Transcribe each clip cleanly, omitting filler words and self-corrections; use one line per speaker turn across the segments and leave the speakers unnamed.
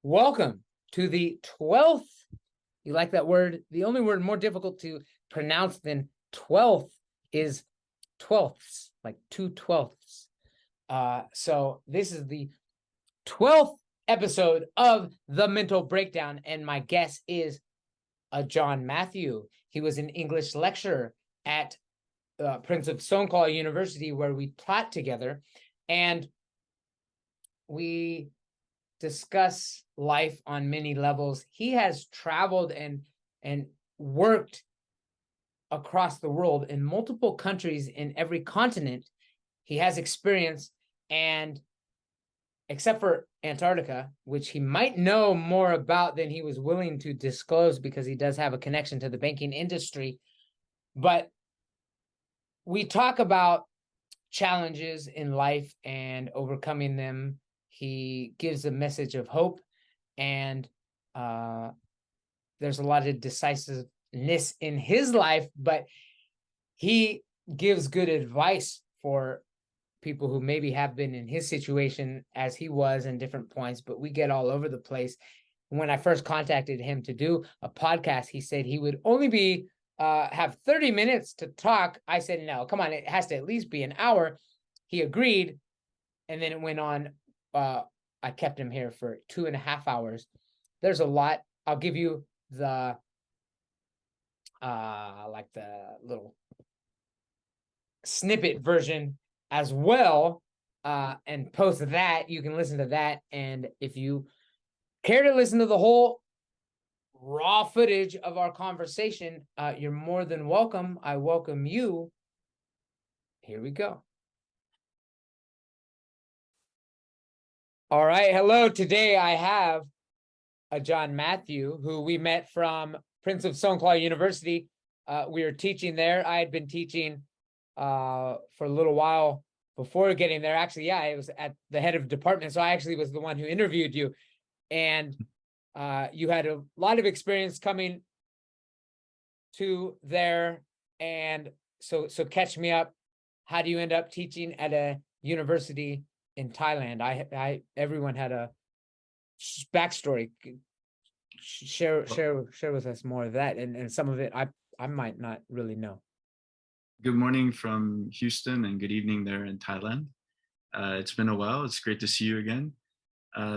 Welcome to the 12th. You like that word? The only word more difficult to pronounce than 12th is twelfths, like 2/12. So this is the 12th episode of The Mental Breakdown, and my guest is Ajarn Matthew. He was an English lecturer at Prince of Stoneclaw University, where we taught together, and we discuss life on many levels. He has traveled and worked across the world in multiple countries in every continent. He has experience, and except for Antarctica, which he might know more about than he was willing to disclose because he does have a connection to the banking industry. But we talk about challenges in life and overcoming them. He gives a message of hope, and there's a lot of decisiveness in his life, but he gives good advice for people who maybe have been in his situation as he was in different points, but we get all over the place. When I first contacted him to do a podcast, he said he would only be have 30 minutes to talk. I said, no, come on, it has to at least be an hour. He agreed, and then it went on. I kept him here for 2.5 hours. There's a lot. I'll give you the like the little snippet version as well, and post that. You can listen to that, and if you care to listen to the whole raw footage of our conversation, you're more than welcome. I welcome you. Here we go. All right. Hello. Today I have Ajarn Matthew, who we met from Prince of Stoneclaw University. We were teaching there. I had been teaching for a little while before getting there. Actually, yeah, I was at the head of department. So I actually was the one who interviewed you. And you had a lot of experience coming to there. And so catch me up. How do you end up teaching at a university in Thailand? Everyone had a backstory. Share with us more of that, and some of it I might not really know.
Good morning from Houston and good evening there in Thailand. It's been a while. It's great to see you again.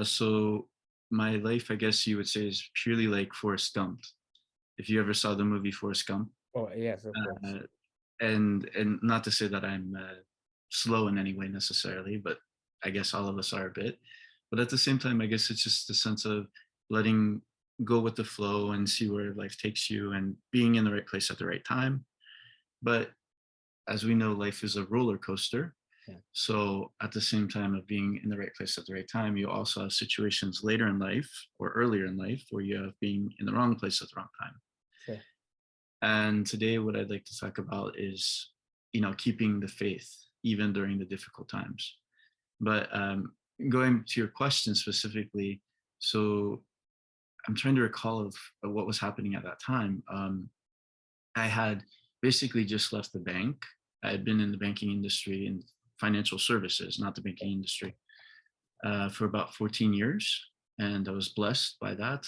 So my life, I guess you would say, is purely like Forrest Gump. If you ever saw the movie Forrest Gump.
Oh yes, of course.
And not to say that I'm slow in any way necessarily, but I guess all of us are a bit. But at the same time, I guess it's just the sense of letting go with the flow and see where life takes you and being in the right place at the right time. But as we know, life is a roller coaster. Yeah. So at the same time of being in the right place at the right time, you also have situations later in life or earlier in life where you have being in the wrong place at the wrong time.
Sure.
And today what I'd like to talk about is, keeping the faith even during the difficult times. But going to your question specifically, so I'm trying to recall of what was happening at that time. I had basically just left the bank. I had been in the banking industry and financial services, not the banking industry, for about 14 years. And I was blessed by that,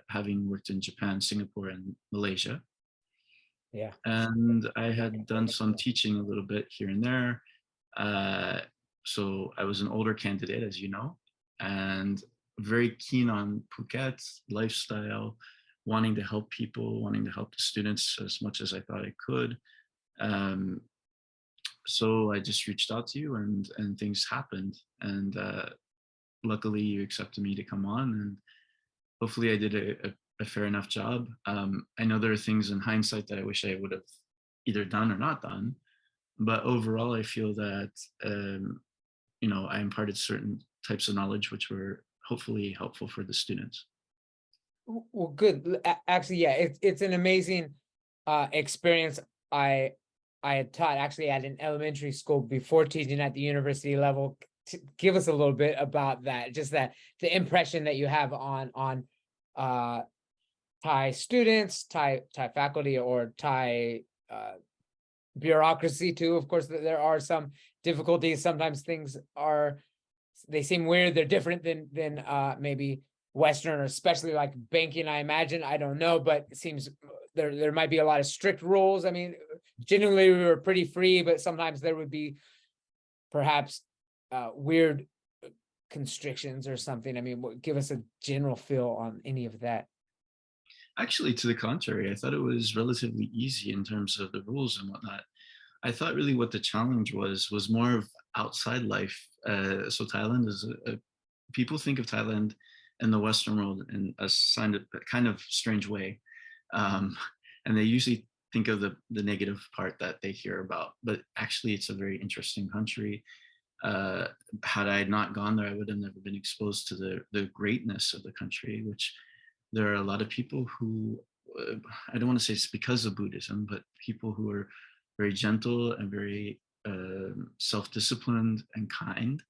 having worked in Japan, Singapore, and Malaysia.
Yeah.
And I had done some teaching a little bit here and there. So I was an older candidate, as you know, and very keen on Phuket lifestyle, wanting to help people, wanting to help the students as much as I thought I could. So I just reached out to you, and things happened. And luckily, you accepted me to come on, and hopefully, I did a fair enough job. I know there are things in hindsight that I wish I would have either done or not done, but overall, I feel that I imparted certain types of knowledge which were hopefully helpful for the students.
Well, good. Actually, yeah, it's an amazing experience. I had taught actually at an elementary school before teaching at the university level. Give us a little bit about that, just that the impression that you have on Thai students, Thai faculty, or Thai bureaucracy too. Of course, there are some difficulties. Sometimes things they seem weird. They're different than maybe Western, or especially like banking, I imagine. I don't know, but it seems there might be a lot of strict rules. I mean, generally we were pretty free, but sometimes there would be perhaps weird constrictions or something. I mean, give us a general feel on any of that.
Actually, to the contrary, I thought it was relatively easy in terms of the rules and whatnot. I thought really what the challenge was more of outside life. So Thailand is people think of Thailand in the Western world in a kind of strange way, um, and they usually think of the negative part that they hear about. But actually, it's a very interesting country. Had I not gone there, I would have never been exposed to the greatness of the country, which there are a lot of people who, I don't want to say it's because of Buddhism, but people who are very gentle and very self-disciplined and kind.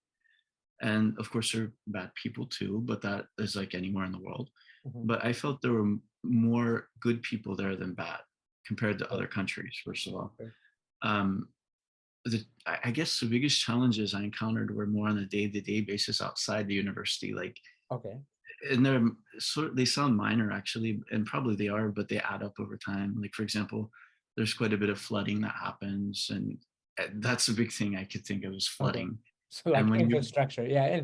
And of course, there are bad people too, but that is like anywhere in the world.
Mhm.
But I felt there were more good people there than bad compared to other countries, first of all.
Okay.
Um, I guess the biggest challenges I encountered were more on a day-to-day basis outside the university. Like,
Okay.
and they sound minor actually, and probably they are, but they add up over time. Like for example, there's quite a bit of flooding that happens, and that's a big thing I could think of is
Okay.
flooding.
So like
And when you
infrastructure, yeah,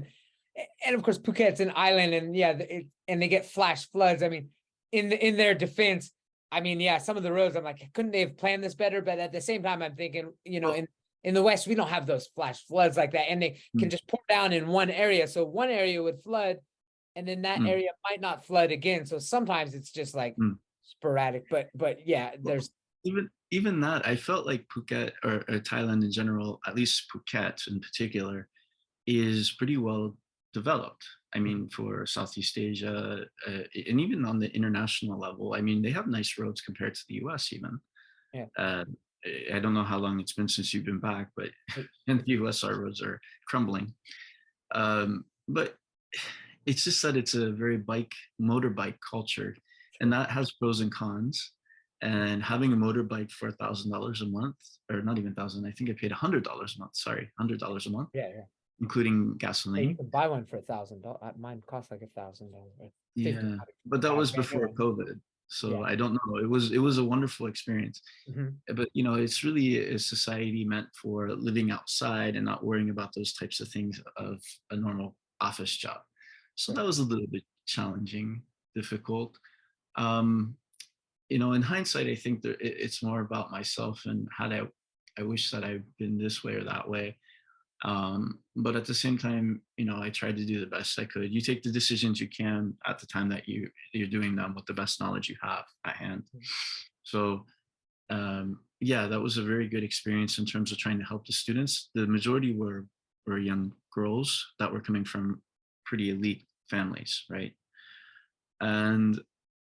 and of course Phuket's an island, and yeah, and they get flash floods. I mean, in their defense, I mean, yeah, some of the roads, I'm like, couldn't they have planned this better? But at the same time, I'm thinking,
well,
in the West, we don't have those flash floods like that, and they can
mm,
just pour down in one area. So one area would flood, and then that
mm,
area might not flood again. So sometimes it's just like
mm.
sporadic, but yeah,
Well,
there's
even that, I felt like Phuket or Thailand in general, at least Phuket in particular, is pretty well developed. I mean, for Southeast Asia, and even on the international level, I mean, they have nice roads compared to the U.S. Even.
yeah.
Uh, I don't know how long it's been since you've been back, but in the U.S. our roads are crumbling. But it's just that it's a very motorbike culture, and that has pros and cons. And having a motorbike for $1,000 a month, or not even thousand, I think I paid $100 a month. Sorry, $100 a month,
Yeah, yeah.
including
Hey, you
gasoline.
can buy one for $1,000. Mine costs like $1,000, 50
Yeah, but that
buy a
was
brand new
before
one.
COVID, so
Yeah.
I don't know. It was a wonderful experience,
Mhm.
but it's really a society meant for living outside and not worrying about those types of things of a normal office job. So
Sure.
that was a little bit challenging, difficult. Um, in hindsight, I think that it's more about myself and I wish that I've been this way or that way. But at the same time, I tried to do the best I could. You take the decisions you can at the time that you're doing them with the best knowledge you have at hand.
Mhm.
So yeah, that was a very good experience in terms of trying to help the students. The majority were young girls that were coming from pretty elite families, right? And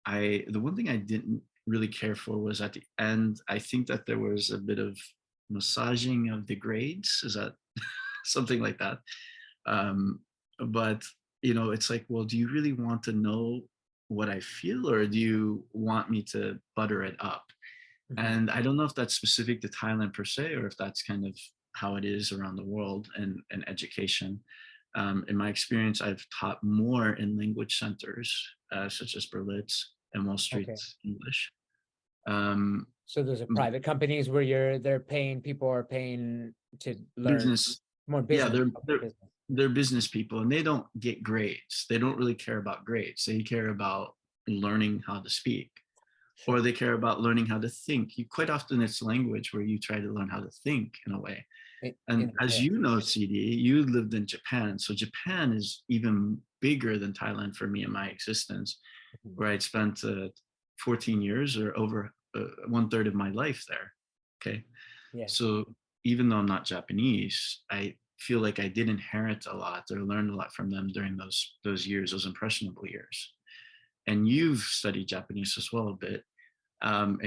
the one thing I didn't really care for was at the end, I think that there was a bit of massaging of the grades. Is that something like that? But it's like, well, do you really want to know what I feel, or do you want me to butter it up?
Mhm.
And I don't know if that's specific to Thailand per se, or if that's kind of how it is around the world and education. In my experience, I've taught more in language centers, such as Berlitz and Wall Street
Okay.
English. Um,
So those are
but
private companies where they're paying, people are paying to learn
business,
more
yeah,
business.
they're
Okay,
they're
business.
they're business people, and they don't get grades. They don't really care about grades. They care about learning how to speak, or
Sure.
they care about learning how to think. Quite often it's language where you try to learn how to think in a way. And as
Yeah.
you know, CD, you lived in Japan. So Japan is even bigger than Thailand for me in my existence,
Mhm.
where I'd spent 14 years or over 1/3 of my life there. Okay.
Yeah.
So even though I'm not Japanese, I feel like I did inherit a lot or learned a lot from them during those years, those impressionable years. And you've studied Japanese as well a bit. And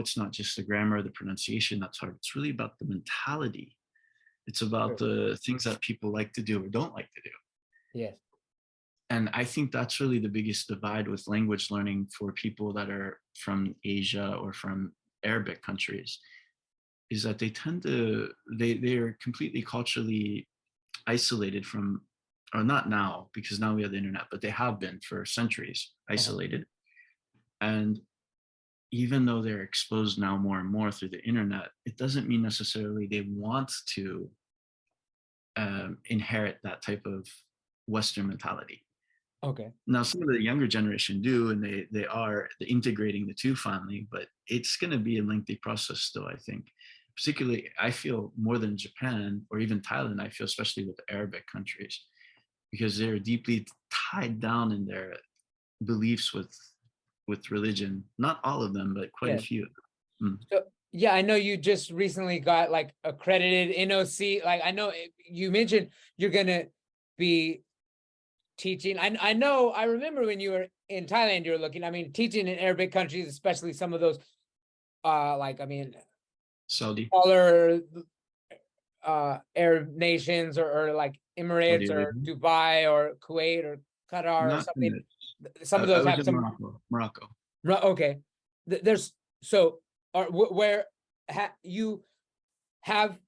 it's not just the grammar, the pronunciation that's hard. It's really about the mentality. It's about
Sure.
the things that people like to do or don't like to do.
Yes.
And I think that's really the biggest divide with language learning for people that are from Asia or from Arabic countries, is that they tend to they're completely culturally isolated from or not now, because now we have the internet, but they have been for centuries
Uh-huh.
isolated. And even though they're exposed now more and more through the internet, it doesn't mean necessarily they want to inherit that type of Western mentality.
Okay.
Now, some of the younger generation do, and they are integrating the two finally, but it's going to be a lengthy process still, I think. Particularly, I feel more than Japan or even Thailand, I feel especially with the Arabic countries, because they're deeply tied down in their beliefs with religion. Not all of them, but quite a
Yeah.
few. Mm.
So yeah, I know you just recently got like accredited NOC. Like I know you mentioned you're gonna be teaching. I know I remember when you were in Thailand, you were looking. I mean, teaching in Arabic countries, especially some of those like I mean
Saudi,
smaller Arab nations or like
Saudi
Emirates or
Arabia.
Kuwait or Kuwait or Qatar or
Not
something.
finished.
Some of
I
those
was
have
in
some
Morocco. Morocco.
okay. There's so where you have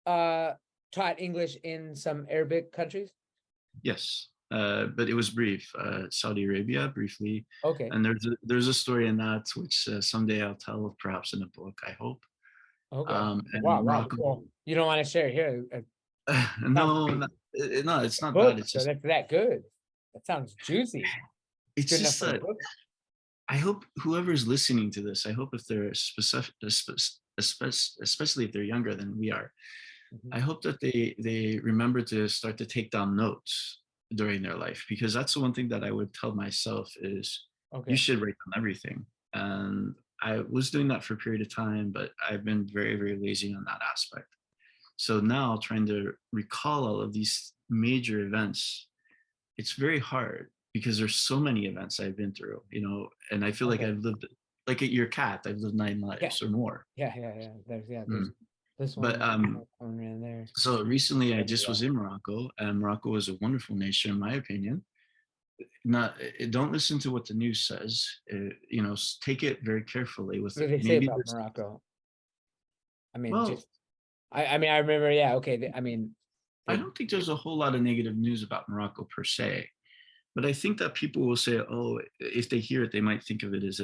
taught English in some Arabic countries?
Yes, but it was brief. Saudi Arabia briefly,
Okay.
and there's a story in that which someday I'll tell, perhaps in a book. I hope.
Okay.
And
Wow, wow.
Morocco.
Well, you don't want to share here. Sounds
No,
like
no, it's
a
not that.
book,
It's
so
just
that's that good. That sounds juicy. It's
it's
good enough
just
for a
that
book.
I hope whoever's listening to this, I hope if they're especially if they're younger than we are,
Mhm.
I hope that they remember to start to take down notes during their life, because that's the one thing that I would tell myself is you
Okay.
should write down everything. And I was doing that for a period of time, but I've been very, very lazy on that aspect. So now trying to recall all of these major events, it's very hard because there's so many events I've been through, and I feel like
Okay.
I've lived like at your cat, I've lived 9
Yeah.
lives or more.
Yeah. There's
Mm.
this
But
one, one around there.
so recently I
There we
just was
go.
in Morocco, and Morocco is a wonderful nation, in my opinion. Not don't listen to what the news says. Take it very carefully with
What do
it.
they say
Maybe
about
this.
Morocco? I mean,
Well,
just I mean, I remember. Yeah. Okay. I mean,
I
they
don't think there's a whole lot of negative news about Morocco per se, but I think that people will say, "Oh, if they hear it, they might think of it as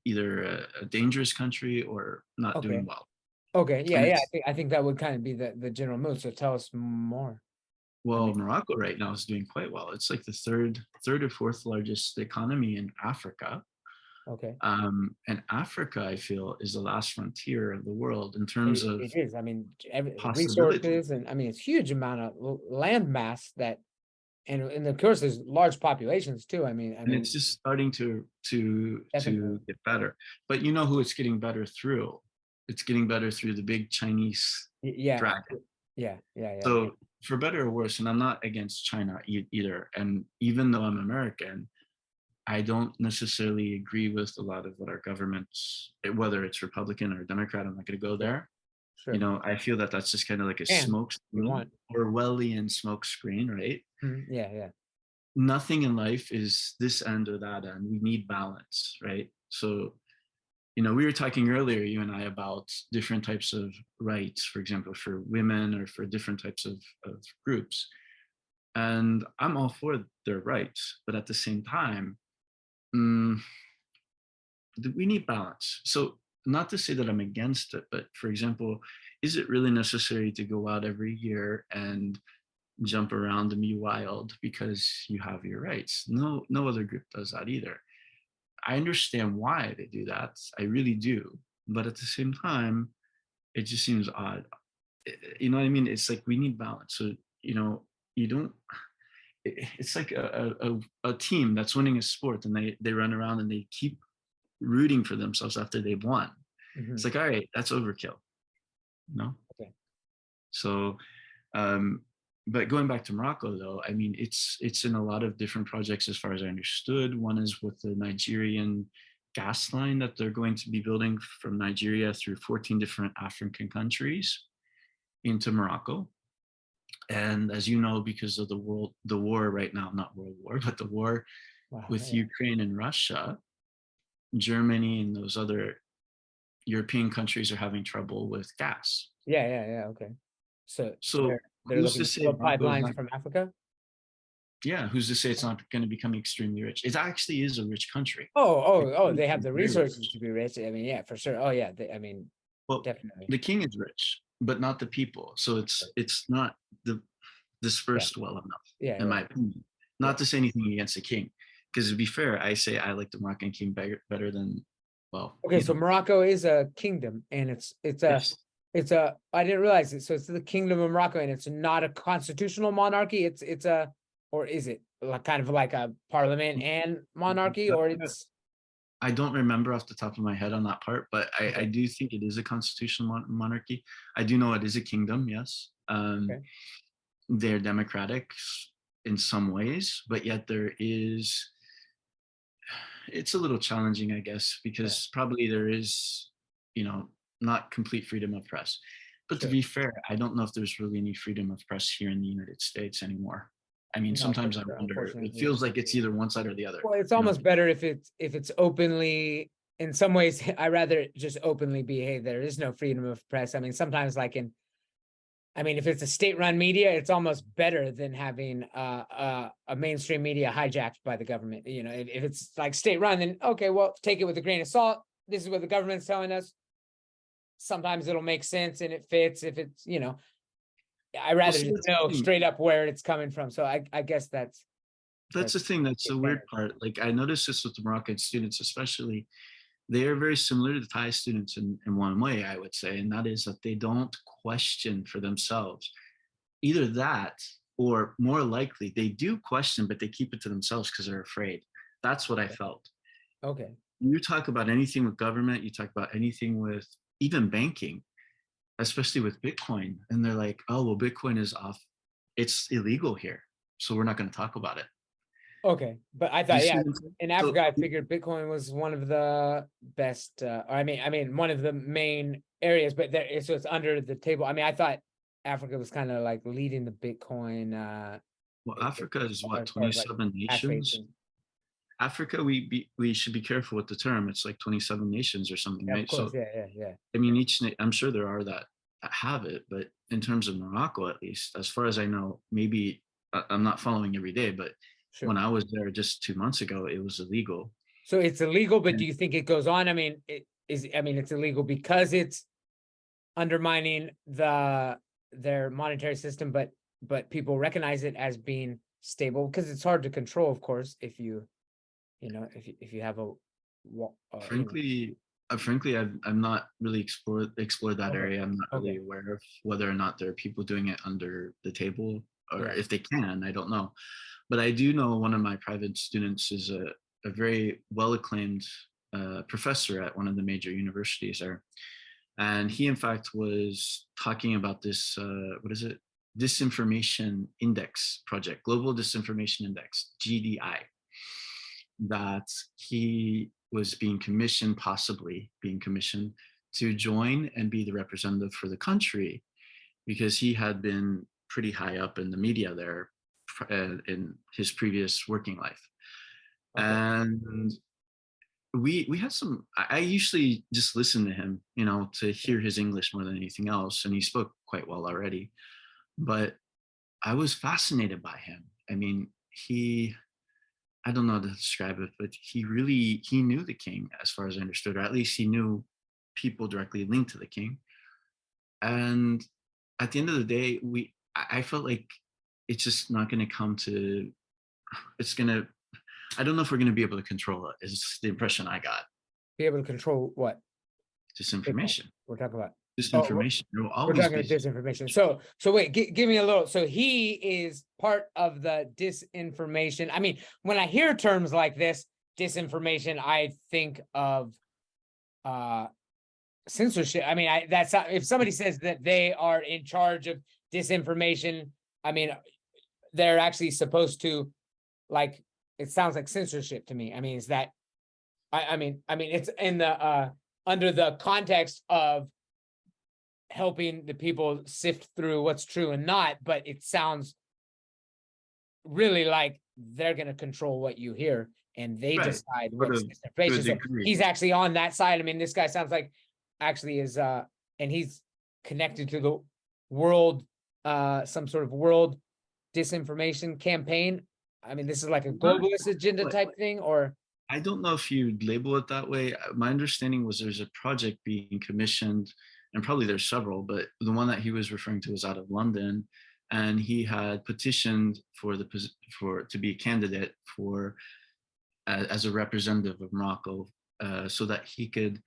either a dangerous country or not
okay.
doing well."
Okay. Yeah.
And
Yeah.
it's
I think that would kind of be the general mood. So tell us more. I
well,
mean,
Morocco right now is doing quite well. It's like the third or fourth largest economy in Africa.
okay.
And Africa, I feel, is the last frontier of the world in terms of
It is. I mean,
possibility.
resources and I mean, it's huge amount of land mass that, and of course, there's large populations too. I
And
mean,
it's just starting to
definitely.
get better. But you know who it's getting better through? It's getting better through the big Chinese
Yeah.
dragon.
Yeah.
So for better or worse, and I'm not against China either. And even though I'm American, I don't necessarily agree with a lot of what our governments, whether it's Republican or Democrat. I'm not going to go
Sure.
there.
Sure.
I feel that that's just kind of like a
And
smoke
if you
screen,
want.
Orwellian smoke screen, right?
Yeah.
Nothing in life is this end or that end. We need balance, right? So, we were talking earlier, you and I, about different types of rights, for example, for women or for different types of groups. And I'm all for their rights, but at the same time, mm, we need balance. So, not to say that I'm against it, but for example, is it really necessary to go out every year and jump around and be wild because you have your rights? No other group does that either. I understand why they do that. I really do. But at the same time, it just seems odd. You know what I mean? It's like we need balance. So, you don't, it's like a team that's winning a sport, and they run around and they keep rooting for themselves after they've won. It's
Hmm.
like, all right, that's overkill, you know?
Okay.
So, um, but going back to Morocco, though, I mean, it's in a lot of different projects as far as I understood. One is with the Nigerian gas line that they're going to be building from Nigeria through 14 different African countries into Morocco. And as you know, because of the war right now, not world war, but the war
Wow.
with
Yeah.
Ukraine and Russia, Germany and those other European countries are having trouble with gas.
Yeah. Okay. So
So
they're
who's
looking
to
to
say
build
Morocco is
pipelines
not?
from Africa.
Yeah, who's to say it's not going to become extremely rich? It actually is a rich country.
They have the
Very
resources
rich.
to be rich. I mean, yeah, for sure. Oh yeah, I mean,
Well,
definitely.
the king is rich, but not the people. So it's not the
Yeah,
dispersed well enough,
yeah,
in my
right.
opinion.
Yeah.
Not to say anything against the king, because to be fair, I say I like the Moroccan king better than, well,
Okay,
you
so
know,
Morocco is a kingdom, and
yes.
it's a I didn't realize it. So it's the Kingdom of Morocco, and it's not a constitutional monarchy. It's a or is it like kind of like a parliament and monarchy, or it's
I don't remember off the top of my head on that part, but I
okay,
do think it is a constitutional monarchy. I do know it is a kingdom, yes.
okay,
They're democratic in some ways, but yet it's a little challenging, I guess,
yeah,
because probably there is, not complete freedom of press. But to
sure.
be fair, I don't know if there's really any freedom of press here in the United States anymore. I mean,
No, for
sometimes I
sure.
wonder, it
Unfortunately,
feels like it's either one side or the other,
well, it's
you know?
almost better if it's openly. In some ways, I rather just openly be, hey, there is no freedom of press. I mean, sometimes like I mean, if it's a state-run media, it's almost better than having a mainstream media hijacked by the government. You know, if it's like state-run, then okay, well, take it with a grain of salt. This is what the government's telling us. Sometimes it'll make sense and it fits. If it's, I
Well,
rather
see,
just
that's the
know
thing.
straight up where it's coming from. So I guess
That's
that's
the thing. That's
the
the weird
advantage.
part. Like I noticed this with the Moroccan students, especially. They are very similar to the Thai students in one way, I would say, and that is that they don't question for themselves. Either that, or more likely, they do question, but they keep it to themselves because they're afraid. That's what I felt.
Okay.
You talk about anything with government, you talk about anything with even banking, especially with Bitcoin, and they're like, oh, well, Bitcoin is off. It's illegal here. So we're not going to talk about it.
Okay, but I
Do you
thought,
see
yeah,
what I'm saying?
in
So
Africa, I figured Bitcoin was one of the best. I mean, one of the main areas, but so it's under the table. I mean, I thought Africa was kind of like leading the Bitcoin.
well, Africa is what,
As far as like
27 nations?
taxation.
Africa, we should be careful with the term. It's like 27 nations or something,
Yeah, of
right?
course,
So
yeah, yeah, yeah.
I mean, I'm sure there are that have it, but in terms of Morocco, at least, as far as I know, maybe I'm not following every day, but
Sure.
when I was there just 2 months ago, it was illegal.
So it's illegal, but do
And
you think it goes on? I mean, I mean, it's illegal because it's undermining their monetary system, but people recognize it as being stable because it's hard to control, of course, if if you have a
frankly, frankly, I'm not really explored that
okay,
area. I'm not really
okay,
aware of whether or not there are people doing it under the table, or
yeah,
if they can. I don't know. But I do know one of my private students is a very well acclaimed professor at one of the major universities there. And he, in fact, was talking about this, what is it? Disinformation Index project, Global Disinformation Index, GDI, that he was possibly being commissioned to join and be the representative for the country, because he had been pretty high up in the media there in his previous working life.
okay,
And we had some, I usually just listen to him, to hear his English more than anything else, and he spoke quite well already. But I was fascinated by him. I mean, I don't know how to describe it, but he knew the king, as far as I understood, or at least he knew people directly linked to the king. And at the end of the day, I felt like it's just not going to come to, it's going to, I don't know if we're going to be able to control it, is the impression I got.
be able to control what Bitcoin
Disinformation.
we're talking about. Oh,
Disinformation. There will
we're
always
talking
be.
about disinformation. So wait, give me a little. So he is part of the disinformation. I mean, when I hear terms like this, disinformation, I think of uh censorship. I mean, that's if somebody says that they are in charge of disinformation, I mean, they're actually supposed to like it sounds like censorship to me. I mean, is that I mean, it's in the under the context of helping the people sift through what's true and not, but it sounds really like they're going to control what you hear and they
Right.
decide
Sort
what's
of, to a
disinformation. So
degree.
he's actually on that side. I mean, this guy sounds like actually is and he's connected to the world some sort of world disinformation campaign. I mean, this is like a
Not-
globalist agenda
but
type thing, or
I don't know if you'd label it that way. My understanding was there's a project being commissioned, and probably there's several, but the one that he was referring to was out of London, and he had petitioned for to be a candidate for as a representative of Morocco, so that he could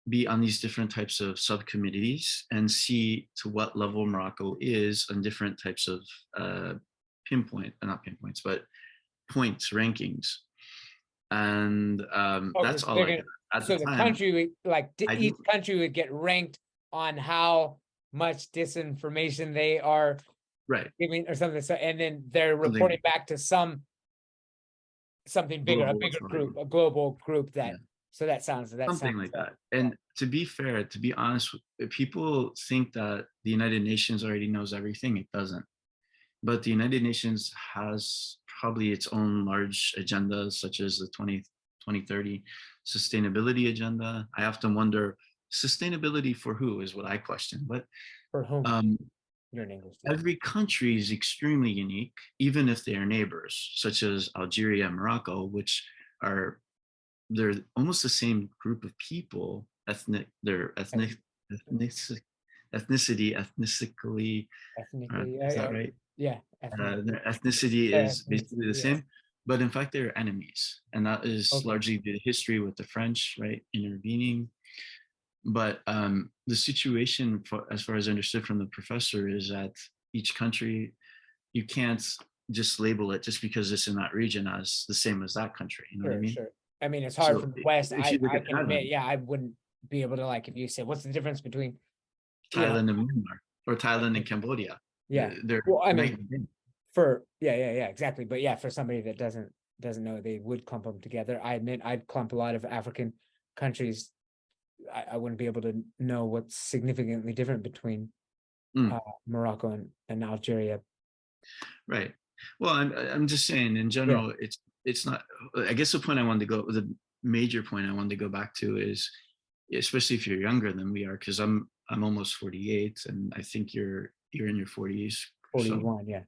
be on these different types of subcommittees and see to what level Morocco is on different types of not pinpoints, but points rankings. And that's all I got at
so
the
the
time.
country like
I
each
didn't-
country would get ranked on how much disinformation they are
right,
giving or something, so and then they're
Something-
reporting back to something bigger, a
Global
bigger
authority.
group, a global group that
Yeah.
so that sounds
something like that. And to be fair, to be honest, people think that the United Nations already knows everything. It doesn't. But the United Nations has probably its own large agendas, such as the 2030 sustainability agenda. I often wonder, sustainability for who is what I question. But
for whom you're in English.
every country is extremely unique, even if they are neighbors, such as Algeria and Morocco, which are they're almost the same group of people, ethnically,
Ethnically,
is that right?
yeah.
Their ethnicity is basically the
Ethnicity,
same, but in fact they're enemies, and that is
Okay.
largely due to history with the French, right, intervening. But the situation, as far as I understood from the professor, is that each country, you can't just label it just because it's in that region as the same as that country. You know what I mean?
Sure. I mean, it's hard
So
from the West.
if
I
you look at
can admit,
Thailand,
yeah, I wouldn't be able to like if you said what's the difference between you know,
Thailand and Myanmar, or Thailand and Cambodia,
yeah.
they're
Well, I
night
mean,
and day.
for yeah, exactly. But yeah, for somebody that doesn't know, they would clump them together. I admit I'd clump a lot of African countries. I wouldn't be able to know what's significantly different between Morocco and Algeria.
Right. Well, I'm just saying in general, it's not. I guess the major point I wanted to go back to is, especially if you're younger than we are, because I'm almost 48, and I think you're in your 40s.
41, yeah.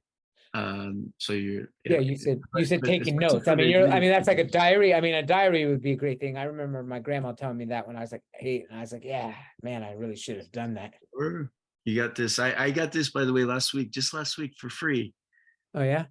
So you're
you said
but
taking
especially
notes.
for
I mean,
the
that's like a diary. I mean, a diary would be a great thing. I remember my grandma telling me that when I was like 8, and I was like, yeah, man, I really should have done that.
You got this. I got this, by the way, just last week for free.
Oh yeah.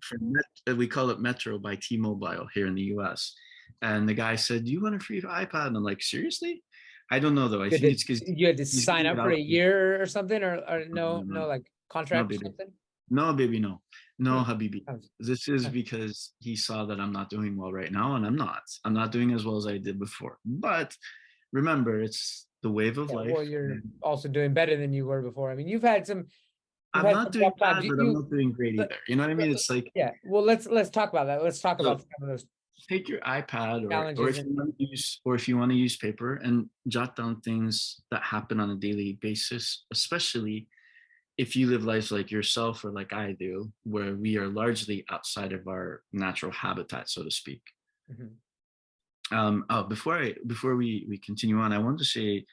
We call it Metro by T-Mobile here in the US. And the guy said, "Do you want a free iPad?" And I'm like, "Seriously?" I don't know though. I think it's because
you had to sign up for a year or something, or no, like contract or something.
No, baby, no,
Hmm.
Habibi. This is because he saw that I'm not doing well right now, and I'm not doing as well as I did before. But remember, it's the wave of life.
Well, you're also doing better than you were before. I mean, you've had some.
I'm not doing bad, but I'm not doing great either. You know what I mean? It's like,
yeah. Well, let's talk about that. Let's talk about some of those.
Take your iPad, or if you want to use paper, and jot down things that happen on a daily basis, especially if you live lives like yourself or like I do, where we are largely outside of our natural habitat, so to speak. Before we continue on, I wanted to say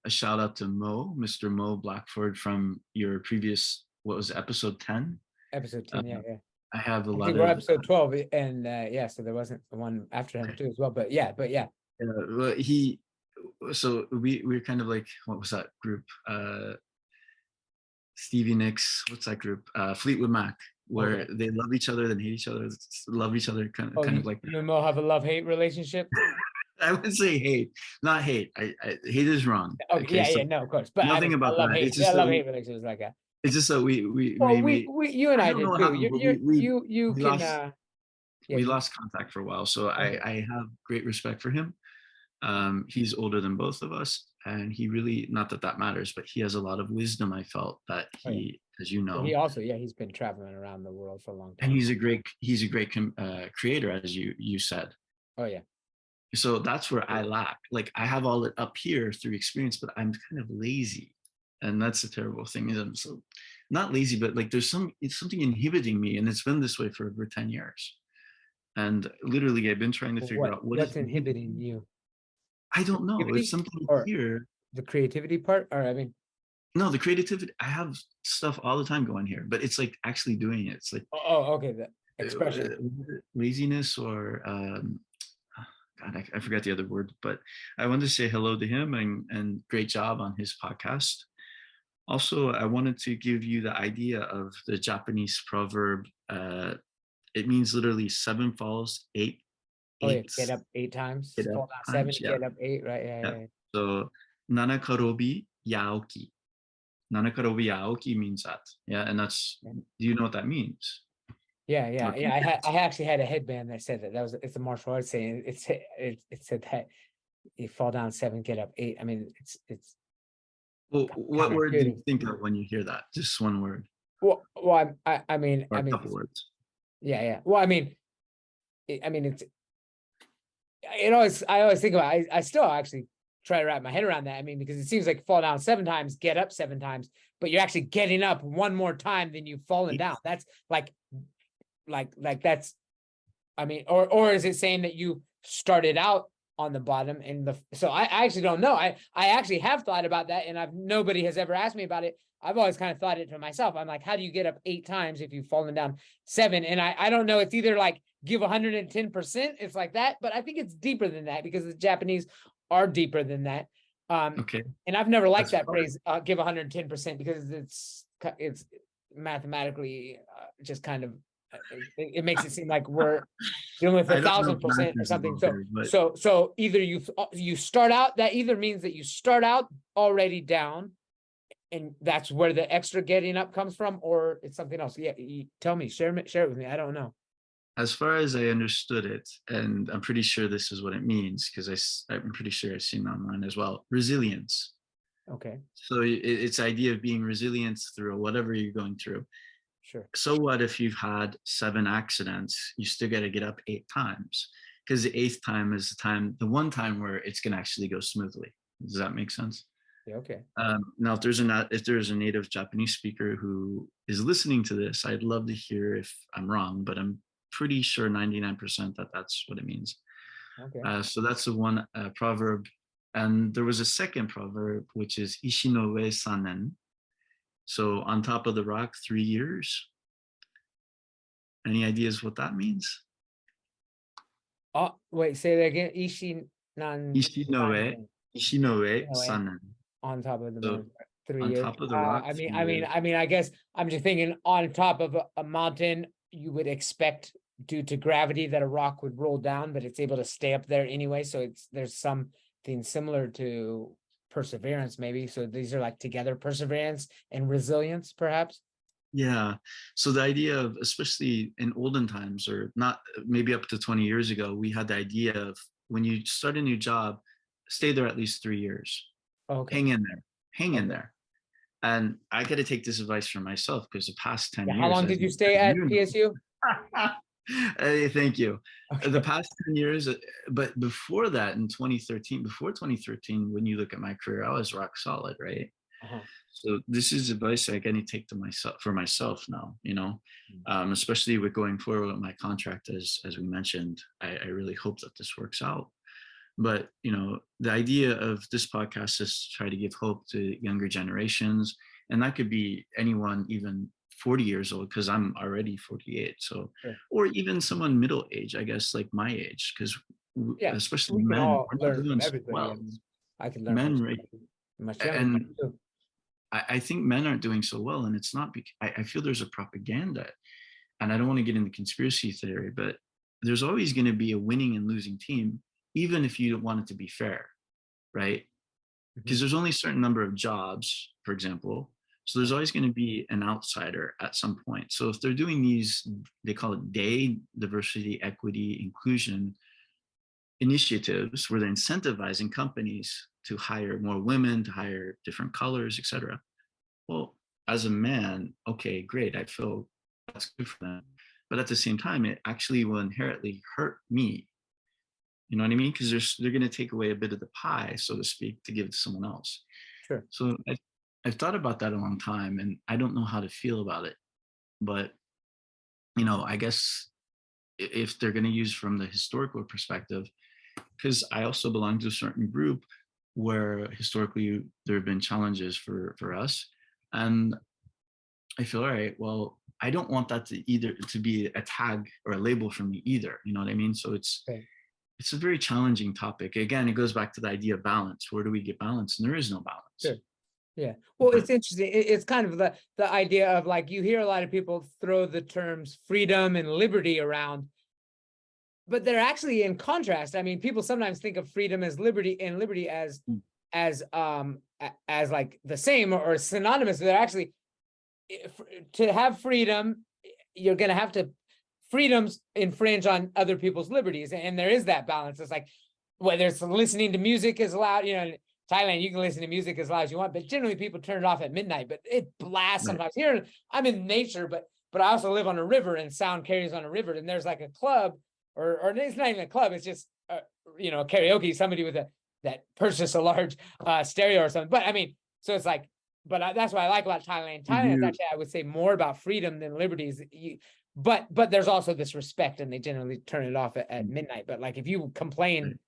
a shout out to Mr. Mo Blackford from your previous, what was it, episode 10?
Episode 10, yeah.
I have a
I
lot
think
of.
we're episode 12, and so there wasn't the one after him too as well. But yeah.
Well, so we're kind of like, what was that group? Stevie Nicks, what's that group? Fleetwood Mac, where they love each other, then hate each other, love each other, kind of like.
You and Mo have a love-hate relationship?
I would say hate, not hate. I hate is wrong.
Okay, so no, of course. But
nothing about
love
that.
Hate.
It's just
love-hate relationships like that.
It's just that we
you and I did too.
We lost contact for a while, so I have great respect for him. He's older than both of us, and he really, not that that matters, but he has a lot of wisdom. I felt that he, as you know,
he also, he's been traveling around the world for a long time,
and he's a great creator, as you said.
Oh yeah.
So that's where I lack. Like, I have all it up here through experience, but I'm kind of lazy, and that's a terrible thing. Is I'm so not lazy, but like it's something inhibiting me, and it's been this way for over 10 years. And literally, I've been trying to figure out what's
inhibiting you.
I don't know. It's something here.
The creativity part, or I mean,
no, the creativity. I have stuff all the time going here, but it's like actually doing it. It's like,
okay. expression.
laziness or God, I forgot the other word, but I wanted to say hello to him and great job on his podcast. Also, I wanted to give you the idea of the Japanese proverb. It means literally 7 falls, 8
Oh yeah,
eights,
get up 8 times,
get up
fall down 7,
times. Yeah,
get up 8, right? Yeah,
yeah.
yeah, yeah.
So nanakarobi yaoki. Nanakarobi yaoki means that. Yeah, and that's.
Yeah.
Do you know what that means?
Yeah, yeah,
Okay.
yeah. I actually had a headband that said that. It's a martial arts saying. It said that you fall down 7, get up 8. I mean, it's
Well, what word do you
counterintuitive.
think of when you hear that? Just one word
Well,
or a couple words.
yeah, yeah. Well, it's I always think about. I still actually try to wrap my head around that. I mean, because it seems like fall down 7 times, get up 7 times, but you're actually getting up one more time than you've fallen down. That's like that's. I mean, or is it saying that you started out on the bottom and so I actually don't know. I actually have thought about that, and nobody has ever asked me about it. I've always kind of thought it to myself. I'm like, how do you get up 8 times if you've fallen down 7? And I don't know. It's either like give 110%. It's like that, but I think it's deeper than that because the Japanese are deeper than that.
Okay.
And I've never liked
That's
that phrase, give 110%, because it's mathematically just kind of it makes it seem like we're dealing with
I don't know if
1,000% or
math is
something.
involved here, but
So either you start out, that either means that you start out already down, and that's where the extra getting up comes from, or it's something else. Yeah, tell me, share it with me. I don't know.
as far as I understood it, and I'm pretty sure this is what it means because I'm pretty sure I've seen it online as well. Resilience.
Okay,
So it's the idea of being resilient through whatever you're going through.
sure.
So what if you've had 7 accidents? You still got to get up 8 times because the 8th time is the one time where it's going to actually go smoothly. Does that make sense?
Yeah, okay.
Now, if there's a native Japanese speaker who is listening to this, I'd love to hear if I'm wrong, but I'm pretty sure 99% that that's what it means.
Okay.
So that's the one proverb. And there was a second proverb, which is Ishinoue Sanen. So on top of the rock, 3 years. Any ideas what that means?
Oh, wait, say that again.
Ishinoue Sanen.
On top of the
So
mountain, 3
on
years.
top of the rock,
I mean,
3 years.
I guess I'm just thinking on top of a mountain, you would expect due to gravity that a rock would roll down, but it's able to stay up there anyway. So there's something similar to perseverance, maybe. So these are like together, perseverance and resilience, perhaps.
Yeah. So the idea of, especially in olden times, or not, maybe up to 20 years ago, we had the idea of when you start a new job, stay there at least 3 years.
Okay.
Hang in there. Hang in
Okay.
there. And I got to take this advice for myself because the past 10
Yeah,
years.
how long did you stay at PSU?
Hey, thank you.
Okay.
The past 10 years, but before that, in 2013, before 2013, when you look at my career, I was rock solid, right?
Uh-huh.
So this is advice I can take to myself now, especially with going forward with my contract, as we mentioned. I really hope that this works out. But the idea of this podcast is to try to give hope to younger generations, and that could be anyone, even 40 years old, because I'm already 48. So,
Sure.
or even someone middle age, I guess, like my age, because
Yeah,
especially
we can
men,
all
we're not
learn
doing
from
so
everybody.
well.
I mean, I can learn from
Men, right?
much younger
And
too.
I think men aren't doing so well, and it's not because I feel there's a propaganda, and I don't want to get into conspiracy theory, but there's always going to be a winning and losing team, even if you don't want it to be fair, right? Because there's only a certain number of jobs, for example. So there's always going to be an outsider at some point. So if they're doing these, they call it DAY, diversity, equity, inclusion initiatives, where they're incentivizing companies to hire more women, to hire different colors, etc. Well, as a man, okay, great. I feel that's good for them. But at the same time, it actually will inherently hurt me. You know what I mean? Because they're going to take away a bit of the pie, so to speak, to give it to someone else.
Sure.
So I've thought about that a long time, and I don't know how to feel about it. But I guess if they're going to use from the historical perspective, because I also belong to a certain group where historically there have been challenges for us, and I feel, all right, well, I don't want that to be a tag or a label for me either. You know what I mean? So it's a very challenging topic. Again, it goes back to the idea of balance. Where do we get balance? And there is no balance.
Sure. Yeah. Well,
But
it's interesting. It's kind of the idea of like, you hear a lot of people throw the terms freedom and liberty around, but they're actually in contrast. I mean, people sometimes think of freedom as liberty and liberty as like the same or synonymous. They're actually, to have freedom, you're going to have to, freedoms infringe on other people's liberties. And there is that balance. It's like, whether it's listening to music is allowed, you know, in Thailand, you can listen to music as loud as you want, but generally people turn it off at midnight, but it blasts sometimes. Here, I'm in nature, but I also live on a river, and sound carries on a river, and there's like a club, or it's not even a club, it's just, you know, karaoke, somebody with that purchased a large stereo or something. But I mean, so it's like, but that's what I like about Thailand. Thailand is actually, I would say, more about freedom than liberties. But there's also this respect, and they generally turn it off at midnight. But like, if you complain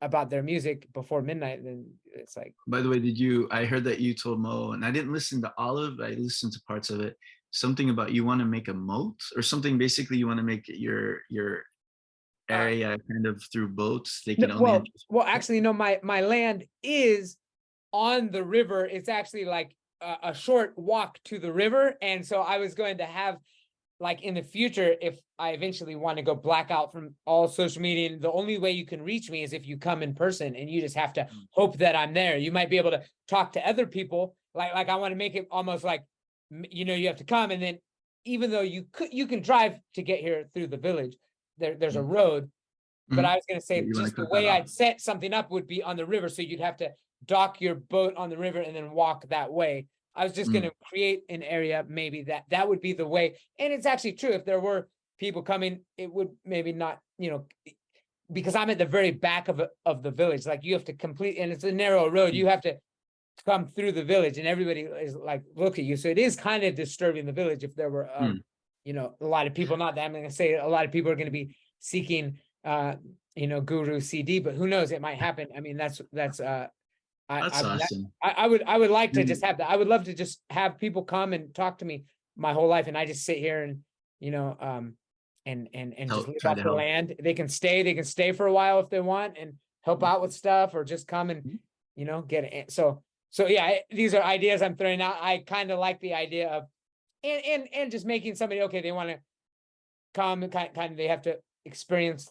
about their music before midnight, then it's like.
By the way, I heard that you told Mo, and I didn't listen to all of it, I listened to parts of it, something about you want to make a moat or something. Basically, you want to make your area kind of through boats. They can only
well, actually, no, my land is on the river. It's actually like a short walk to the river. And so I was going to have, like, in the future, if I eventually want to go black out from all social media, the only way you can reach me is if you come in person, and you just have to hope that I'm there. You might be able to talk to other people. Like I want to make it almost like, you know, you have to come, and then even though you can drive to get here through the village, there's a road. But I was going to say, just the way I'd set something up would be on the river. So you'd have to dock your boat on the river and then walk that way. I was just going to create an area, maybe that would be the way. And it's actually true. If there were people coming, it would maybe not, you know, because I'm at the very back of the village. Like, you have to complete, and it's a narrow road. You have to come through the village, and everybody is like, look at you. So it is kind of disturbing the village if there were, you know, a lot of people. Not that I'm going to say a lot of people are going to be seeking, you know, guru CD, but who knows? It might happen. I mean, that's awesome. I would like to just have that. I would love to just have people come and talk to me my whole life, and I just sit here and, you know, and just live off the land. They can stay for a while if they want, and help out with stuff, or just come and, you know, get it. So yeah, these are ideas I'm throwing out. I kind of like the idea of, and just making somebody, okay, they want to come and kind of, they have to experience,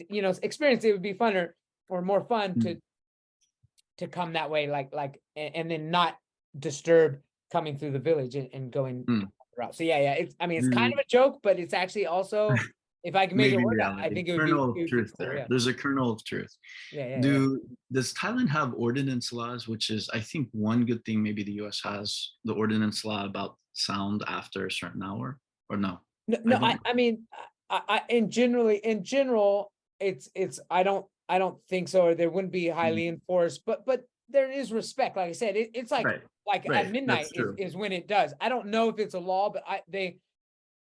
you know, it would be funner or more fun to come that way, like, and then not disturb coming through the village and going route. So yeah, it's, I mean, it's kind of a joke, but it's actually also, if I can make it work, I think it would
kernel
be
of truth
cool,
there.
yeah.
There's a kernel of truth. Does Thailand have ordinance laws, which is, I think, one good thing maybe the US has, the ordinance law about sound after a certain hour, or no?
No, I mean, in general, it's I don't think so, or there wouldn't be highly enforced, but there is respect. Like I said, it's like at midnight is when it does. I don't know if it's a law, but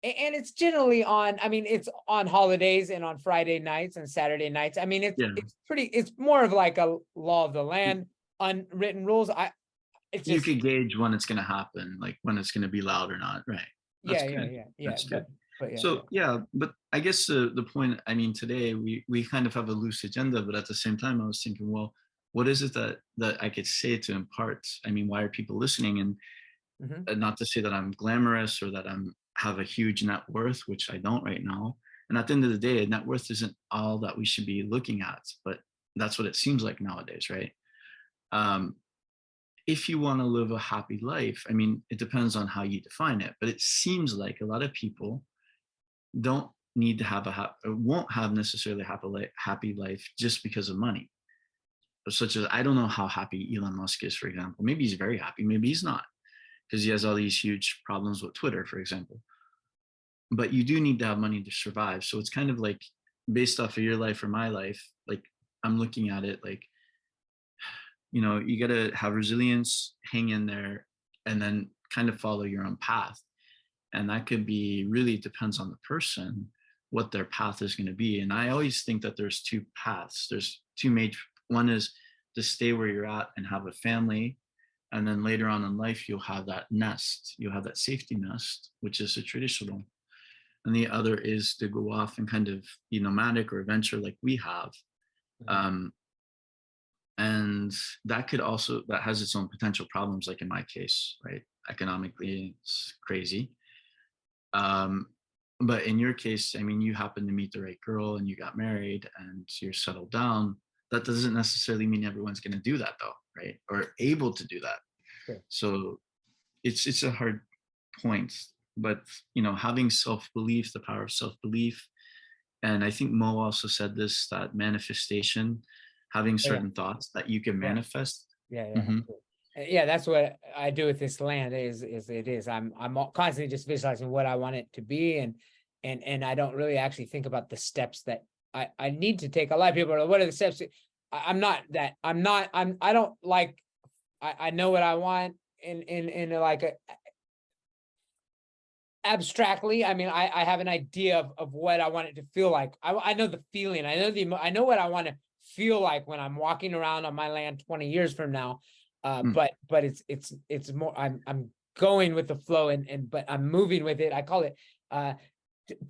and it's generally on, I mean, it's on holidays and on Friday nights and Saturday nights. I mean, it's more of like a law of the land, unwritten rules.
You could gauge when it's going to happen, like when it's going to be loud or not, right?
That's good.
But I guess the point, I mean, today we kind of have a loose agenda, but at the same time, I was thinking, well, what is it that I could say to impart? I mean, why are people listening? And not to say that I'm glamorous or that I'm have a huge net worth, which I don't right now. And at the end of the day, net worth isn't all that we should be looking at, but that's what it seems like nowadays, right? If you want to live a happy life, I mean, it depends on how you define it, but it seems like a lot of people don't need to have won't have necessarily a happy life just because of money. Such as, I don't know how happy Elon Musk is, for example. Maybe he's very happy, maybe he's not, because he has all these huge problems with Twitter, for example. But you do need to have money to survive. So it's kind of like, based off of your life or my life, like, I'm looking at it like, you know, you got to have resilience, hang in there, and then kind of follow your own path. And that could be, really depends on the person, what their path is going to be. And I always think that there's two paths. There's two major, one is to stay where you're at and have a family And then later on in life, you'll have that nest, you'll have that safety nest, which is a traditional. And the other is to go off and kind of be nomadic or adventure like we have. And that has its own potential problems, like in my case, right? Economically, it's crazy. But in your case, I mean, you happen to meet the right girl and you got married and you're settled down. That doesn't necessarily mean everyone's going to do that, though, right? Or able to do that.
Sure.
So it's a hard point. But, having self-belief, the power of self-belief. And I think Mo also said this, that manifestation, having certain thoughts that you can manifest.
Yeah, that's what I do with this land. I'm constantly just visualizing what I want it to be, and I don't really actually think about the steps that I need to take. A lot of people are like, what are the steps? I know what I want in like a abstractly. I mean, I have an idea of what I want it to feel like. I know the feeling. I know what I want to feel like when I'm walking around on my land 20 years from now. But it's more, I'm going with the flow but I'm moving with it. I call it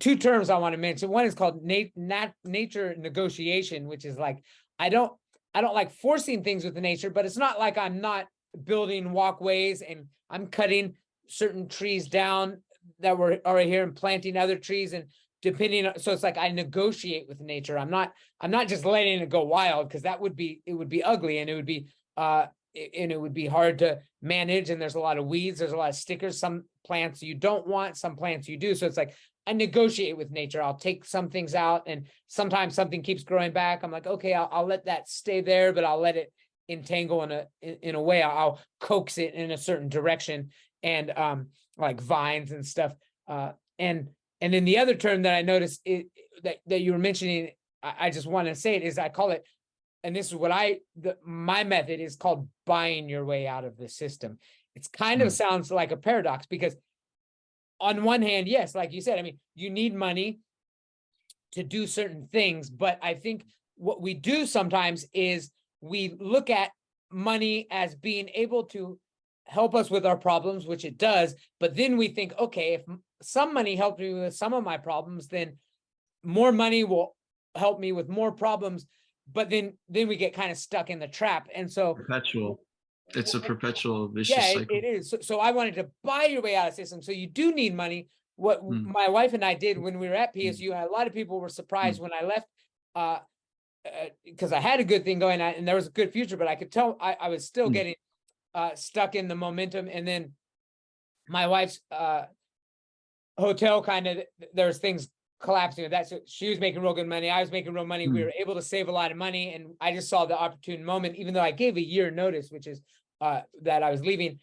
two terms I want to mention. One is called nature negotiation, which is like I don't like forcing things with the nature, but it's not like I'm not building walkways and I'm cutting certain trees down that were already here and planting other trees, and so it's like I negotiate with nature. I'm not just letting it go wild, because it would be ugly, and it would be hard to manage, and there's a lot of weeds, there's a lot of stickers, some plants you don't want, some plants you do. So it's like I negotiate with nature. I'll take some things out, and sometimes something keeps growing back. I'm like, okay, I'll let that stay there, but I'll let it entangle in a way. I'll coax it in a certain direction, and like vines and stuff. And then the other term that I noticed that you were mentioning, I just want to say it, is I call it, and this is what my method is called buying your way out of the system. It's kind of sounds like a paradox, because on one hand, yes, like you said, I mean, you need money to do certain things, but I think what we do sometimes is we look at money as being able to help us with our problems, which it does, but then we think, okay, if some money helped me with some of my problems, then more money will help me with more problems. But then we get kind of stuck in the trap. And so
it's a perpetual vicious cycle.
It is. So I wanted to buy your way out of the system. So you do need money. What my wife and I did when we were at PSU, a lot of people were surprised when I left, because I had a good thing going on and there was a good future, but I could tell I was still getting stuck in the momentum. And then my wife's hotel there's things collapsing with that. So she was making real good money. I was making real money. We were able to save a lot of money. And I just saw the opportune moment, even though I gave a year notice, which is that I was leaving.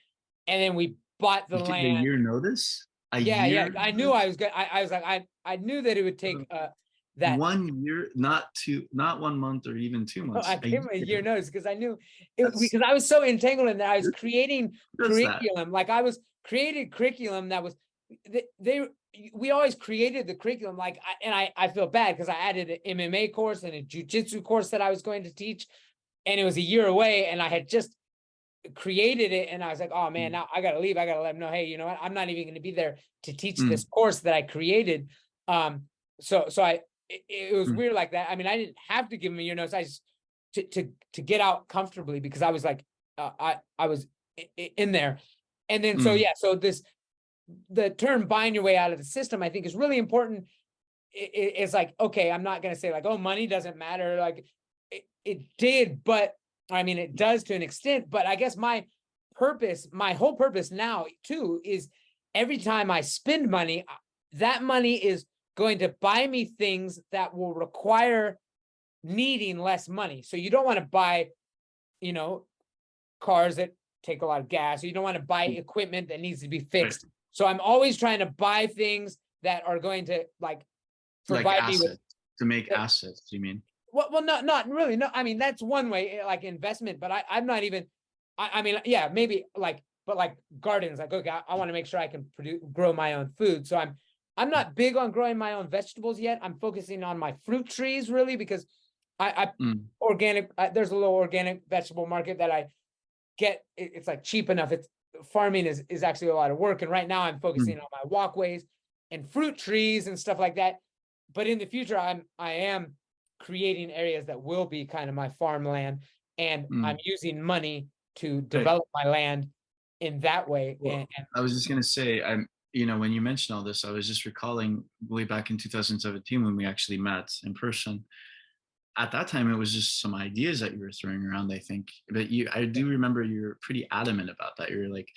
And then we bought the land.
A year notice?
Yeah. I knew I was good. I was like, I knew that it would take that
1 year, not 1 month or even 2 months.
I gave him a year notice because I knew because I was so entangled in that. I was creating curriculum. Like I was creating curriculum that was we always created the curriculum. Like I feel bad because I added an MMA course and a jiu-jitsu course that I was going to teach, and it was a year away, and I had just created it, and I was like, oh man, now I gotta leave. I gotta let them know, hey, you know what? I'm not even going to be there to teach this course that I created. So it was weird like that. I mean, I didn't have to give him a year notice. I just to get out comfortably, because I was like, I was in there. And then, so the term buying your way out of the system, I think is really important. It's like, okay, I'm not going to say like, oh, money doesn't matter. Like it did, but I mean, it does to an extent, but I guess my whole purpose now too, is every time I spend money, that money is going to buy me things that will require needing less money. So you don't want to buy, cars that take a lot of gas. You don't want to buy equipment that needs to be fixed. Right. So I'm always trying to buy things that are going to provide me with
to make assets. You mean?
Well, not really. No, I mean, that's one way, like investment, but I'm not even, I mean, yeah, maybe but like gardens, like, okay, I want to make sure I can grow my own food. So I'm not big on growing my own vegetables yet. I'm focusing on my fruit trees really, because organic, there's a little organic vegetable market that I it's like cheap enough. It's farming is actually a lot of work. And right now I'm focusing on my walkways and fruit trees and stuff like that. But in the future, I am creating areas that will be kind of my farmland, and I'm using money to develop my land in that way.
Well, I was just gonna say, when you mentioned all this, I was just recalling way back in 2017 when we actually met in person. At that time, it was just some ideas that you were throwing around, I think. But I do remember you were pretty adamant about that. You were like,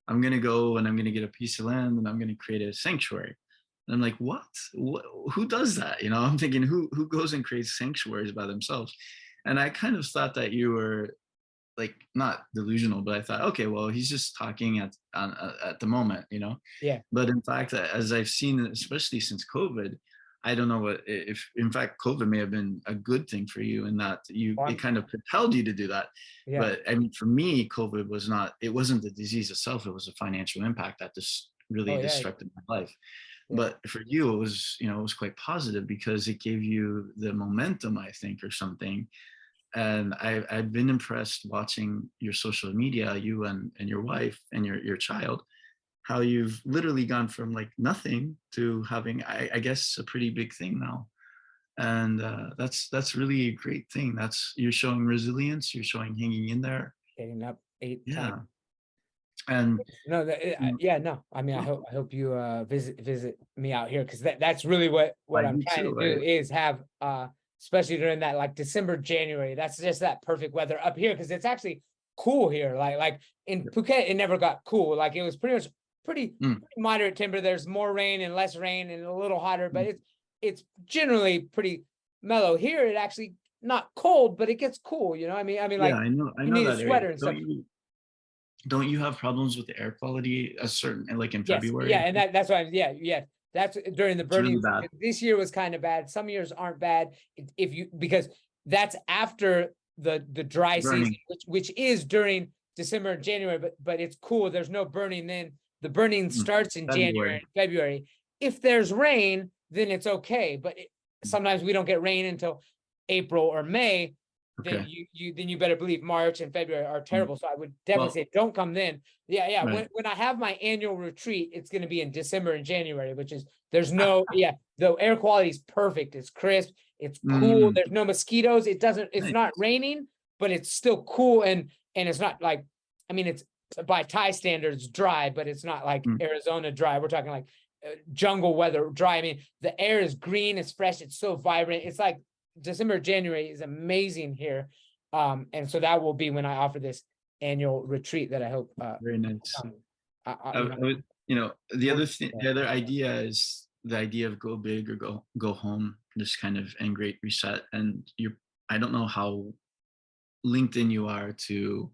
I'm gonna go and I'm gonna get a piece of land and I'm gonna create a sanctuary. And I'm like, what? Who does that? I'm thinking, who goes and creates sanctuaries by themselves? And I kind of thought that you were like not delusional, but I thought, okay, well, he's just talking at the moment.
Yeah.
But in fact, as I've seen, especially since COVID, I don't know if in fact COVID may have been a good thing for you in that it kind of propelled you to do that.
Yeah.
But I mean, for me, COVID wasn't the disease itself, it was a financial impact that just really disrupted my life.
Yeah.
But for you, it was quite positive because it gave you the momentum, I think, or something. And I've been impressed watching your social media, you and your wife and your child, how you've literally gone from like nothing to having, I guess, a pretty big thing now. And that's really a great thing. You're showing resilience, you're showing hanging in there.
Getting up 8 times.
And
no, no. I mean, I hope you visit me out here, because that's really what I'm trying to do is have especially during that like December, January. That's just that perfect weather up here, because it's actually cool here. Like in Phuket, it never got cool. Like it was pretty moderate temperature. There's more rain and less rain and a little hotter, but it's generally pretty mellow. Here it actually not cold, but it gets cool. I mean like
I know
you need
that
a sweater and stuff.
Don't you have problems with the air quality like in February?
Yeah, and that's why that's during the burning.
Really
this year was kind of bad. Some years aren't bad because that's after the dry season, which is during December and January, but it's cool. There's no burning then. The burning starts in January and February. If there's rain, then it's okay. But sometimes we don't get rain until April or May. Then you better believe March and February are terrible. So I would definitely say don't come then. Yeah. Right. When I have my annual retreat, it's going to be in December and January, which is there's no the air quality is perfect. It's crisp. It's cool. There's no mosquitoes. It's not raining, but it's still cool and it's not like, I mean, it's by Thai standards dry, but it's not like Arizona dry. We're talking like jungle weather dry. I mean, the air is green, it's fresh, it's so vibrant. It's like December, January is amazing here. And so that will be when I offer this annual retreat that I hope
very nice. The other idea is the idea of go big or go home, this kind of and great reset. And I don't know how linked in you are to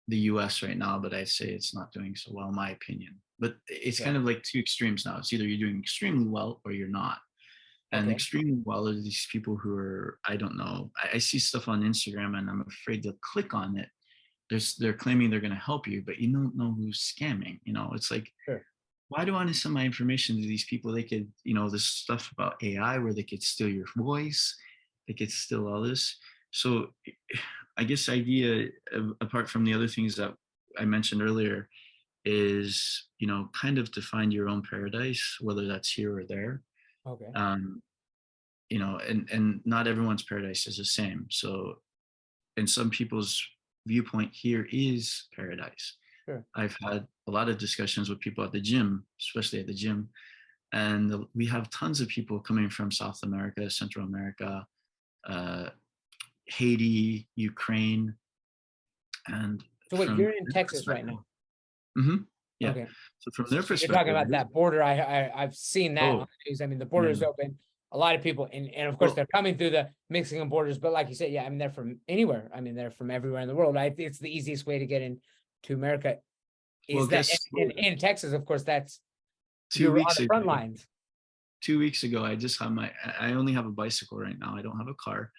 the US right now, but I say it's not doing so well, in my opinion. But it's kind of like two extremes now. It's either you're doing extremely well or you're not. And extremely well are these people who are, I don't know, I see stuff on Instagram and I'm afraid to click on it. They're claiming they're going to help you, but you don't know who's scamming. It's like, why do I want to send my information to these people? They could, this stuff about AI where they could steal your voice, they could steal all this. So I guess the idea, apart from the other things that I mentioned earlier, is, kind of to find your own paradise, whether that's here or there. And not everyone's paradise is the same. So in some people's viewpoint, here is paradise. I've had a lot of discussions with people at the gym, especially at the gym. And we have tons of people coming from South America, Central America, Haiti, Ukraine, and
so wait, you're in Texas right now.
Yeah.
Okay.
So from their perspective,
you're talking about that border. I've seen that on the news. I mean, the border is open. A lot of people, and of course they're coming through the Mexican borders. But like you said, I mean, they're from anywhere. I mean, they're from everywhere in the world. It's the easiest way to get into America. In Texas, of course, that's
2 weeks
on the front lines.
2 weeks ago, I only have a bicycle right now. I don't have a car.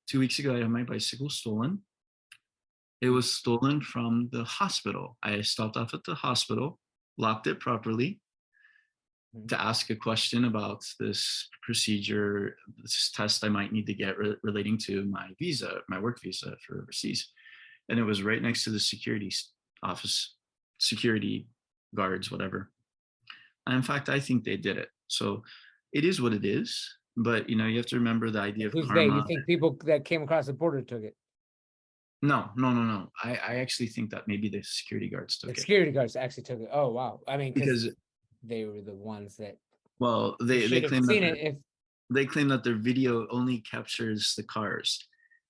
2 weeks ago, I had my bicycle stolen. It was stolen from the hospital. I stopped off at the hospital, locked it properly to ask a question about this procedure, this test I might need to get relating to my visa, my work visa for overseas. and it was right next to the office, security guards, whatever. And in fact, I think they did it. So it is what it is. But you have to remember the idea of
Who's they? You
karma.
think people that came across the border took it?
No, no, no, no. I actually think that maybe the security guards took
The
it
security guards actually took it. Oh wow. I mean, because
because,
they were the ones that
well, they
should have
claim that
seen it if
their video only captures the cars,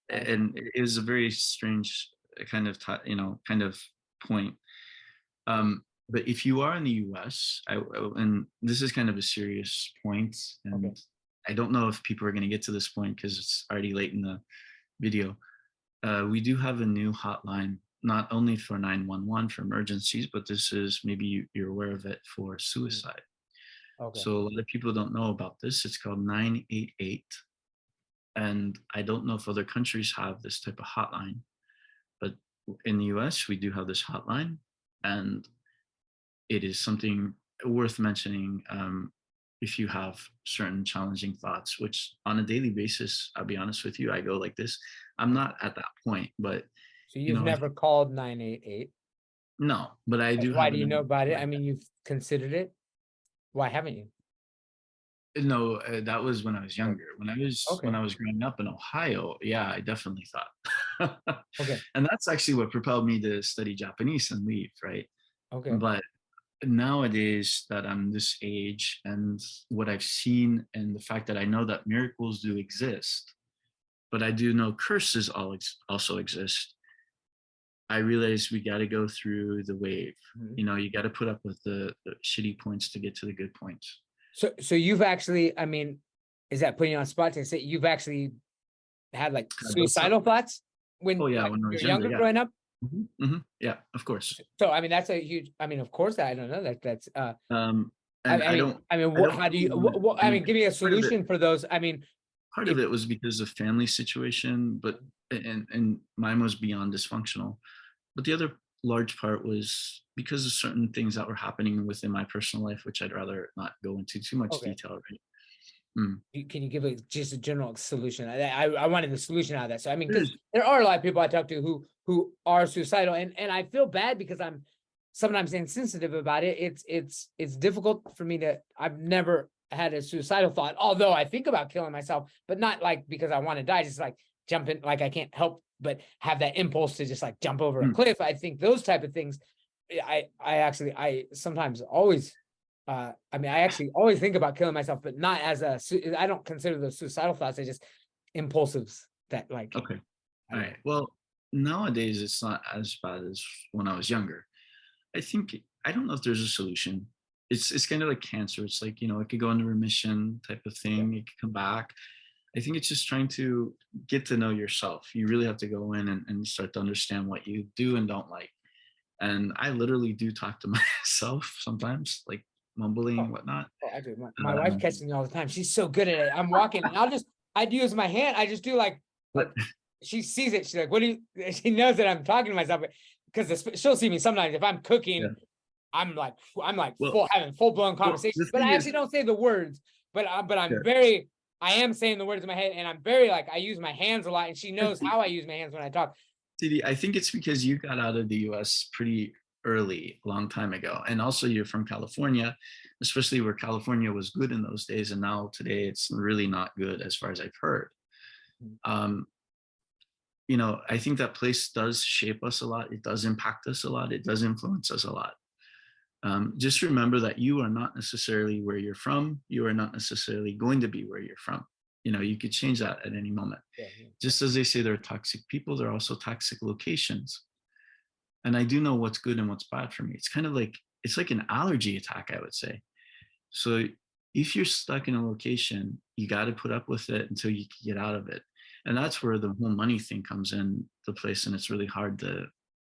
and it was a very strange kind of kind of point. But if you are in the US, and this is kind of a serious point, and
Okay.
I don't know if people are going to get to this point because it's already late in the video. We do have a new hotline, not only for 911 for emergencies, but this is, maybe you're aware of it, for suicide.
Okay.
So a lot of people don't know about this. It's called 988. And I don't know if other countries have this type of hotline, but in the US, we do have this hotline, and it is something worth mentioning if you have certain challenging thoughts, which on a daily basis, I'll be honest with you, I go like this. I'm not at that point, but
So you've never called 988.
no, but I do
Why
have
do
a
you know
number.
about it? I mean, you've considered it. Why haven't you?
No, that was when I was younger. When I was
Okay.
growing up in Ohio, yeah, I definitely thought.
Okay.
And that's actually what propelled me to study Japanese and leave, right?
Okay.
But nowadays that I'm this age, and what I've seen, and the fact that I know that miracles do exist, but I do know curses also exist, I realize we got to go through the wave.
Mhm.
You got to put up with the shitty points to get to the good points.
So you've actually, I mean, is that putting you on spot to say you've actually had like
Had those
suicidal thoughts when
Oh yeah,
like
when I
you're
was younger,
younger
yeah.
growing up?
Yeah, of course.
So I mean, that's a huge. I mean, of course, I don't know that. That's.
And
I mean, how do you? I mean, give me a
part of it
solution for those. I mean,
part
if
of it was because of family situation, but and mine was beyond dysfunctional. But the other large part was because of certain things that were happening within my personal life, which I'd rather not go into too much
okay,
detail, right? Mm.
can you give just a general solution? I wanted the solution out of that. So I mean, because
There's
there are a lot of people I talk to who are suicidal, and I feel bad because I'm sometimes insensitive about it. It's difficult for me to. I've never had a suicidal thought, although I think about killing myself, but not like because I want to die. Just like jumping, like I can't help but have that impulse to just like jump over a
mm,
cliff. I think those type of things. I sometimes always. I mean, I actually always think about killing myself, but not as I don't consider those suicidal thoughts. They're just impulsives that like.
okay.
I
All
don't know.
right. Well, nowadays it's not as bad as when I was younger. I don't know if there's a solution. It's kind of like cancer. It's like, it could go into remission type of
Okay.
thing. It could come back. I think it's just trying to get to know yourself. You really have to go in and start to understand what you do and don't like. And I literally do talk to myself sometimes, like mumbling,
Oh,
whatnot.
I do. My wife
Um,
catches me all the time. She's so good at it. I'm walking and I'd use my hand. I just do like
but
she sees it. She's like, what do you, she knows that I'm talking to myself because she'll see me sometimes if I'm
yeah,
cooking. I'm like
well,
having full blown conversation,
the
but
thing
I
is,
actually don't say the words. But
yeah,
I am saying the words in my head, and I'm very like I use my hands a lot, and she knows how I use my hands when I talk.
CD, I think it's because you got out of the US pretty early, a long time ago. And also you're from California, especially where California was good in those days. And now today it's really not good as far as I've heard. Um, I think that place does shape us a lot. It does impact us a lot. It does influence us a lot. Just remember that you are not necessarily where you're from. You are not necessarily going to be where you're from. You could change that at any moment.
Yeah.
Just as they say there are toxic people, there are also toxic locations. And I do know what's good and what's bad for me. It's like an allergy attack, I would say. So if you're stuck in a location, you got to put up with it until you can get out of it. And that's where the whole money thing comes in the place. And it's really hard to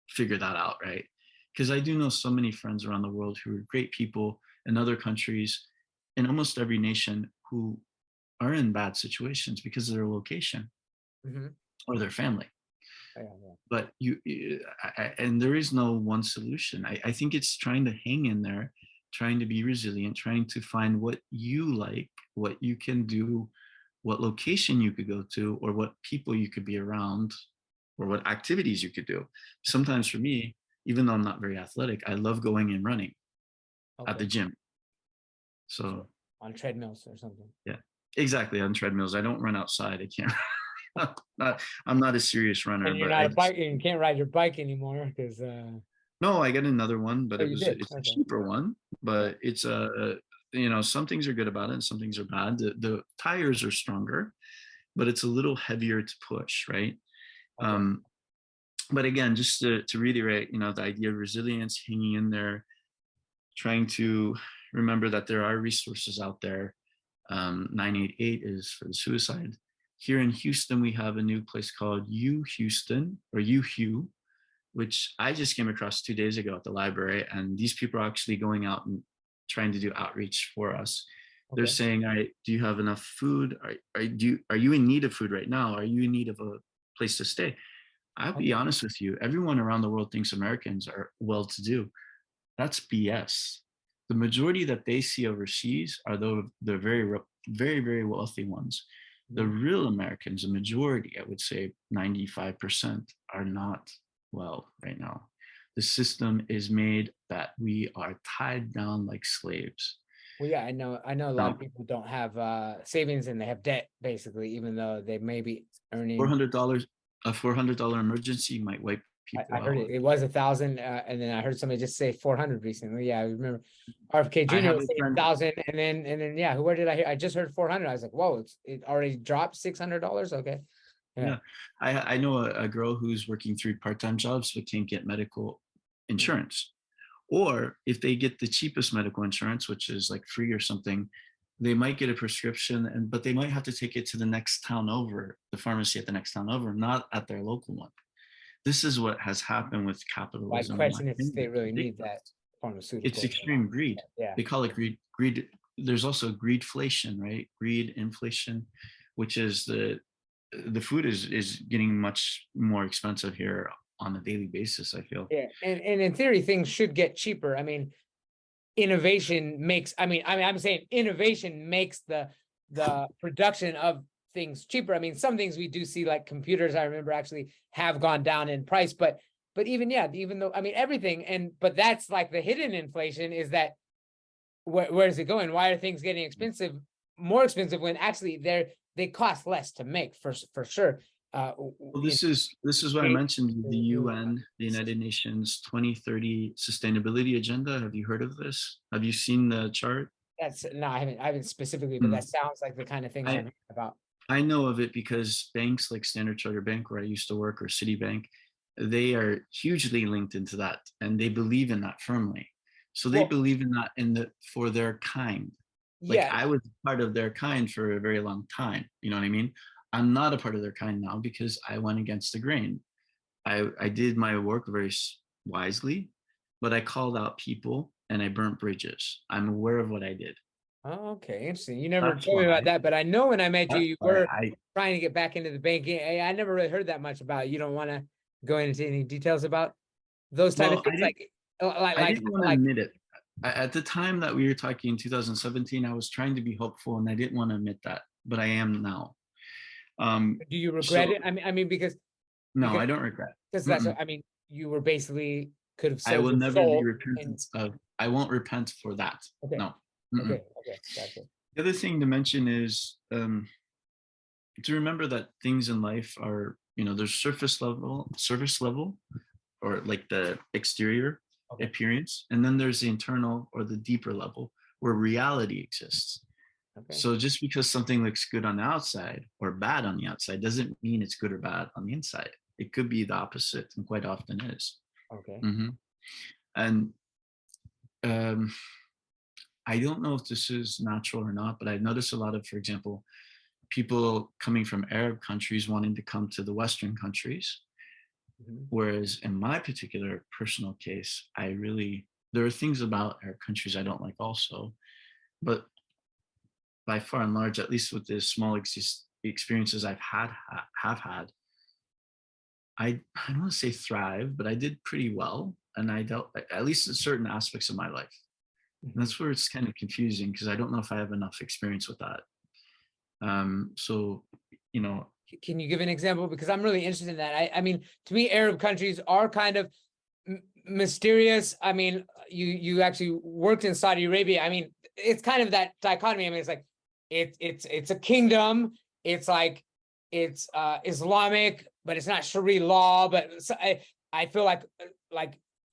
figure that out, right? Because I do know so many friends around the world who are great people in other countries, in almost every nation, who are in bad situations because of their location or their family.
Yeah.
But and there is no one solution. I think it's trying to hang in there, trying to be resilient, trying to find what you like, what you can do, what location you could go to, or what people you could be around or what activities you could do. Sometimes for me, even though I'm not very athletic, I love going and running at the
Okay.
gym.
Sure.
So
On treadmills or something.
yeah, exactly, on treadmills. I don't run outside. I can't. not, I'm not a serious runner,
And you're
but
not
I
a
just
bike, and you can't ride your bike anymore because
no, I get another one, but
oh, you did.
it's a
Okay.
cheaper one,
Yeah.
but it's some things are good about it and some things are bad. The tires are stronger, but it's a little heavier to push, right?
Okay.
But again, just to reiterate, the idea of resilience, hanging in there, trying to remember that there are resources out there. 988 is for the suicide. Here in Houston, we have a new place called U Houston or UHU, which I just came across 2 days ago at the library. And these people are actually going out and trying to do outreach for us. They're
Okay.
saying, all right, do you have enough food? Are you in need of food right now? Are you in need of a place to stay? I'll be
Okay.
honest with you, everyone around the world thinks Americans are well-to-do. That's BS. The majority that they see overseas are the very, very wealthy ones. The
Mhm.
real Americans, the majority, I would say 95%, are not well right now. The system is made that we are tied down like slaves.
Well, yeah, I know a lot of
Now,
people don't have savings and they have debt basically, even though they may be earning.
$400, a $400 emergency might wipe people
I heard
out.
it. It was 1,000, and then I heard somebody just say 400 recently. Yeah, I remember RFK
I
Jr.
have
was
a
saying
friend.
1,000, and then yeah, where did I hear? I just heard 400. I was like, whoa, it already dropped $600. Okay, yeah.
Yeah, I know a girl who's working 3 part-time jobs but can't get medical insurance. Or if they get the cheapest medical insurance, which is like free or something, they might get a prescription, but they might have to take it to the next town over, the pharmacy at the next town over, not at their local one. This is what has happened with
Well, I
capitalism, in my
question if they
opinion. It's
really need that
ridiculous. It's
pharmaceutical or not.
extreme greed.
Yeah.
They call it greed. Greed. There's also greedflation, right? Greed, inflation, which is the food is getting much more expensive here on a daily basis, I feel.
Yeah, and in theory, things should get cheaper. I mean, innovation makes. I'm saying innovation makes the production of things cheaper. I mean, some things we do see, like computers, I remember actually have gone down in price, but even yeah, even though everything but that's like the hidden inflation is that where is it going? Why are things getting more expensive when actually they cost less to make for sure.
Well,
In
this is what I
state,
mentioned, the UN, the
system.
United Nations 2030 Sustainability Agenda. Have you heard of this? Have you seen the chart?
That's no, I haven't specifically, but that
Hmm.
sounds like the kind of things I'm
I
hearing about.
I know of it because banks like Standard Chartered Bank, where I used to work, or Citibank, they are hugely linked into that, and they believe in that firmly. So they
Well,
believe in that for their kind. Like
yeah,
I was part of their kind for a very long time. You know what I mean? I'm not a part of their kind now because I went against the grain. I did my work very wisely, but I called out people and I burnt bridges. I'm aware of what I did.
oh, okay, interesting. You never
That's
told me about
why.
that, but I know when I met you,
That's
you
why
were
I.
trying to get back into the banking. I never really heard that much about it. You don't want to go into any details about those type of
Well,
things,
I didn't want to admit it. At the time that we were talking in 2017, I was trying to be hopeful, and I didn't want to admit that, but I am now.
do you regret
So
it? I mean,
no,
because
I don't regret.
that's
Mm-mm.
you were basically could have
I
sold
will
your
never be
soul and
repentant of. I won't repent for that.
okay,
No. Mm-mm.
okay, gotcha.
The other thing to mention is to remember that things in life are, there's surface level, or like the exterior
Okay,
appearance, and then there's the internal or the deeper level where reality exists.
okay,
So just because something looks good on the outside or bad on the outside doesn't mean it's good or bad on the inside. It could be the opposite, and quite often is.
okay.
Hmm. And um, I don't know if this is natural or not, but I've noticed a lot of, for example, people coming from Arab countries wanting to come to the Western countries.
Mhm.
Whereas in my particular personal case, there are things about Arab countries I don't like also. But by far and large, at least with the small experiences have had, I don't want to say thrive, but I did pretty well. And I dealt, at least in certain aspects of my life. And
Mhm.
that's where it's kind of confusing because I don't know if I have enough experience with that. So, you know,
Can you give an example? Because I'm really interested in that. I mean, to me, Arab countries are kind of mysterious. I mean, you actually worked in Saudi Arabia. I mean, it's kind of that dichotomy. I mean, it's like it's a kingdom. It's like it's Islamic, but it's not Sharia law. But I feel like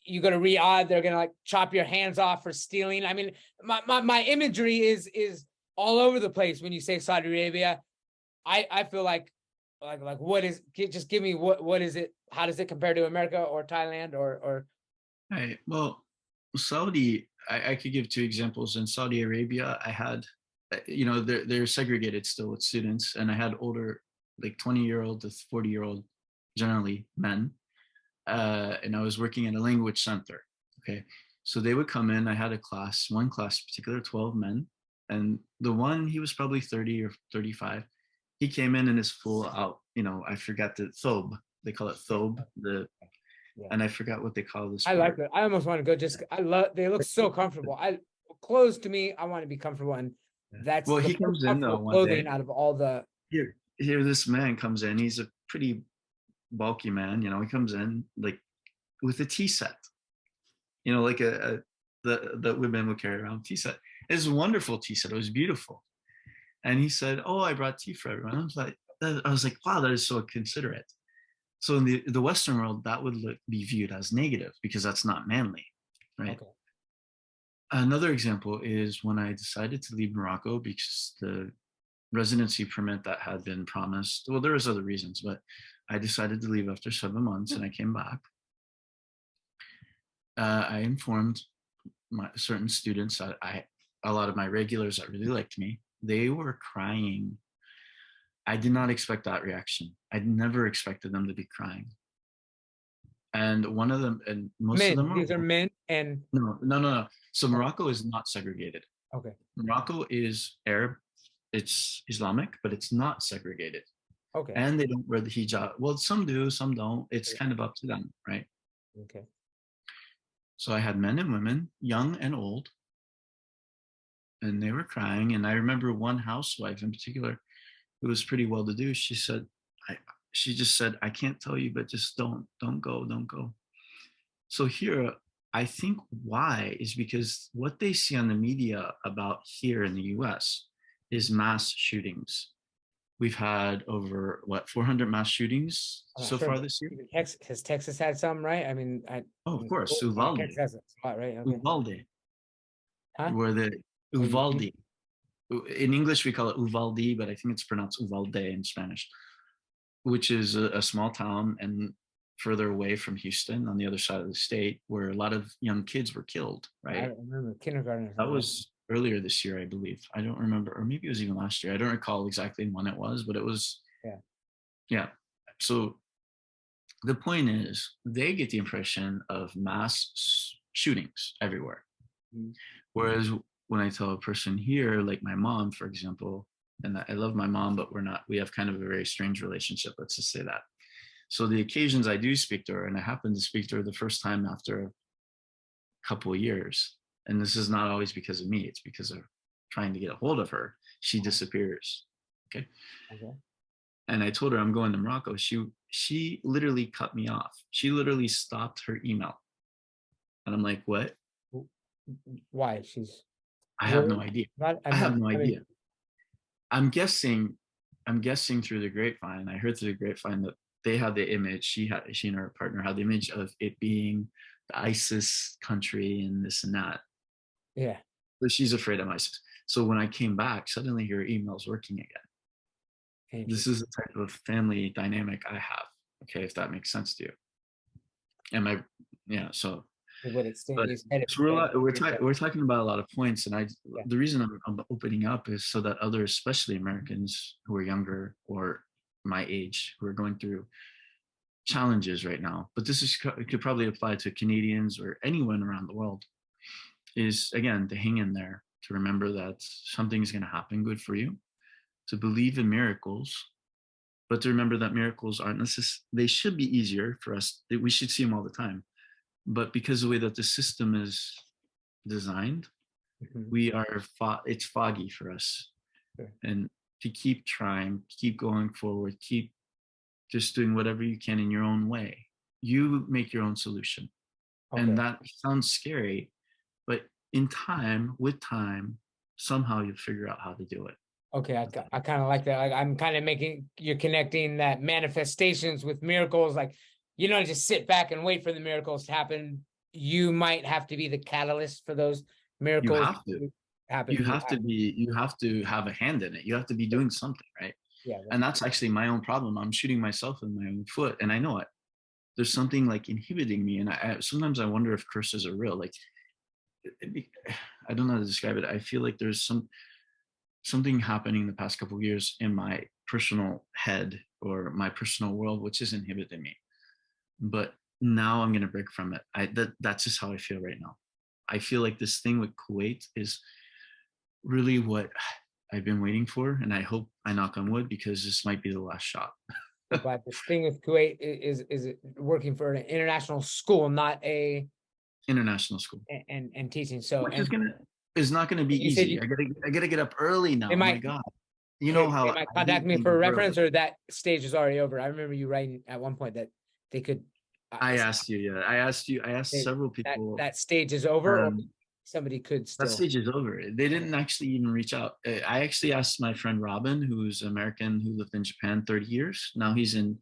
you go to Riyadh, they're gonna like chop your hands off for stealing. I mean, my imagery is all over the place when you say Saudi Arabia. I feel like what is, just give me what is it? How does it compare to America or Thailand or
Right. Well, Saudi, I could give two examples. In Saudi Arabia, I had, they're segregated still with students, and I had older, like 20-year-old to 40-year-old, generally men, and I was working in a language center. Okay, so they would come in. I had a class, one class in particular, 12 men, and the one, he was probably 30 or 35. He came in his full out, I forgot the thobe. They call it thobe. And I forgot what they call this.
I like it. I almost want to go. They look so comfortable. Clothes to me, I want to be comfortable, and that's
well, he comes in though one
clothing
day.
out of all the
Here this man comes in. He's a pretty bulky man. He comes in like with a tea set. Like the women would carry around tea set. It's a wonderful tea set. It was beautiful. And he said, "Oh, I brought tea for everyone." I was like, wow, that is so considerate. So in the Western world, that would be viewed as negative because that's not manly, right? Okay. Another example is when I decided to leave Morocco because the residency permit that had been promised, well, there was other reasons, but I decided to leave after 7 months and I came back. I informed certain students that a lot of my regulars that really liked me, they were crying. I did not expect that reaction. I never expected them to be crying. And one of them, and most of them
these are men, and
no. So Morocco is not segregated.
Okay.
Morocco is Arab, it's Islamic, but it's not segregated.
Okay.
And they don't wear the hijab. Well, some do, some don't. It's kind of up to them, right?
Okay.
So I had men and women, young and old, and they were crying. And I remember one housewife in particular who was pretty well to do. She said, she just said, "I can't tell you, but just don't go." So here, I think why is because what they see on the media about here in the US is mass shootings. We've had over 400 mass shootings so far this year.
Has Texas had some, right? I mean,
of course, Uvalde.
Texas has a lot, right? Okay.
Uvalde.
Huh?
Where the Uvalde. In English, we call it Uvalde, but I think it's pronounced Uvalde in Spanish, which is a small town and further away from Houston on the other side of the state, where a lot of young kids were killed, right?
I remember kindergarten.
That was earlier this year, I believe. I don't remember, or maybe it was even last year. I don't recall exactly when it was, but it was, yeah. So the point is, they get the impression of mass shootings everywhere. Mm-hmm. Whereas when I tell a person here, like my mom, for example, and I love my mom, but we have kind of a very strange relationship, let's just say that. So the occasions I do speak to her, and I happen to speak to her the first time after a couple of years, and this is not always because of me, it's because of trying to get a hold of her, she disappears. Okay. And I told her I'm going to Morocco. She literally cut me off. She literally stopped her email. And I'm like, what?
Why?
I have no idea. I have no idea. I'm guessing through the grapevine. I heard through the grapevine that they had the image. She and her partner had the image of it being the ISIS country and this and that.
Yeah.
But she's afraid of ISIS. So when I came back, suddenly her email's working again. This is the type of family dynamic I have. Okay, if that makes sense to you. And so. We're talking about a lot of points, and the reason I'm opening up is so that others, especially Americans who are younger or my age, who are going through challenges right now, but it could probably apply to Canadians or anyone around the world, is again to hang in there, to remember that something's going to happen good for you, to believe in miracles, but to remember that miracles aren't necessary. They should be easier for us. We should see them all the time. But because of the way that the system is designed, it's foggy for us. And to keep trying, keep going forward, keep just doing whatever you can in your own way. You make your own solution.
Okay.
And that sounds scary, but with time, somehow you'll figure out how to do it.
Okay, I kind of like that. Like I'm kind of you're connecting that manifestations with miracles. Like, you don't just sit back and wait for the miracles to happen. You might have to be the catalyst for those miracles
You have to.
happen.
You have to have a hand in it. You have to be doing something, right?
Yeah.
And that's actually my own problem. I'm shooting myself in my own foot, and I know it. There's something like inhibiting me, and I sometimes I wonder if curses are real. Like, I don't know how to describe it. I feel like there's something happening the past couple of years in my personal head or my personal world, which is inhibiting me. But now I'm going to break from it. That's just how I feel right now. I feel like this thing with Kuwait is really what I've been waiting for. And I hope I knock on wood, because this might be the last shot.
But this thing with Kuwait is it working for an international school, not a
international school,
and teaching. So
which is not gonna be easy. I gotta get up early now. Oh my God. You know how
they might contact me for a reference, or that stage is already over. I remember you writing at one point that they could.
I asked several people.
That stage is over, or somebody could still.
That stage is over. They didn't actually even reach out. I actually asked my friend Robin, who's American, who lived in Japan 30 years. Now he's in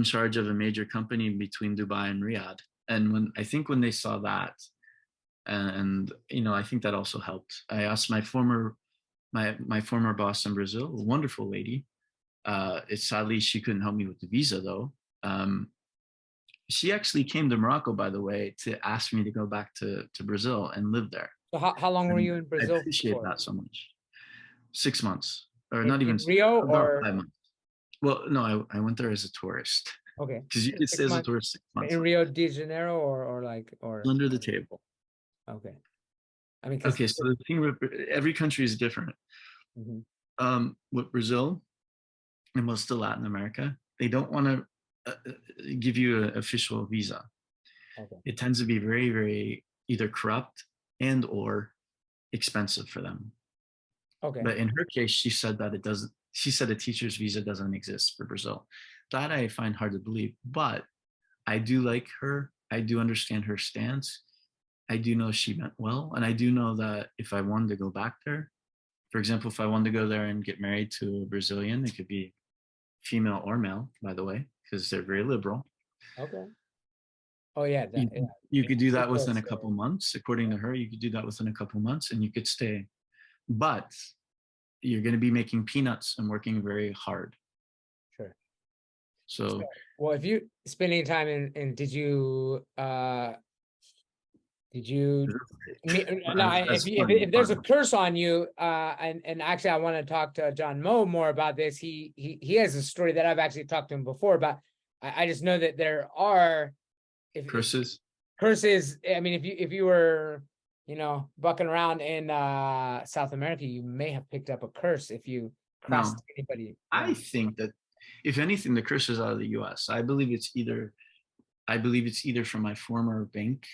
charge of a major company between Dubai and Riyadh. And when they saw that, and I think that also helped. I asked my former boss in Brazil, a wonderful lady. Sadly she couldn't help me with the visa though. She actually came to Morocco, by the way, to ask me to go back to Brazil and live there.
So how long were you in Brazil?
I appreciate that so much. 6 months, or
not even Rio, or
5 months. Well, no, I went there as a tourist.
Okay.
Because you could stay as a tourist 6 months.
In Rio de Janeiro, or
under the table.
Okay. I mean,
okay. So the thing with every country is different. With Brazil and most of Latin America, they don't want to give you an official visa. Okay. It tends to be very, very either corrupt and or expensive for them. Okay. But in her case, she said that it doesn't. She said a teacher's visa doesn't exist for Brazil. That I find hard to believe, but I do like her. I do understand her stance. I do know she meant well. And I do know that if I wanted to go back there, for example, if I wanted to go there and get married to a Brazilian, it could be female or male, by the way, because they're very liberal.
Okay. Oh yeah.
You could do that within a couple months. According to her, you could do that within a couple months and you could stay. But you're going to be making peanuts and working very hard.
Sure.
So
well, if you spending time in did you if there's a curse on you, and actually I want to talk to John Moe more about this. He has a story that I've actually talked to him before about. I just know that there are
curses.
I mean, if you were bucking around in South America, you may have picked up a curse if you crossed anybody.
I think that if anything, the curse is out of the US. I believe it's either from my former bank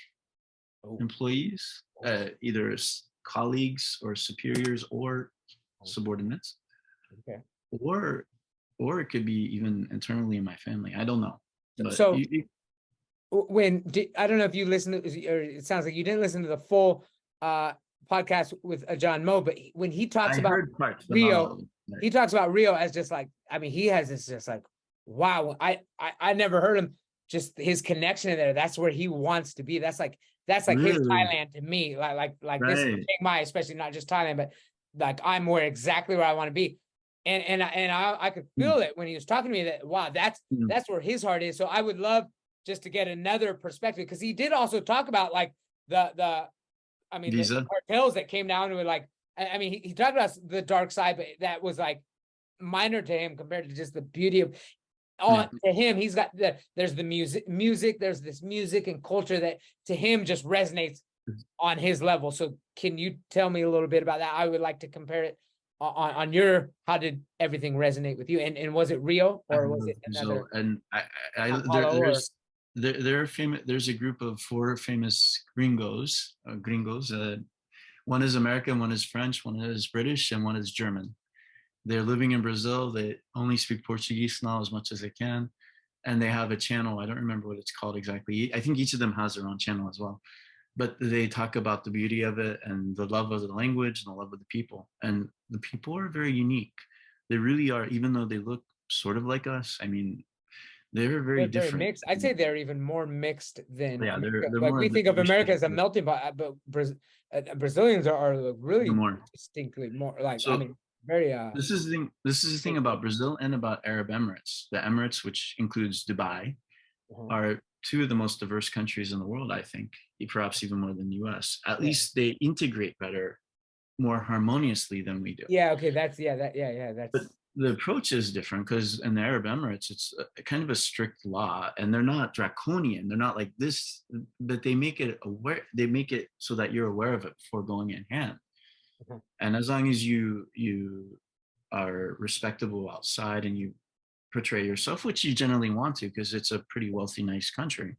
employees, either as colleagues or superiors or subordinates. Okay. Or it could be even internally in my family. I don't know. But
so I don't know if you listened to, or it sounds like you didn't listen to the full podcast with Ajarn Moe, but when he talks about Rio, he talks about Rio as just like, I mean, he has this just like, wow, I never heard him, just his connection there. That's where he wants to be. That's like really? His Thailand to me, like right. This is Chiang Mai, especially not just Thailand, but like I'm exactly where I want to be. And I could feel it when he was talking to me that, wow, that's where his heart is. So I would love just to get another perspective, because he did also talk about like the cartels that came down with like, I mean, he talked about the dark side, but that was like minor to him compared to just the beauty of to him. He's got there's the music, there's this music and culture that to him just resonates on his level. So can you tell me a little bit about that? I would like to compare it on your, how did everything resonate with you? And was it Rio or was it another?
And they're famous. There's a group of 4 famous gringos. One is American, one is French, one is British, and one is German. they're living in Brazil. They only speak Portuguese now as much as they can. And they have a channel. I don't remember what it's called exactly. I think each of them has their own channel as well. But they talk about the beauty of it and the love of the language and the love of the people. And the people are very unique. They really are, even though they look sort of like us. I mean, they're very
They're very
different.
mixed. I'd say they're even more mixed than
Yeah,
America.
they're
Like
more
we
of the
think of America
traditional,
as a melting pot, but Brazilians are like
the
really
more.
distinctly more like, I
So
mean, very
this is the thing about Brazil and about Arab Emirates. The Emirates, which includes Dubai,
uh-huh.
are two of the most diverse countries in the world, I think, perhaps even more than US. At
Yeah.
least they integrate better, more harmoniously than we do.
Yeah, okay, that's
But
that's
the approach is different because in the Arab Emirates, it's a kind of a strict law, and they're not draconian. They're not like this, but they make it aware. They make it so that you're aware of it before going in hand.
uh-huh.
And as long as you are respectable outside and you portray yourself, which you generally want to, because it's a pretty wealthy, nice country,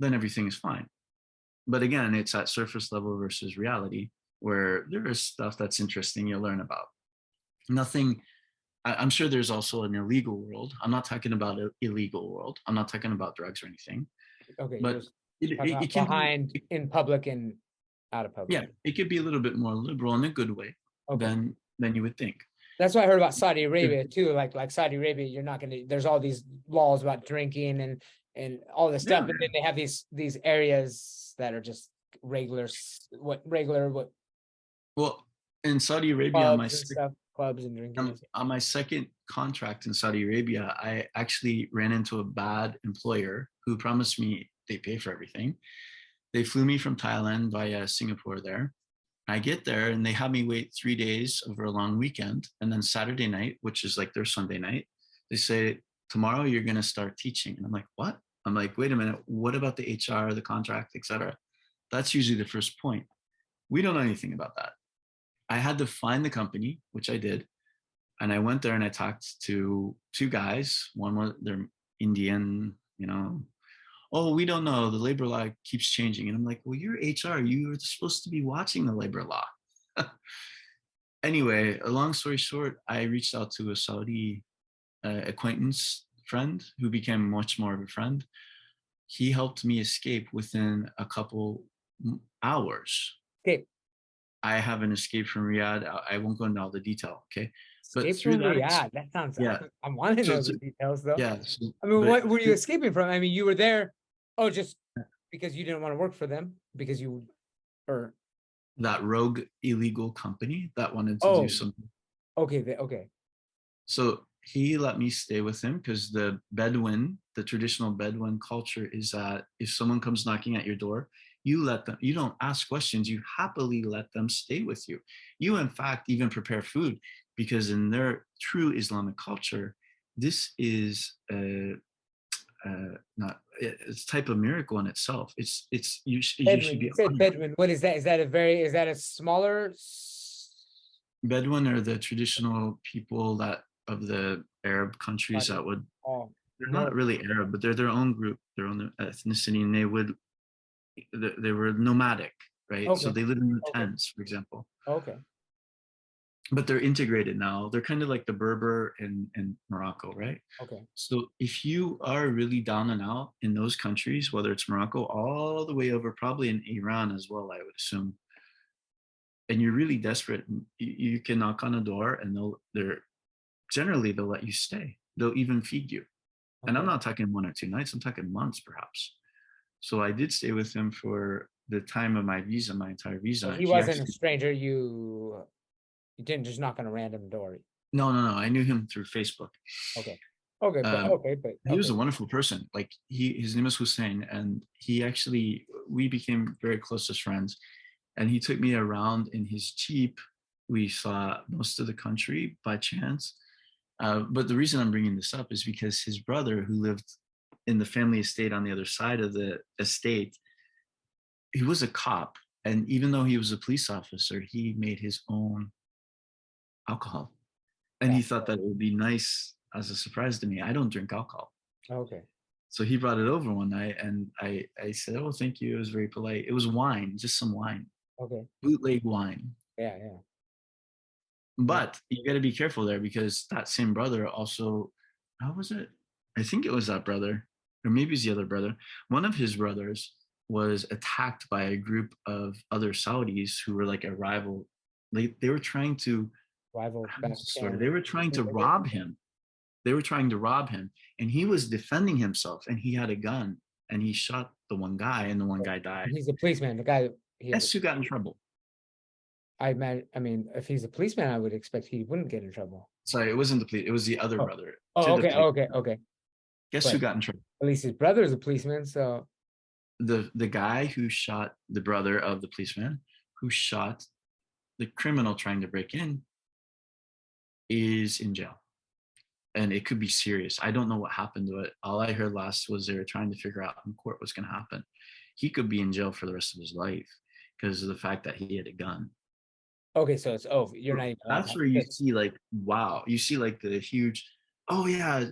then everything is fine. But again, it's at surface level versus reality, where there is stuff that's interesting you'll learn about. Nothing. I'm sure there's also an illegal world. I'm not talking about an illegal world. I'm not talking about drugs or anything.
Okay, you're
But
just talking about
it can be,
behind in public and out of public.
yeah, it could be a little bit more liberal in a good way
Okay.
than you would think.
That's what I heard about Saudi Arabia too. Like Saudi Arabia, you're not gonna. There's all these laws about drinking and all this stuff,
Yeah.
and then they have these areas that are just regular what
Well, in Saudi Arabia,
clubs and stuff, clubs and drinking. And stuff.
on my second contract in Saudi Arabia, I actually ran into a bad employer who promised me they pay for everything. They flew me from Thailand via Singapore there. I get there and they have me wait 3 days over a long weekend. And then Saturday night, which is like their Sunday night, they say, tomorrow you're going to start teaching. And I'm like, what? I'm like, wait a minute. What about the HR, the contract, etc.? That's usually the first point. We don't know anything about that. I had to find the company, which I did. And I went there and I talked to two guys. One was they're Indian, oh, we don't know. The labor law keeps changing. And I'm like, well, you're HR. You're supposed to be watching the labor law. Anyway, a long story short, I reached out to a Saudi acquaintance friend who became much more of a friend. He helped me escape within a couple hours.
Okay.
I have an escape from Riyadh. I won't go into all the detail, okay?
Escape
But through
from
that,
Riyadh. That sounds.
yeah.
I want to
So
know the details though.
yeah. So,
I mean,
but
what were you escaping from? I mean, you were there. Oh, just because you didn't want to work for them because you, or
that rogue illegal company that wanted to do something.
Okay. Okay.
So he let me stay with him because the traditional Bedouin culture is that if someone comes knocking at your door, you don't ask questions, you happily let them stay with you. You, in fact, even prepare food because in their true Islamic culture, this is not it's type of miracle in itself. You should be honored.
Bedouin. What is that? Is that a smaller?
Bedouin are the traditional people that of the Arab countries that would, they're not really Arab, but they're their own group, their own ethnicity, and they were nomadic, right?
Okay.
So they live in the tents, for example.
Okay.
But they're integrated now. They're kind of like the Berber in Morocco, right?
Okay.
So if you are really down and out in those countries, whether it's Morocco all the way over, probably in Iran as well, I would assume, and you're really desperate, you can knock on a door and they'll let you stay. They'll even feed you. And I'm not talking 1 or 2 nights, I'm talking months perhaps. So I did stay with him for the time of my visa, my entire visa.
He wasn't a stranger. You didn't just knock on a random door.
No. I knew him through Facebook.
Okay.
He was a wonderful person. Like his name is Hussein, and we became very close as friends. And he took me around in his Jeep. We saw most of the country by chance. But the reason I'm bringing this up is because his brother, who lived in the family estate on the other side of the estate, he was a cop. And even though he was a police officer, he made his own alcohol. And he thought that it would be nice as a surprise to me. I don't drink alcohol.
Okay.
So he brought it over one night and I said, oh, thank you. It was very polite. It was wine, just some wine.
Okay.
Bootleg wine.
Yeah.
But you got to be careful there, because that same brother also, how was it? I think it was that brother, or maybe it's the other brother. One of his brothers was attacked by a group of other Saudis who were like a rival. They were trying to,
Rival
how
back
was the story?
channel.
They were trying to rob him. They were trying to rob him, and he was defending himself, and he had a gun, and he shot the one guy, and the one guy died.
He's a policeman. The guy.
Guess who got in trouble?
I mean, if he's a policeman, I would expect he wouldn't get in trouble.
Sorry, it wasn't the police. It was the other
Oh.
brother.
Oh, okay.
Guess who got in trouble?
At least his brother is a policeman, so
The guy who shot the brother of the policeman, who shot the criminal trying to break in, is in jail. And it could be serious. I don't know what happened to it. All I heard last was they were trying to figure out in court what's going to happen. He could be in jail for the rest of his life because of the fact that he had a gun.
okay, so it's over. You're not even.
That's where you see like, wow, you see like the huge, oh yeah,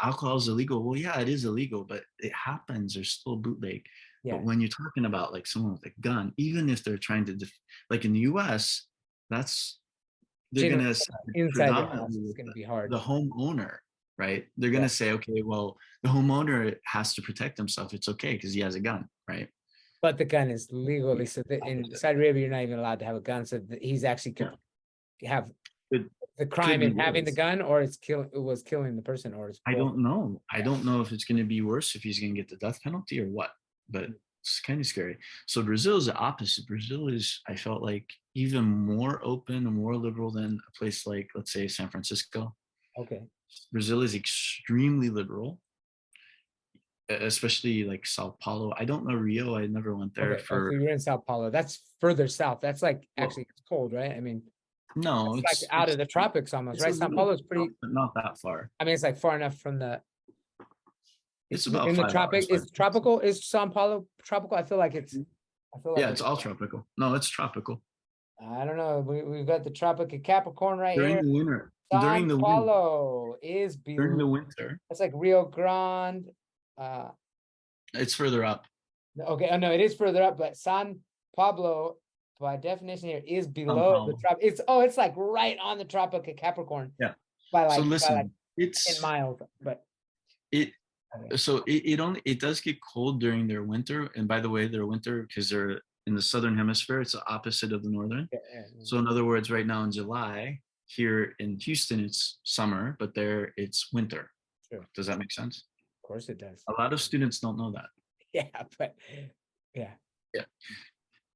alcohol is illegal. Well, yeah, it is illegal, but it happens. There's still bootleg.
Yeah.
But when you're talking about like someone with a gun, even if they're trying to, like in the US, they're going to
inside the house, it's going to be hard.
The homeowner, right? They're going to say, okay, well, the homeowner has to protect himself. It's okay because he has a gun, right?
But the gun is legally, so in Saudi Arabia, you're not even allowed to have a gun. So he's actually could have the crime in having the gun, or it was killing the person, or it's.
I don't know. I don't know if it's going to be worse, if he's going to get the death penalty or what. But it's kind of scary. So Brazil is the opposite. Brazil is, I felt like, even more open and more liberal than a place like, let's say, San Francisco.
Okay.
Brazil is extremely liberal, especially like Sao Paulo. I don't know Rio. I never went there.
So you're in Sao Paulo. That's further south. That's like actually it's cold, right? I mean,
no,
it's like out of the tropics almost, right? Sao Paulo is pretty,
but not that far.
I mean, it's like far enough from the.
It's about
in the
5
tropics.
hours.
Is tropical? Is Sao Paulo tropical? I feel like it's.
Yeah, it's all tropical. No, it's tropical.
I don't know. We've got the Tropic of Capricorn right
during
here.
The winter.
Sao Paulo is below.
During the winter.
It's like Rio Grande.
It's further up.
Okay. Oh no, it is further up, but San Pablo, by definition here, is below the tropic. It's like right on the Tropic of Capricorn.
Yeah.
By like,
so listen,
by like
it's
10 miles, but
it does get cold during their winter. And by the way, their winter, because they're in the southern hemisphere, it's the opposite of the northern.
Yeah.
So in other words, right now in July, here in Houston, it's summer, but there it's winter.
Sure.
Does that make sense?
Of course it does.
A lot of students don't know that.
Yeah, but yeah.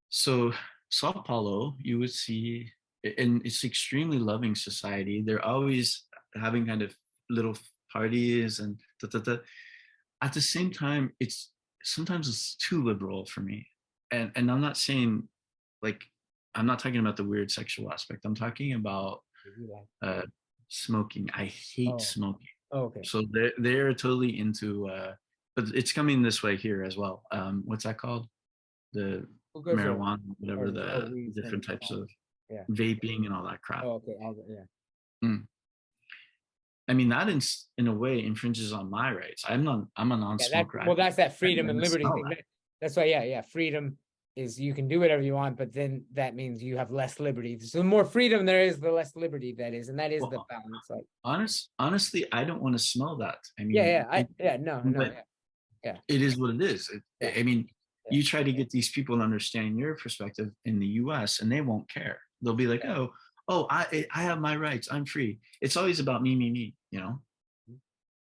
So Sao Paulo, you would see, and it's extremely loving society. They're always having kind of little parties and At the same time, sometimes it's too liberal for me. And I'm not saying, like, I'm not talking about the weird sexual aspect. I'm talking about smoking. I hate smoking.
Oh, okay.
So they're totally into, but it's coming this way here as well. What's that called? The marijuana, whatever, the different types of vaping and all that crap.
Oh, okay.
I mean, that in a way infringes on my rights. I'm a non-smoker.
Well, that's that freedom and liberty thing. That's why, freedom is you can do whatever you want, but then that means you have less liberty. So the more freedom there is, the less liberty that is, and that is the balance. Like,
honestly, I don't want to smell that. I mean, it is what it is. I mean, you try to get these people to understand your perspective in the U.S. and they won't care. They'll be like, I have my rights. I'm free. It's always about me, you know?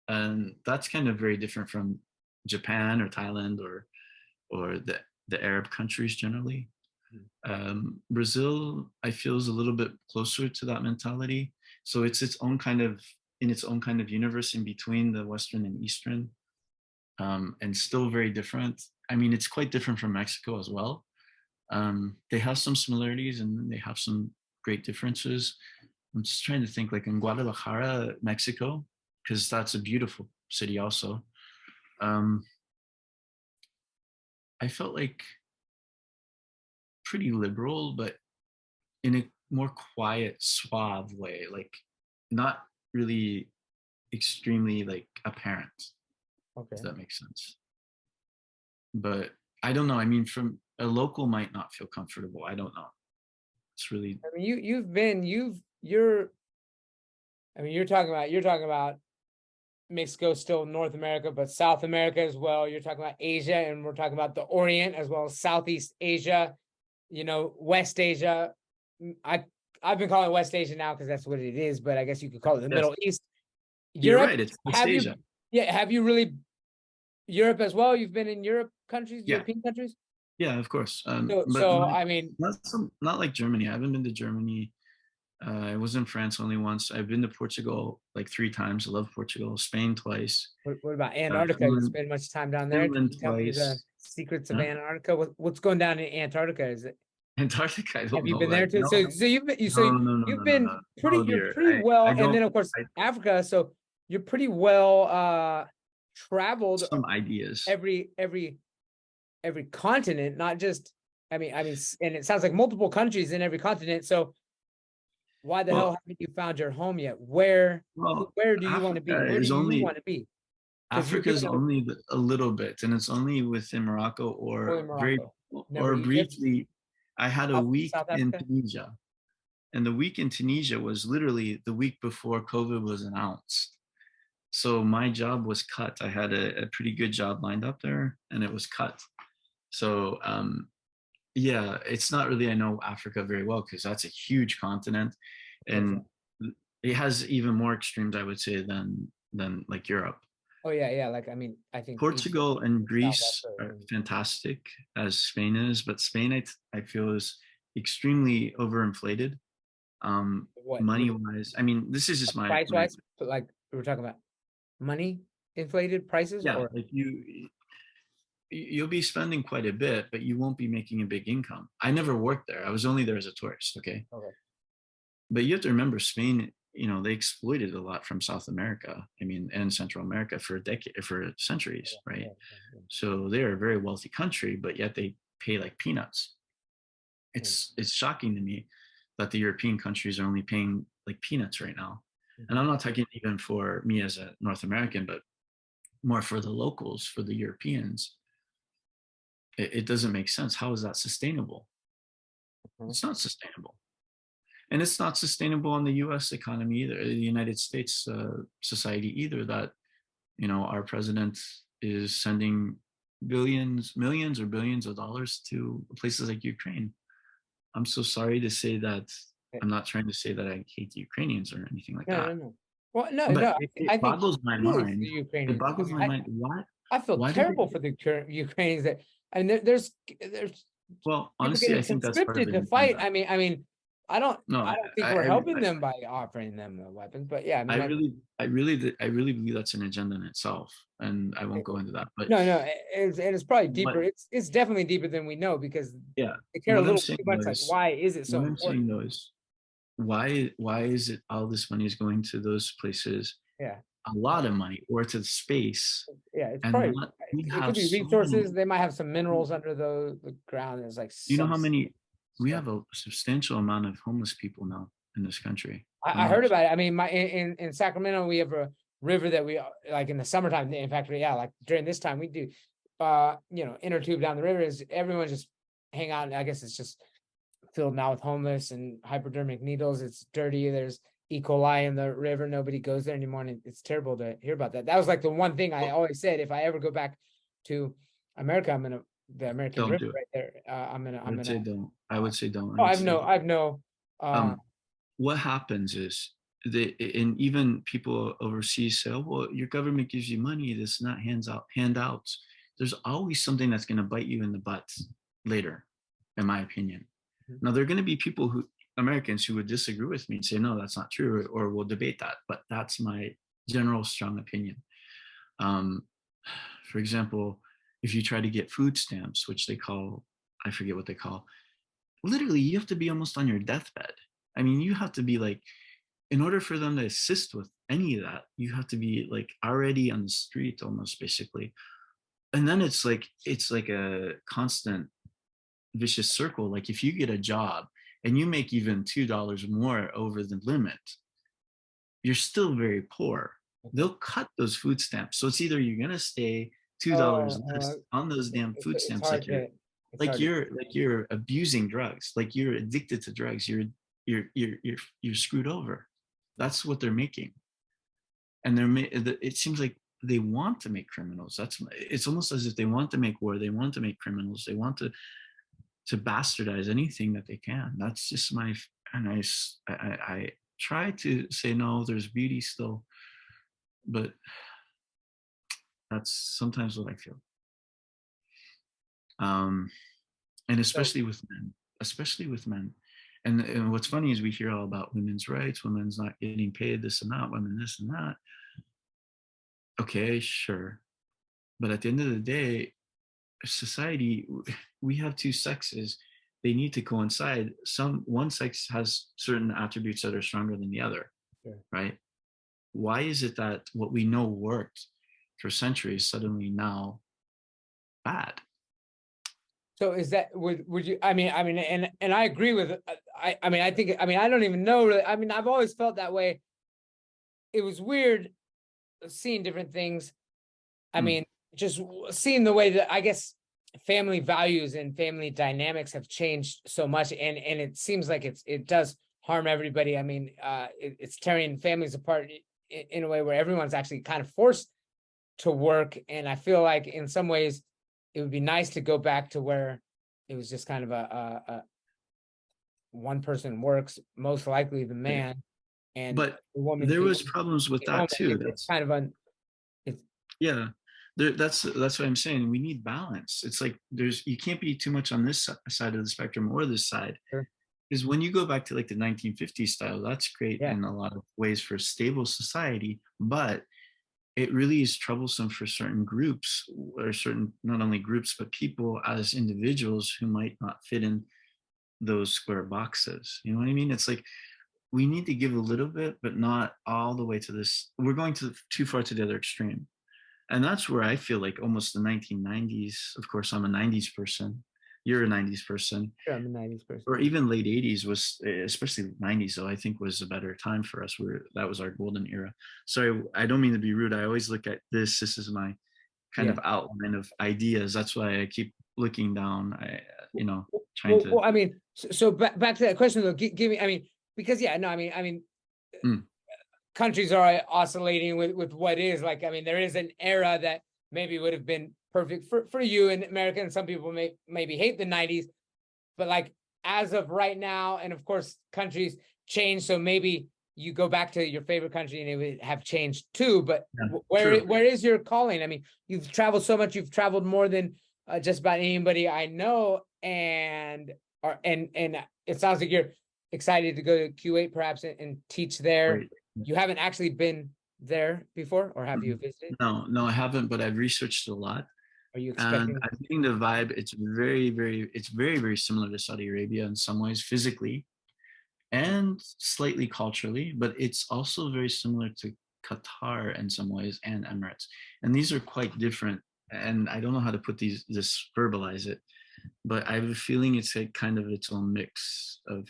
And that's kind of very different from Japan or Thailand or the Arab countries generally. Brazil, I feel, is a little bit closer to that mentality. So it's its own kind of universe in between the Western and Eastern, and still very different. I mean, it's quite different from Mexico as well. They have some similarities and they have some great differences. I'm just trying to think, like in Guadalajara, Mexico, because that's a beautiful city also. I felt like pretty liberal, but in a more quiet, suave way, like not really extremely like apparent. Okay. If that makes sense. But I don't know. I mean, from a local might not feel comfortable. I don't know. It's really.
I mean, you've you're you're talking about Mexico, still North America, but South America as well. You're talking about Asia, and we're talking about the Orient as well as Southeast Asia, West Asia. I've been calling it West Asia now because that's what it is, but I guess you could call it the Middle East.
You're
Europe,
right. It's West Asia.
have you really Europe as well? You've been in European countries?
Yeah, of course.
So,
But not like Germany. I haven't been to Germany. I was in France only once. I've been to Portugal like 3 times. I love Portugal. Spain twice.
What about Antarctica? You spend much time down there? Can you tell me the secrets of Antarctica? What's going down in Antarctica? Is it
Antarctica? I don't know.
Have you been there too?
No,
so you've been you've been
dear.
pretty well, and then of course
I
Africa. So you're pretty well traveled.
Some ideas.
Every continent, not just. And it sounds like multiple countries in every continent. So why the hell haven't you found your home yet? Where do you want to be? Where do you want to be?
Africa is only a little bit, and it's only within Morocco or briefly. I had a week in Tunisia, and the week in Tunisia was literally the week before COVID was announced. So my job was cut. I had a pretty good job lined up there, and it was cut. So yeah, it's not really, I know Africa very well because that's a huge continent, and it has even more extremes, I would say, than like Europe.
Oh yeah. Like I think
Portugal and Greece are fantastic, as Spain is, but Spain I feel is extremely overinflated. Money wise, this is just my
price wise. Like we're talking about money inflated prices.
Yeah, like you'll be spending quite a bit, but you won't be making a big income. I never worked there. I was only there as a tourist. Okay. But you have to remember, Spain, they exploited a lot from South America, and Central America for centuries, right? So they're a very wealthy country, but yet they pay like peanuts. It's shocking to me that the European countries are only paying like peanuts right now. And I'm not talking even for me as a North American, but more for the locals, for the Europeans. It doesn't make sense. How is that sustainable? It's not sustainable. And it's not sustainable in the US economy either, the United States society either, that, our president is sending millions or billions of dollars to places like Ukraine. I'm so sorry to say that. I'm not trying to say that I hate the Ukrainians or anything like that.
No. Well, no.
It boggles my mind. It boggles my mind. Why?
I feel terrible for the Ukrainians there's
well, honestly, I think that's part of it.
To fight. I don't think we're helping them by offering them the weapons, but yeah,
I really believe that's an agenda in itself, and I won't go into that. But
it's probably deeper. It's definitely deeper than we know, because they care a little too much. Like, why is it so important?
What I'm saying though is, why is it all this money is going to those places?
Yeah.
A lot of money, or to space.
Yeah, it's probably it could be resources. They might have some minerals under the ground. There's like,
you know how many we have a substantial amount of homeless people now in this country.
I heard about it. In Sacramento, we have a river that we like in the summertime. In fact, like during this time, we do inner tube down the river. Is everyone just hang out? And I guess it's just filled now with homeless and hypodermic needles. It's dirty. There's E. coli in the river. Nobody goes there anymore, and it's terrible to hear about that. That was like the one thing I always said, if I ever go back to America, I'm gonna the American river right there.
I would say don't.
I've no.
What happens is and even people overseas say, "Oh, well, your government gives you money. This not handouts." There's always something that's going to bite you in the butt later, in my opinion. Now, there are going to be Americans who would disagree with me and say, no, that's not true, or we'll debate that. But that's my general strong opinion. For example, if you try to get food stamps, which they call, I forget what they call, literally you have to be almost on your deathbed. You have to be like, in order for them to assist with any of that, you have to be like already on the street almost, basically. And then it's like a constant vicious circle. Like if you get a job and you make even $2 more over the limit, you're still very poor. They'll cut those food stamps. So it's either you're gonna stay $2 less on those damn food stamps, you're abusing drugs, like you're addicted to drugs. you're screwed over. That's what they're making. And it seems like they want to make criminals. It's almost as if they want to make war, they want to make criminals, they want to bastardize anything that they can. That's just and I try to say no, there's beauty still, but that's sometimes what I feel. And especially with men. And what's funny is we hear all about women's rights, women's not getting paid, this and that, women this and that. Okay, sure. But at the end of the day, society, we have two sexes. They need to coincide. One sex has certain attributes that are stronger than the other,
Sure.
right? Why is it that what we know worked for centuries suddenly now bad?
So is that would you? I mean, and I agree with. I think. I mean, I don't even know. Really, I mean, I've always felt that way. It was weird seeing different things. I mean, just seeing the way that I guess family values and family dynamics have changed so much, and it seems like it does harm everybody. I mean, it's tearing families apart in a way where everyone's actually kind of forced to work, and I feel like in some ways it would be nice to go back to where it was just kind of a one person works, most likely the man, and
But
the woman.
there was problems with that too.
It's kind of
yeah, that's what I'm saying. We need balance. It's like you can't be too much on this side of the spectrum or this side.
Sure.
Because when you go back to like the 1950s style, that's great in a lot of ways for stable society, but it really is troublesome for certain groups, or certain, not only groups, but people as individuals who might not fit in those square boxes. You know what I mean? It's like we need to give a little bit, but not all the way to this. We're going too far to the other extreme. And that's where I feel like almost the 1990s, of course, I'm a 90s person. You're a 90s person.
Sure, I'm a 90s person.
Or even late 80s was, especially 90s though, I think was a better time for us. That was our golden era. Sorry, I don't mean to be rude. I always look at this is my kind of outline of ideas. That's why I keep looking down, trying to.
Well, I mean, so back to that question though, give me, I mean, because countries are oscillating with what is like. I mean, there is an era that maybe would have been perfect for you in America, and some people maybe hate the 90s, but like as of right now, and of course countries change, so maybe you go back to your favorite country and it would have changed too. But where is your calling? I mean, you've traveled so much. You've traveled more than just about anybody I know, and it sounds like you're excited to go to Kuwait perhaps and teach there.
Right.
You haven't actually been there before, or have you visited?
No, I haven't, but I've researched a lot.
Are you expecting?
And I'm getting the vibe. It's very, very similar to Saudi Arabia in some ways, physically and slightly culturally, but it's also very similar to Qatar in some ways and Emirates. And these are quite different. And I don't know how to verbalize it, but I have a feeling it's a kind of its own mix of,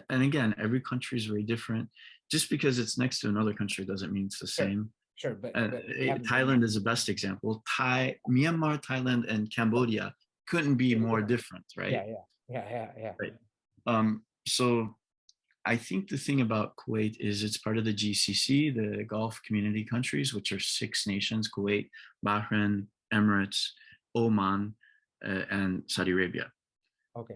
and again, every country is very different. Just because it's next to another country doesn't mean it's the same.
Sure, but
Thailand is the best example. Myanmar, Thailand, and Cambodia couldn't be more different, right?
Yeah.
Right. So I think the thing about Kuwait is it's part of the GCC, the Gulf Community Countries, which are 6 nations: Kuwait, Bahrain, Emirates, Oman, and Saudi Arabia.
Okay.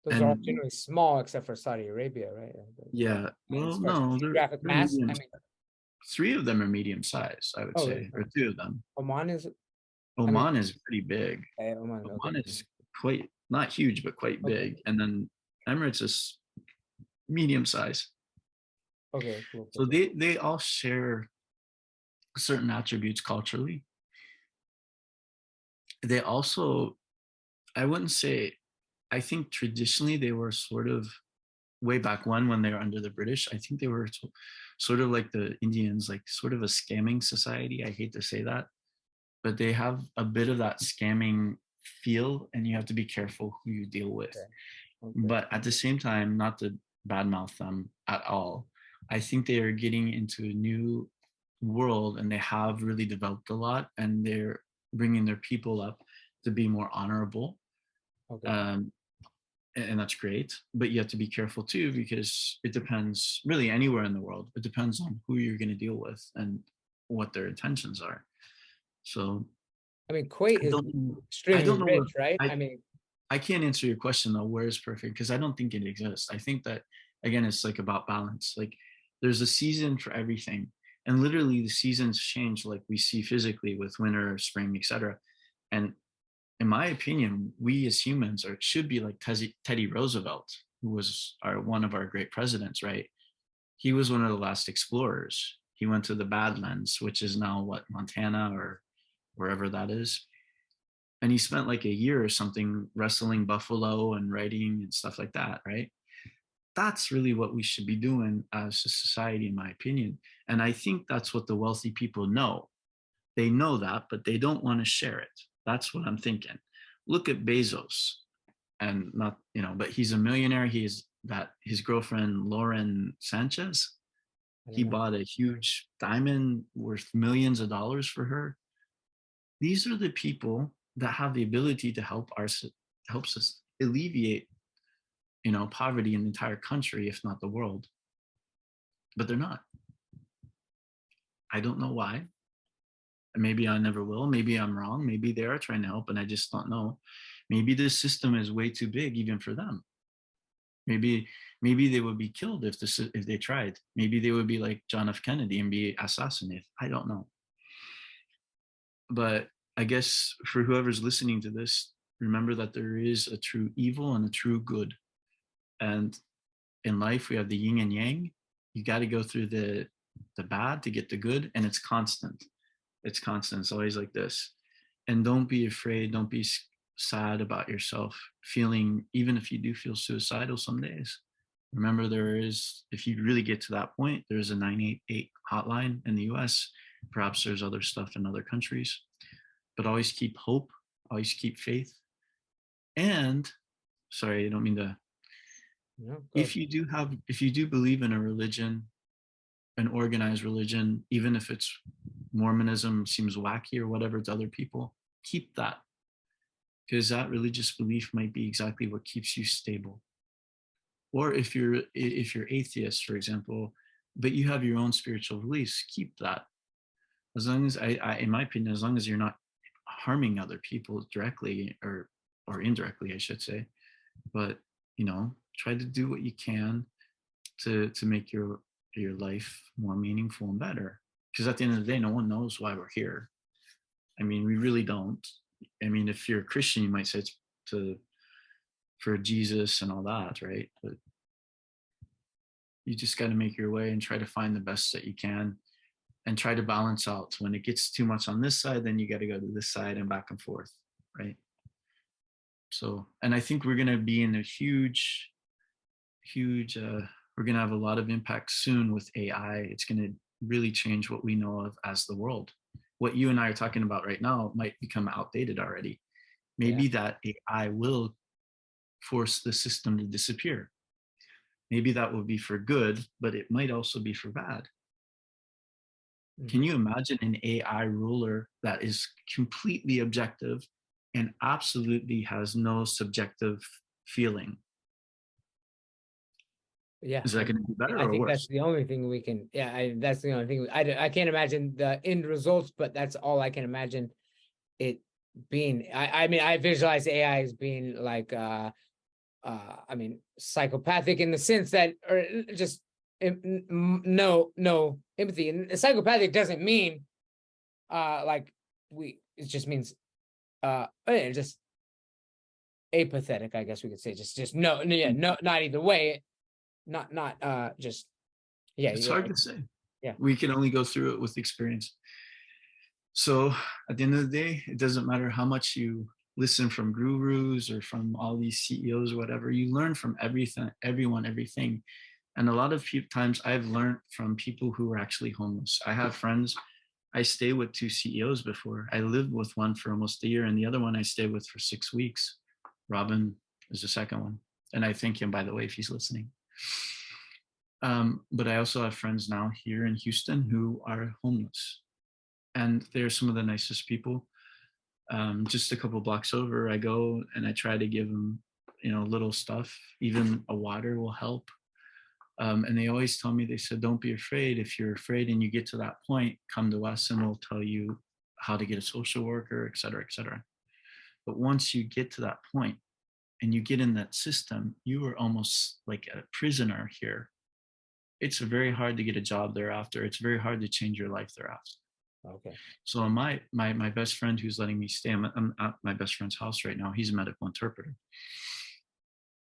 Those are all generally small except for Saudi Arabia, right?
Yeah. Well, no, they're
mass.
medium. 3 of them are medium size, I would say, or 2 of them.
Oman is
pretty big. Oman is quite, not huge, but quite big. And then Emirates is medium size.
Okay. Cool.
So they all share certain attributes culturally. They also, I wouldn't say, I think traditionally they were sort of, way back when they were under the British, I think they were sort of like the Indians, like sort of a scamming society. I hate to say that, but they have a bit of that scamming feel, and you have to be careful who you deal with. Okay. But at the same time, not to badmouth them at all, I think they are getting into a new world, and they have really developed a lot, and they're bringing their people up to be more honorable. Okay. and that's great, but you have to be careful too, because it depends really anywhere in the world. It depends on who you're going to deal with and what their intentions are. So
I mean, Kuwait
I
is
don't, I
extremely
don't know
rich,
what,
right?
I,
I mean,
I can't answer your question though, where is perfect? Because I don't think it exists. I think that, again, it's like about balance. Like there's a season for everything. And literally the seasons change, like we see physically with winter, spring, etc. And in my opinion, we as humans are should be like Teddy Roosevelt, who was one of our great presidents, right? He was one of the last explorers. He went to the Badlands, which is now what, Montana or wherever that is. And he spent like a year or something wrestling buffalo and writing and stuff like that, right? That's really what we should be doing as a society, in my opinion. And I think that's what the wealthy people know. They know that, but they don't want to share it. That's what I'm thinking. Look at Bezos, and not, but he's a millionaire. He is that his girlfriend, Lauren Sanchez,
I
he
don't know.
bought a huge diamond worth millions of dollars for her. These are the people that have the ability to helps us alleviate, poverty in the entire country, if not the world. But they're not. I don't know why. Maybe I never will. Maybe I'm wrong. Maybe they are trying to help and I just don't know. Maybe this system is way too big even for them. Maybe they would be killed if they tried. Maybe they would be like John F. Kennedy and be assassinated. I don't know. But I guess for whoever's listening to this, remember that there is a true evil and a true good. And in life, we have the yin and yang. You got to go through the bad to get the good, and it's constant. It's constant. It's always like this. And don't be afraid. Don't be sad about yourself feeling, even if you do feel suicidal some days. Remember, there is, if you really get to that point, there's a 988 hotline in the US. Perhaps there's other stuff in other countries, but always keep hope, always keep faith. And sorry, I don't mean to,
No,
if you do believe in a religion, an organized religion, even if it's Mormonism seems wacky or whatever to other people, keep that, because that religious belief might be exactly what keeps you stable. Or if you're atheist, for example, but you have your own spiritual beliefs, keep that. As long as in my opinion, as long as you're not harming other people directly or indirectly, I should say, but try to do what you can to make your life more meaningful and better. Because at the end of the day, no one knows why we're here. I mean, we really don't. I mean, if you're a Christian, you might say it's for Jesus and all that, right? But you just got to make your way and try to find the best that you can and try to balance out. When it gets too much on this side, then you got to go to this side and back and forth, right? So, and I think we're going to be in a huge, we're going to have a lot of impact soon with AI. It's going to really change what we know of as the world. What you and I are talking about right now might become outdated already. Maybe that AI will force the system to disappear. Maybe that will be for good, but it might also be for bad. Can you imagine an AI ruler that is completely objective and absolutely has no subjective feeling?
Yeah,
Is that going to be better
I
or
think that's
worse?
the only thing we can. Yeah, that's the only thing. I can't imagine the end results, but that's all I can imagine it being. I mean, I visualize AI as being like, I mean, psychopathic in the sense that, or just no empathy. And psychopathic doesn't mean, like it just means, just apathetic. I guess we could say just no, yeah, no, not either way. Not just
It's hard to say.
yeah.
We can only go through it with experience. So at the end of the day, it doesn't matter how much you listen from gurus or from all these CEOs or whatever, you learn from everything. And a lot of times I've learned from people who are actually homeless. I have friends, I stay with two CEOs before. I lived with one for almost a year and the other one I stayed with for 6 weeks. Robin is the second one. And I thank him, by the way, if he's listening. But I also have friends now here in Houston who are homeless. And they're some of the nicest people. Just a couple blocks over, I go and I try to give them, little stuff, even a water will help. And they always tell me, they said, don't be afraid. If you're afraid and you get to that point, come to us and we'll tell you how to get a social worker, et cetera, et cetera. But once you get to that point and you get in that system, you are almost like a prisoner here. It's very hard to get a job thereafter. It's very hard to change your life thereafter.
Okay.
So my best friend who's letting me stay, I'm at my best friend's house right now. He's a medical interpreter.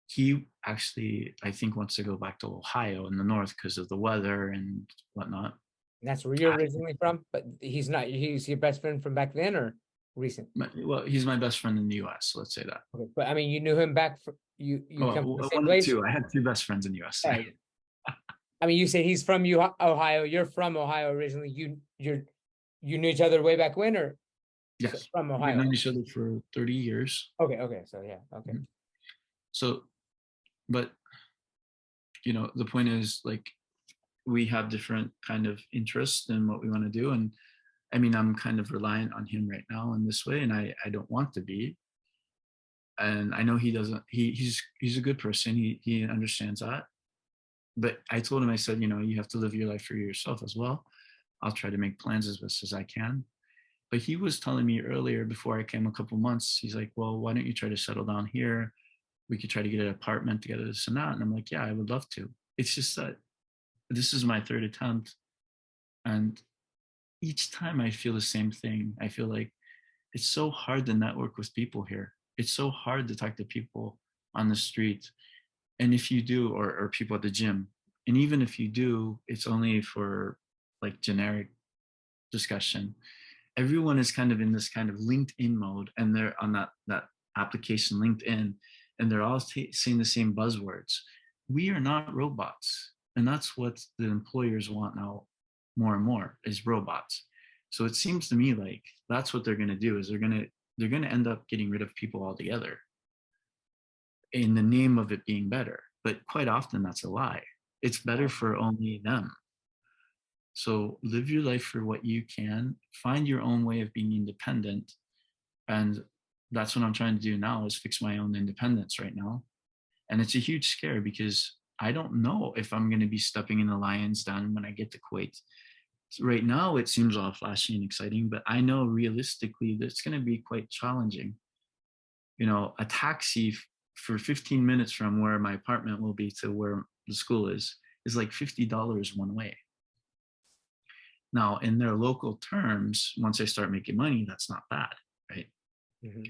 He actually, I think, wants to go back to Ohio in the north because of the weather and whatnot.
And that's where you're originally from, but he's not. He's your best friend from back then or recent?
Well, he's my best friend in the U.S. Let's say that.
Okay, but I mean, you knew him back from you. You come from the same place.
Two. I had two best friends in the U.S.
Right. I mean, you said he's from Ohio. You're from Ohio originally. You knew each other way back when, or
yes,
from Ohio.
We've known each other for 30 years.
Okay. So yeah. Okay.
So, but the point is, like, we have different kind of interests in what we want to do, and I mean, I'm kind of reliant on him right now in this way, and I don't want to be. And I know he doesn't. He's a good person. He understands that. But I told him, I said, you have to live your life for yourself as well. I'll try to make plans as best as I can. But he was telling me earlier, before I came a couple months, he's like, well, why don't you try to settle down here? We could try to get an apartment together, this and that. And I'm like, yeah, I would love to. It's just that this is my third attempt. And each time I feel the same thing. I feel like it's so hard to network with people here. It's so hard to talk to people on the street. And if you do, or people at the gym, and even if you do, it's only for like generic discussion. Everyone is kind of in this kind of LinkedIn mode, and they're on that application LinkedIn, and they're all saying the same buzzwords. We are not robots, and that's what the employers want now more and more, is robots. So it seems to me like that's what they're going to do, is they're going to end up getting rid of people altogether in the name of it being better. But quite often that's a lie. It's better for only them. So live your life for what you can, find your own way of being independent. And that's what I'm trying to do now, is fix my own independence right now. And it's a huge scare because I don't know if I'm going to be stepping in the lion's den when I get to Kuwait. So right now it seems all flashy and exciting, but I know realistically that it's going to be quite challenging. A taxi for 15 minutes from where my apartment will be to where the school is like $50 one way. Now, in their local terms, once I start making money, that's not bad, right? Mm-hmm.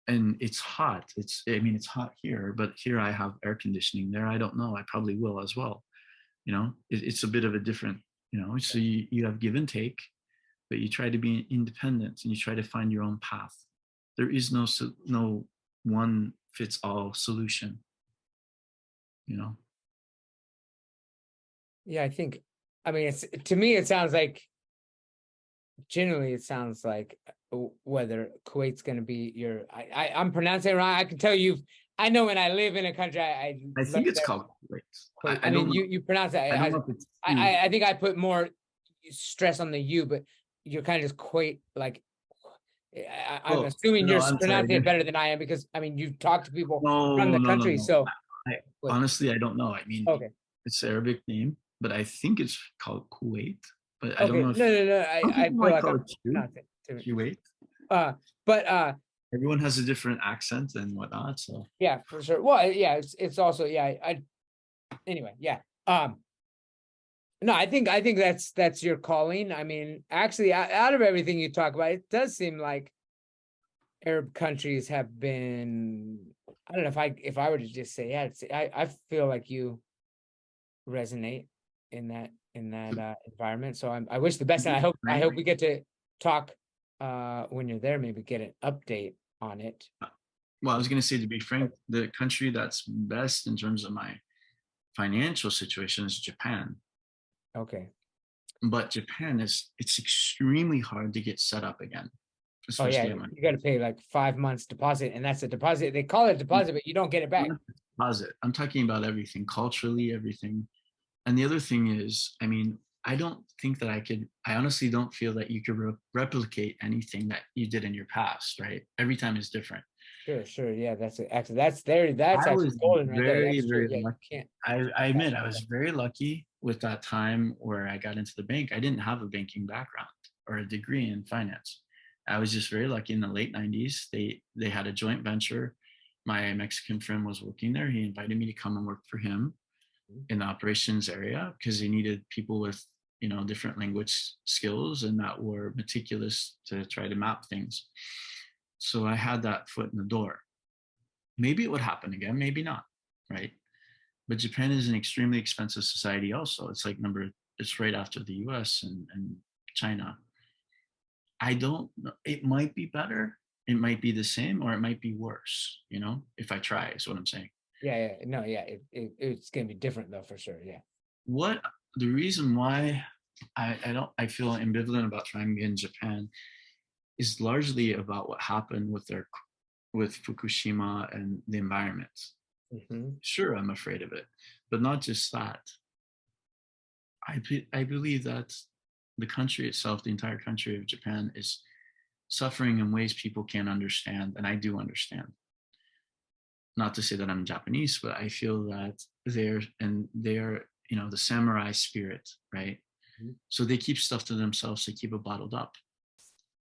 And it's hot. It's hot here, but here I have air conditioning. There, I don't know. I probably will as well. It's a bit of a different, so you have give and take, but you try to be independent and you try to find your own path. There is no one fits all solution,
Yeah, I mean, to me, it sounds like, generally, it sounds like whether Kuwait's going to be I'm pronouncing it wrong. I can tell you, I know when I live in a country, I
think it's called Kuwait.
I mean, you pronounce it. I think I put more stress on the U, but you're kind of just Kuwait, like, I'm assuming you're pronouncing it better than I am, because I mean, you've talked to people from the country. So
honestly, I don't know. I mean,
okay,
it's an Arabic name, but I think it's called Kuwait. But
I
don't know.
No. I feel like I'm pronouncing it
Kuwait.
But
everyone has a different accent and whatnot. So
yeah, for sure. Well, yeah, it's also anyway, yeah. No, I think that's your calling. I mean, actually, out of everything you talk about, it does seem like Arab countries have been. I don't know if I were to just say, yeah, I feel like you resonate in that environment. So I wish the best, and I hope we get to talk when you're there. Maybe get an update on it.
Well, I was going to say, to be frank, the country that's best in terms of my financial situation is Japan.
Okay.
But Japan it's extremely hard to get set up again.
Oh yeah, you got to pay like 5 months deposit, and that's a deposit. They call it deposit, but you don't get it back.
Deposit. I'm talking about everything, culturally, everything. And the other thing is, I mean, I don't think that I honestly don't feel that you could replicate anything that you did in your past, right? Every time is different.
Sure. Yeah, that's
I
actually
was
golden right there.
very,
That's true.
very
Yeah, you
lucky.
can't.
I admit I was very lucky with that time where I got into the bank. I didn't have a banking background or a degree in finance. I was just very lucky in the late 90s. They had a joint venture. My Mexican friend was working there. He invited me to come and work for him in the operations area because they needed people with, different language skills and that were meticulous to try to map things. So I had that foot in the door. Maybe it would happen again, maybe not, right? But Japan is an extremely expensive society also. It's right after the US and China. I don't know. It might be better. It might be the same, or it might be worse, if I try, is what I'm saying.
Yeah. No, yeah. It's gonna be different though, for sure. Yeah.
What the reason why I feel ambivalent about trying in Japan is largely about what happened with Fukushima and the environment. Sure, I'm afraid of it, but not just that. I believe that the country itself, the entire country of Japan, is suffering in ways people can't understand, and I do understand. Not to say that I'm Japanese, but I feel that they're the samurai spirit, right? So they keep stuff to themselves, they keep it bottled up.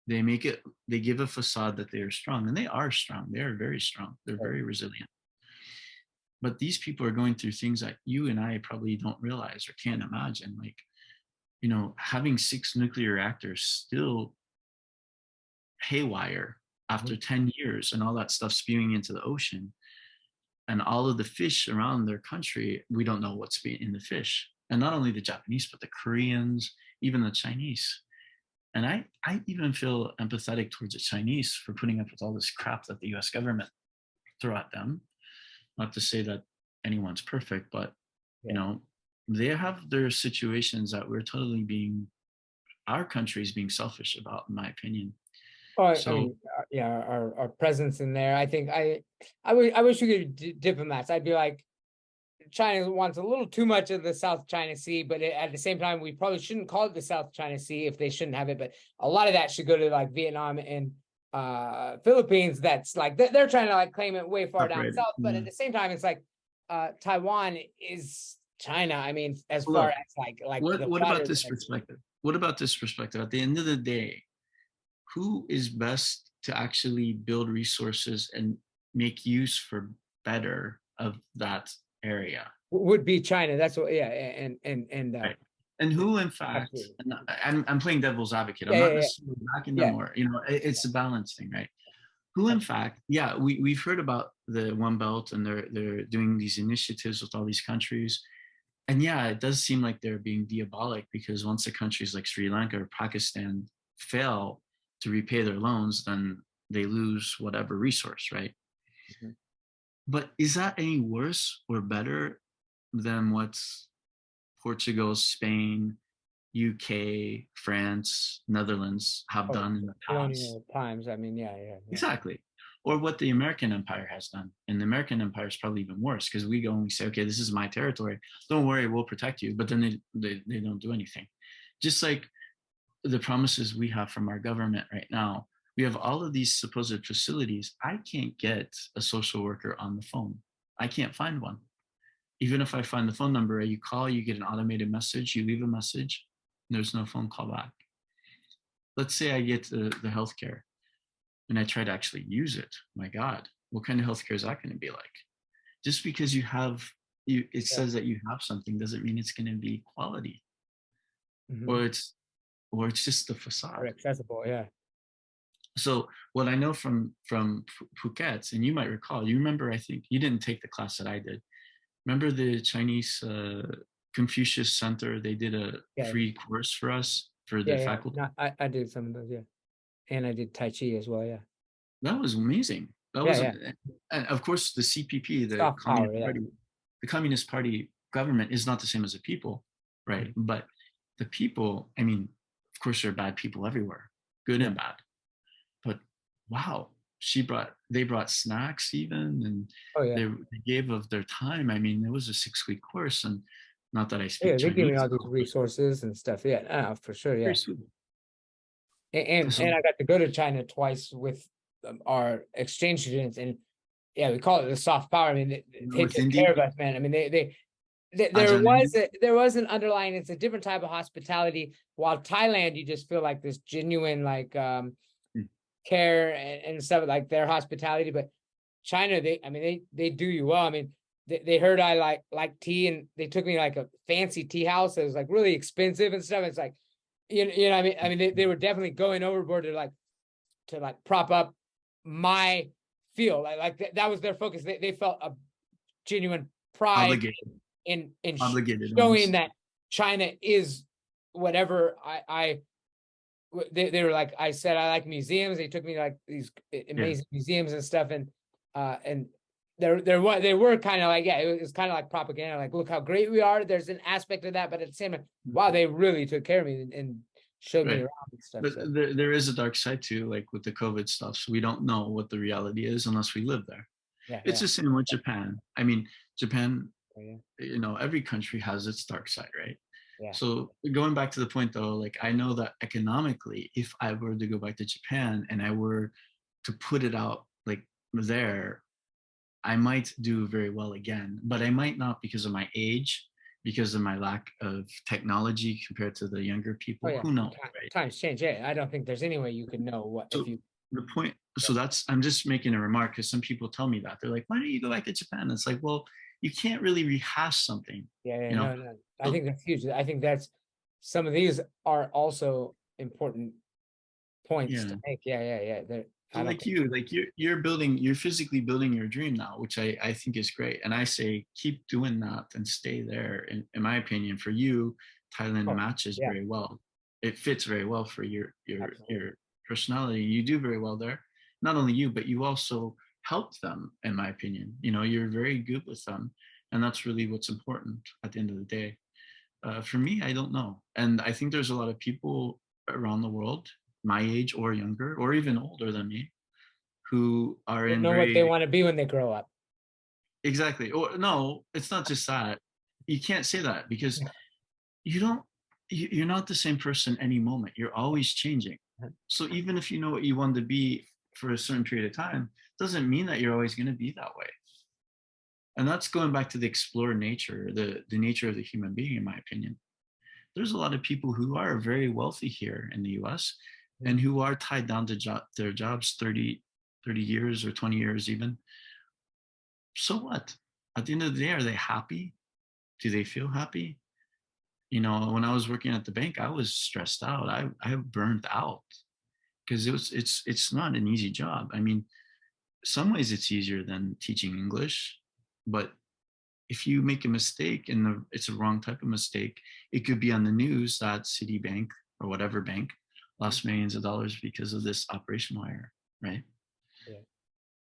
They give a facade that they are strong, and they are strong. They are very strong. They're very resilient. But these people are going through things that you and I probably don't realize or can't imagine. Like, having 6 nuclear reactors still haywire after 10 years and all that stuff spewing into the ocean, and all of the fish around their country, we don't know what's in the fish. And not only the Japanese, but the Koreans, even the Chinese. And I even feel empathetic towards the Chinese for putting up with all this crap that the US government throw at them. Not to say that anyone's perfect, but they have their situations that our country is being selfish about, in my opinion.
Oh, I
So
mean, yeah, our presence in there. I think I wish we could be diplomats. I'd be like, China wants a little too much of the South China Sea, but at the same time, we probably shouldn't call it the South China Sea if they shouldn't have it. But a lot of that should go to like Vietnam and Philippines. That's like they're trying to like claim it way far down south, but at the same time, it's like Taiwan is China. I mean, as far as like
what about this perspective? What about this perspective? At the end of the day, who is best to actually build resources and make use for better of that area?
Would be China. That's what, yeah, and
right. And who, in fact, I'm playing devil's advocate. I'm not necessarily backing them, or it's a balance thing, right? Who, in fact, we've heard about the One Belt, and they're doing these initiatives with all these countries, and it does seem like they're being diabolic, because once the countries like Sri Lanka or Pakistan fail to repay their loans, then they lose whatever resource, right? But is that any worse or better than what Portugal, Spain, UK, France, Netherlands have done in the past?
Times. I mean,
exactly. Or what the American Empire has done. And the American Empire is probably even worse, because we go and we say, okay, this is my territory. Don't worry, we'll protect you. But then they don't do anything. Just like the promises we have from our government right now. We have all of these supposed facilities. I can't get a social worker on the phone. I can't find one. Even if I find the phone number, you call, you get an automated message, you leave a message, there's no phone call back. Let's say I get the healthcare and I try to actually use it. My God, what kind of healthcare is that going to be like? Just because it says that you have something doesn't mean it's going to be quality. Or it's just the facade.
Or accessible,
So what I know from Phuket, and you might recall, you remember, I think you didn't take the class that I did. Remember the Chinese Confucius Center? They did a free course for us, for the faculty.
No, I did some of those, and I did Tai Chi as well,
That was amazing. That was, and of course, the CPP, the Communist Party government is not the same as the people, right? But the people, I mean, of course, there are bad people everywhere, good and bad. But wow, they brought snacks even, and they gave of their time. I mean, it was a 6-week course, and not that I speak Chinese.
They give me all these resources and stuff. For sure,
Very sweet.
And I got to go to China twice with our exchange students, and yeah, we call it the soft power. I mean, they
With
took
India,
care of us, man. I mean, there
Ajarn
was
India?
there was an underlying. It's a different type of hospitality. While Thailand, you just feel like this genuine like
Mm.
care and stuff, like their hospitality. But China, they do you well. I mean, they heard I like tea, and they took me like a fancy tea house that was like really expensive and stuff. It's like, you know what I mean? I mean, they were definitely going overboard to like prop up my feel. That was their focus. They felt a genuine pride
Obligated,
in
obligated
showing
almost.
that China is whatever they were like. I said I like museums. They took me to like these
Yeah,
amazing museums and stuff, and they were kind of like, yeah, it was kind of like propaganda, like, look how great we are. There's an aspect of that, but at the same time, wow, they really took care of me and showed me
right.
around and stuff.
But
So
there is a dark side too, like with the COVID stuff. So we don't know what the reality is unless we live there.
yeah,
It's
yeah,
the same with Japan. I mean, Japan,
yeah,
every country has its dark side, right?
yeah.
So going back to the point though, like I know that economically, if I were to go back to Japan and I were to put it out like there, I might do very well again, but I might not because of my age, because of my lack of technology compared to the younger
Oh
people.
yeah,
Who knows, right?
times change. Yeah, I don't think there's any way you could know what if
So
you.
the point, so that's, I'm just making a remark because some people tell me that. They're like, why don't you go back to Japan? It's like, well, you can't really rehash something,
Yeah, yeah,
you know?
no, no. I
So,
think that's huge. I think that's some of these are also important points
yeah.
to make. Yeah, yeah, yeah.
So
I don't
like
think.
you, like you're physically building your dream now, which I think is great. And I say keep doing that and stay there. In my opinion, for you, Thailand
Oh,
matches
yeah,
very well. It fits very well for your
absolutely.
personality. You do very well there. Not only you, but you also help them, in my opinion. You're very good with them. And that's really what's important at the end of the day. For me, I don't know. And I think there's a lot of people around the world, my age or younger, or even older than me, who are
Don't
in
know what they
very,
want to be when they grow up.
exactly. Or no, it's not just that. You can't say that because you don't, you're not the same person any moment. You're always changing. So even if you know what you want to be for a certain period of time, doesn't mean that you're always going to be that way. And that's going back to the explorer nature, the nature of the human being, in my opinion. There's a lot of people who are very wealthy here in the US and
Mhm.
who are tied down to their jobs 30 years or 20 years even. So what? At the end of the day, are they happy? Do they feel happy? When I was working at the bank, I was stressed out. I burned out because it's not an easy job. I mean, some ways it's easier than teaching English, but if you make a mistake and it's a wrong type of mistake, it could be on the news that Citibank or whatever bank lost millions of dollars because of this operational error, right?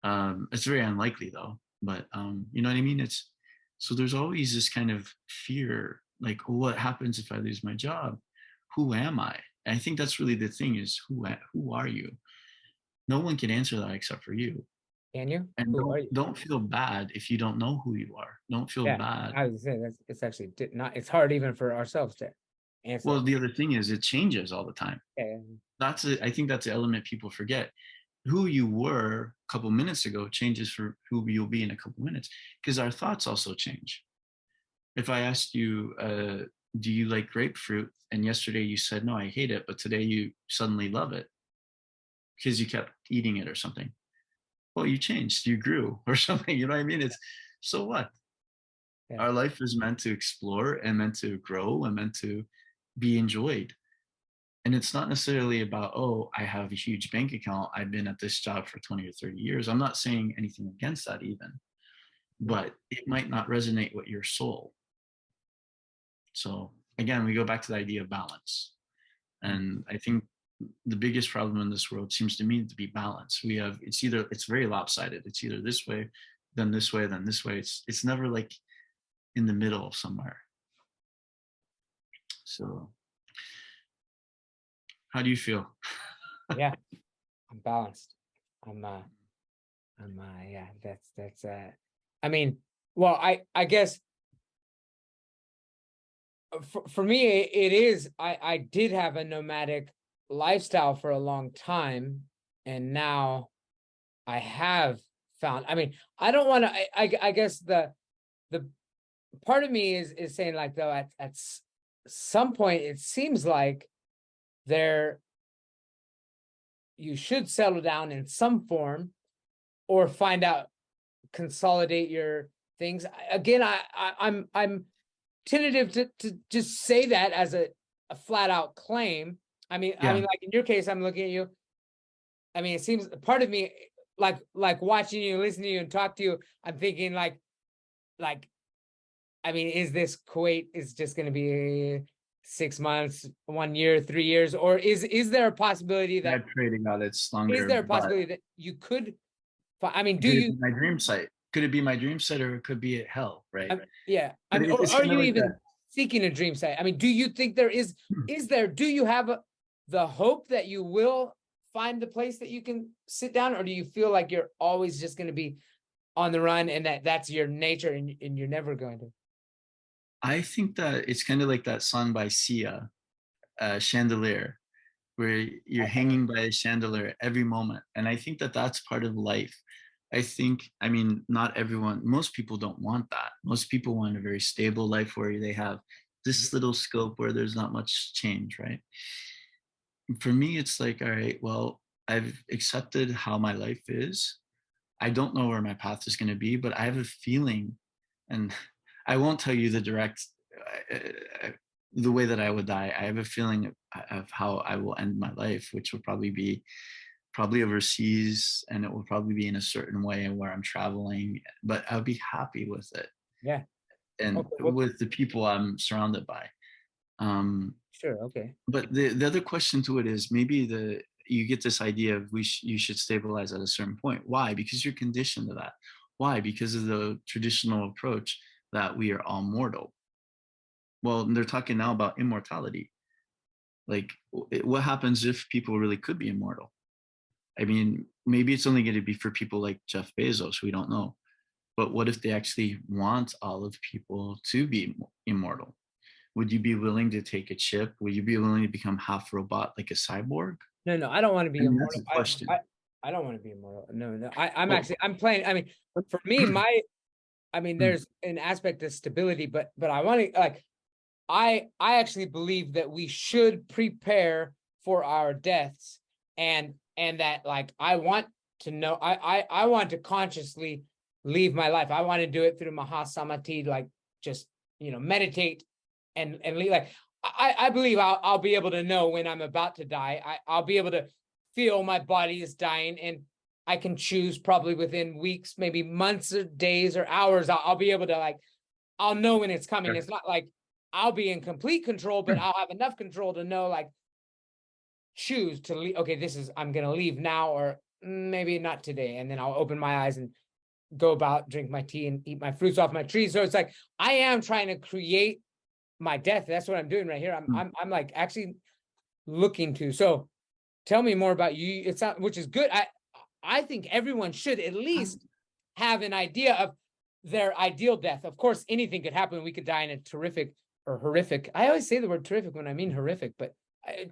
Yeah.
It's very unlikely though, but you know what I mean? It's so there's always this kind of fear, like, oh, what happens if I lose my job? Who am I? And I think that's really the thing is who are you? No one can answer that except for you.
Can you?
And
Who are
don't
you?
don't feel bad if you don't know who you are. Don't feel
Yeah,
bad.
I was saying it's actually not. It's hard even for ourselves to
Well,
answer.
the other thing is it changes all the time.
Yeah,
I think that's the element people forget. Who you were a couple minutes ago changes for who you'll be in a couple minutes because our thoughts also change. If I asked you, do you like grapefruit? And yesterday you said, no, I hate it. But today you suddenly love it because you kept eating it or something. Well, you changed, you grew or something. You know what I mean? It's so what?
yeah,
Our life is meant to explore and meant to grow and meant to be enjoyed. And it's not necessarily about, oh, I have a huge bank account. I've been at this job for 20 or 30 years. I'm not saying anything against that even,
yeah.
but it might not resonate with your soul. So again, we go back to the idea of balance.
Mm.
And I think the biggest problem in this world seems to me to be balance. It's very lopsided. It's either this way, then this way, then this way. It's never like in the middle somewhere. So how do you feel?
Yeah, I'm balanced. Yeah, that's I mean, well, I guess for me it is I did have a nomadic lifestyle for a long time, and now I have found, I mean, I don't want to, I guess the part of me is saying like, though, at some point, it seems like there, you should settle down in some form or find out, consolidate your things. Again, I'm tentative to just say that as a flat out claim. I mean,
Yeah.
like in your case, I'm looking at you. I mean, it seems part of me, like watching you, listening to you, and talk to you, I'm thinking like, I mean, is this Kuwait is just going to be 6 months, 1 year, 3 years, or is there a possibility
I
that
pray to God it's
is
longer,
there a
but
possibility that you could? I mean, do
could it
you?
be my dream site? Could it be my dream site, or it could be hell, right?
Yeah, I
But
mean, or
it's
are
kind of
you
like
even
that.
seeking a dream site? I mean, do you think there is? Is there? Do you have the hope that you will find the place that you can sit down, or do you feel like you're always just going to be on the run, and that's your nature, and you're never going to?
I think that it's kind of like that song by Sia, Chandelier, where you're hanging by a chandelier every moment. And I think that that's part of life. I think, I mean, not everyone, most people don't want that. Most people want a very stable life where they have this little scope where there's not much change, right? For me, it's like, all right, well, I've accepted how my life is. I don't know where my path is going to be, but I have a feeling, and I won't tell you the direct, the way that I would die. I have a feeling of how I will end my life, which will probably be overseas, and it will probably be in a certain way where I'm traveling, but I'll be happy with it
Yeah.
and
Okay. Well,
with the people I'm surrounded by.
sure. Okay.
But the other question to it is maybe you get this idea of you should stabilize at a certain point. Why? Because you're conditioned to that. Why? Because of the traditional approach that we are all mortal. Well, they're talking now about immortality. Like, what happens if people really could be immortal? I mean, maybe it's only going to be for people like Jeff Bezos. We don't know. But what if they actually want all of people to be immortal? Would you be willing to take a chip? Would you be willing to become half robot like a cyborg?
No, I don't want to
I
be
mean, that's
immortal.
a question.
I don't want to be immortal. No. I'm
Well,
actually, I'm playing. I mean, for me, I mean, there's an aspect of stability, but I want to like, I actually believe that we should prepare for our deaths, and that like I want to know, I want to consciously leave my life. I want to do it through Mahasamadhi, like just meditate and leave. Like I believe I'll be able to know when I'm about to die. I'll be able to feel my body is dying, and I can choose probably within weeks, maybe months or days or hours. I'll be able to like, I'll know when it's coming. It's not like I'll be in complete control, but I'll have enough control to know, like, choose to leave. Okay, I'm going to leave now, or maybe not today. And then I'll open my eyes and go about, drink my tea and eat my fruits off my tree. So it's like, I am trying to create my death. That's what I'm doing right here. I'm like actually looking to. So tell me more about you. It's not, which is good. I think everyone should at least have an idea of their ideal death. Of course, anything could happen. We could die in a terrific or horrific. I always say the word terrific when I mean horrific, but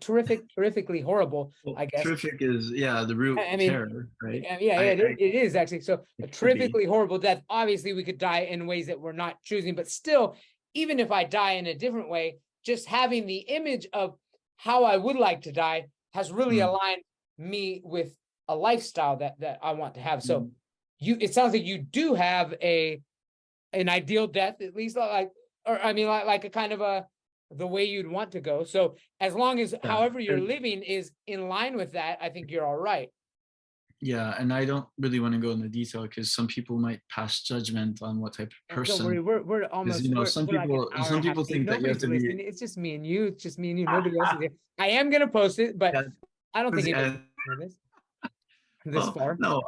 terrifically horrible,
well,
I guess.
terrific is, yeah, the root
I mean,
terror, right?
yeah, it is actually. So a
It could be.
terrifically horrible death. Obviously, we could die in ways that we're not choosing, but still, even if I die in a different way, just having the image of how I would like to die has really aligned me with a lifestyle that I want to have. So it sounds like you do have an ideal death, at least, like, or I mean, like a kind of the way you'd want to go. So as long as
Yeah.
however you're living is in line with that, I think you're all right.
Yeah, and I don't really want to go into detail because some people might pass judgment on what type of
Don't worry,
person.
we're almost
Some
we're like an
people
hour and a half deep.
think that you have
Nobody's
to be.
listening. It's just me and you. It's just me and you. Nobody else is here. I am gonna post it, but
Yeah,
I don't think
yeah.
anybody's this
Well,
far.
no,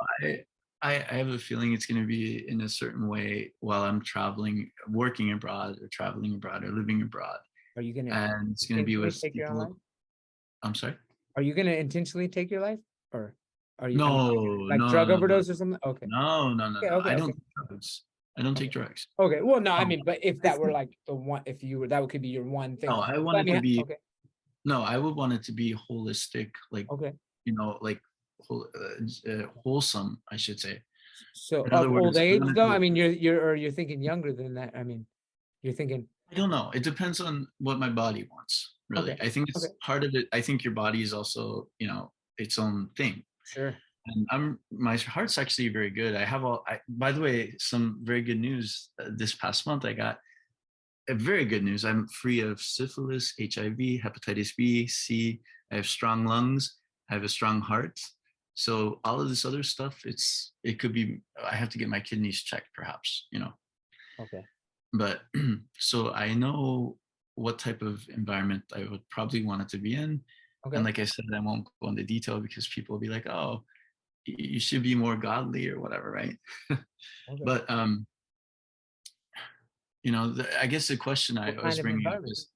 I have a feeling it's going to be in a certain way while I'm traveling, working abroad, or traveling abroad, or living abroad,
Are you gonna
and it's going to be
intentionally
with
take your own life?
people. I'm sorry.
Are you gonna intentionally take your life, or are you? I mean,
No,
like
no,
drug
no, no,
overdose or something? Okay.
no. I
Okay.
don't take drugs. I don't take drugs.
Okay. Well, no, I
Um,
mean, but if
I
that were
think
like the one, if you were, that could be your one thing.
no. I
But
want
I
it to
mean,
be
okay.
no. I would want it to be holistic, like
Okay.
like wholesome, I should say.
So
In
of
other
old
words, I
age
wanna
though,
do
I
it.
mean, you're thinking younger than that. I mean, you're thinking,
I don't know. It depends on what my body wants,
okay,
really. I think
okay,
it's part of it. I think your body is also, its own thing.
sure.
And my heart's actually very good. By the way, some very good news. This past month, I got a very good news. I'm free of syphilis, HIV, hepatitis B, C. I have strong lungs. I have a strong heart. So all of this other stuff, it could be, I have to get my kidneys checked perhaps.
Okay,
But so I know what type of environment I would probably want it to be in. And
okay,
like I said, I won't go into detail because people will be like, oh, you should be more godly or whatever, right?
okay.
But I guess the question I
What
was
kind of
bringing up
environment?
is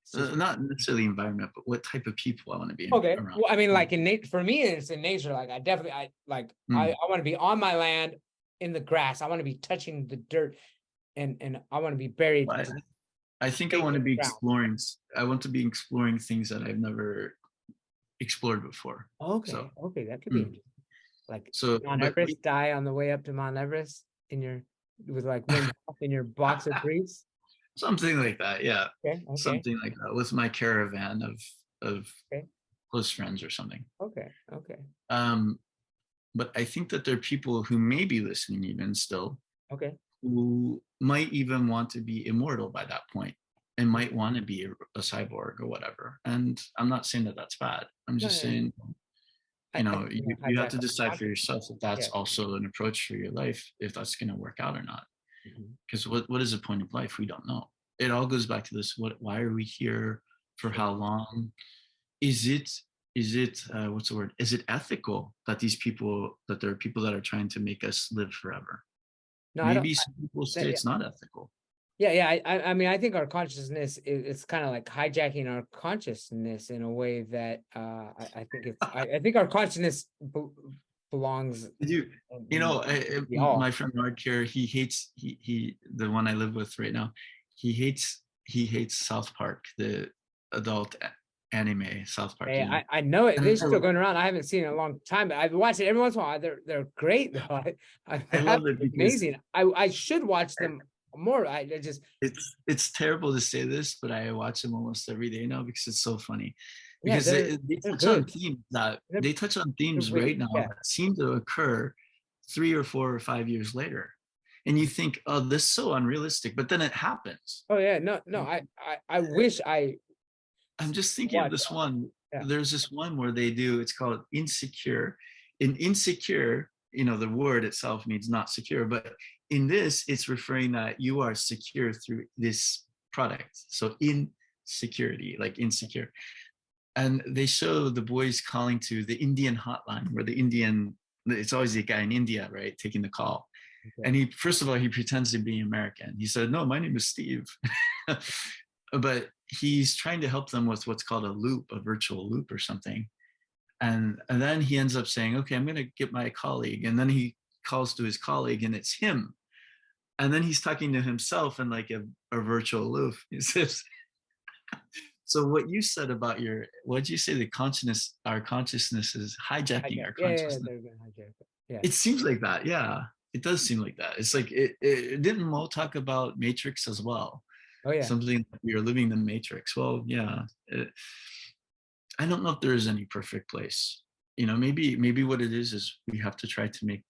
It's just
not necessarily environment, but what type of people I want to be
okay.
around.
Well, I mean, like in nature, for me, it's in nature. Like I definitely, I
Mm.
want to be on my land in the grass. I want to be touching the dirt, and I want to be buried
I, I think I
deep
want to
in
be
the ground.
exploring. I want to be exploring things that I've never explored before. So,
Okay, okay, that could be
mm.
interesting. Like
so,
Mount
but
Everest, die on the way up to Mount Everest in your with like Wim Hof in your boxer briefs.
something like that, yeah,
Okay, okay,
something like that with my caravan of
okay,
close friends or something.
okay, okay,
Um, but I think that there are people who may be listening even still
okay.
who might even want to be immortal by that point and
Mm.
might want to be a cyborg or whatever. And I'm not saying that that's bad. I'm
No,
just
no, no.
saying,
I think
you have
hijack
to
our
decide for
consciousness.
yourself if that's
Yeah.
also an approach for your life, if that's going to work out or not.
Mhm.
Because what is the point of life? We don't know. It all goes back to this: why are we here? For
Sure.
how long? Is it what's the word? Is it ethical that there are people that are trying to make us live forever?
No, I don't.
Maybe some people say
Yeah,
it's not ethical.
yeah, yeah. I mean, I think our consciousness is it's kind of like hijacking our consciousness in a way that I think I think our consciousness belongs
Did you you
in
know
the all.
my friend Mark here, he hates he the one I live with right now, he hates South Park, the adult anime South Park,
Hey, I know it.
and
They're still going around. I haven't seen it in a long time, but I've watched it every once in a while. They're great though.
I
They're
love it
absolutely
because
amazing. I should watch them more. I just
it's terrible to say this, but I watch them almost every day now because it's so funny.
yeah,
Because they
they're
touch on
good.
themes that
They're,
they touch on
they're
themes
witty.
right now
Yeah.
that seem to occur 3 or 4 or 5 years later. And you think, oh, this is so unrealistic, but then it happens.
Oh yeah. No, no. I wish I
I'm just thinking of
watched.
this one.
Yeah.
There's this one where it's called Insecure. In Insecure, the word itself means not secure, but in this, it's referring that you are secure through this product. So insecurity, like insecure. And they show the boys calling to the Indian hotline where it's always the guy in India, right, taking the call.
Okay.
And first of all, he pretends to be American. He said, no, my name is Steve. But he's trying to help them with what's called a virtual loop or something. And then he ends up saying, okay, I'm going to get my colleague. And then he calls to his colleague and it's him. And then he's talking to himself in like a virtual loop. He says, so what you said about what did you say? Our consciousness is hijacking our
Yeah, yeah,
consciousness.
they're gonna hijack it. Yeah.
It seems like that. Yeah, it does seem like that. It's like it didn't Mo talk about Matrix as well?
Oh yeah.
Something like you're living the Matrix. Well, yeah. I don't know if there is any perfect place. Maybe what it is we have to try to make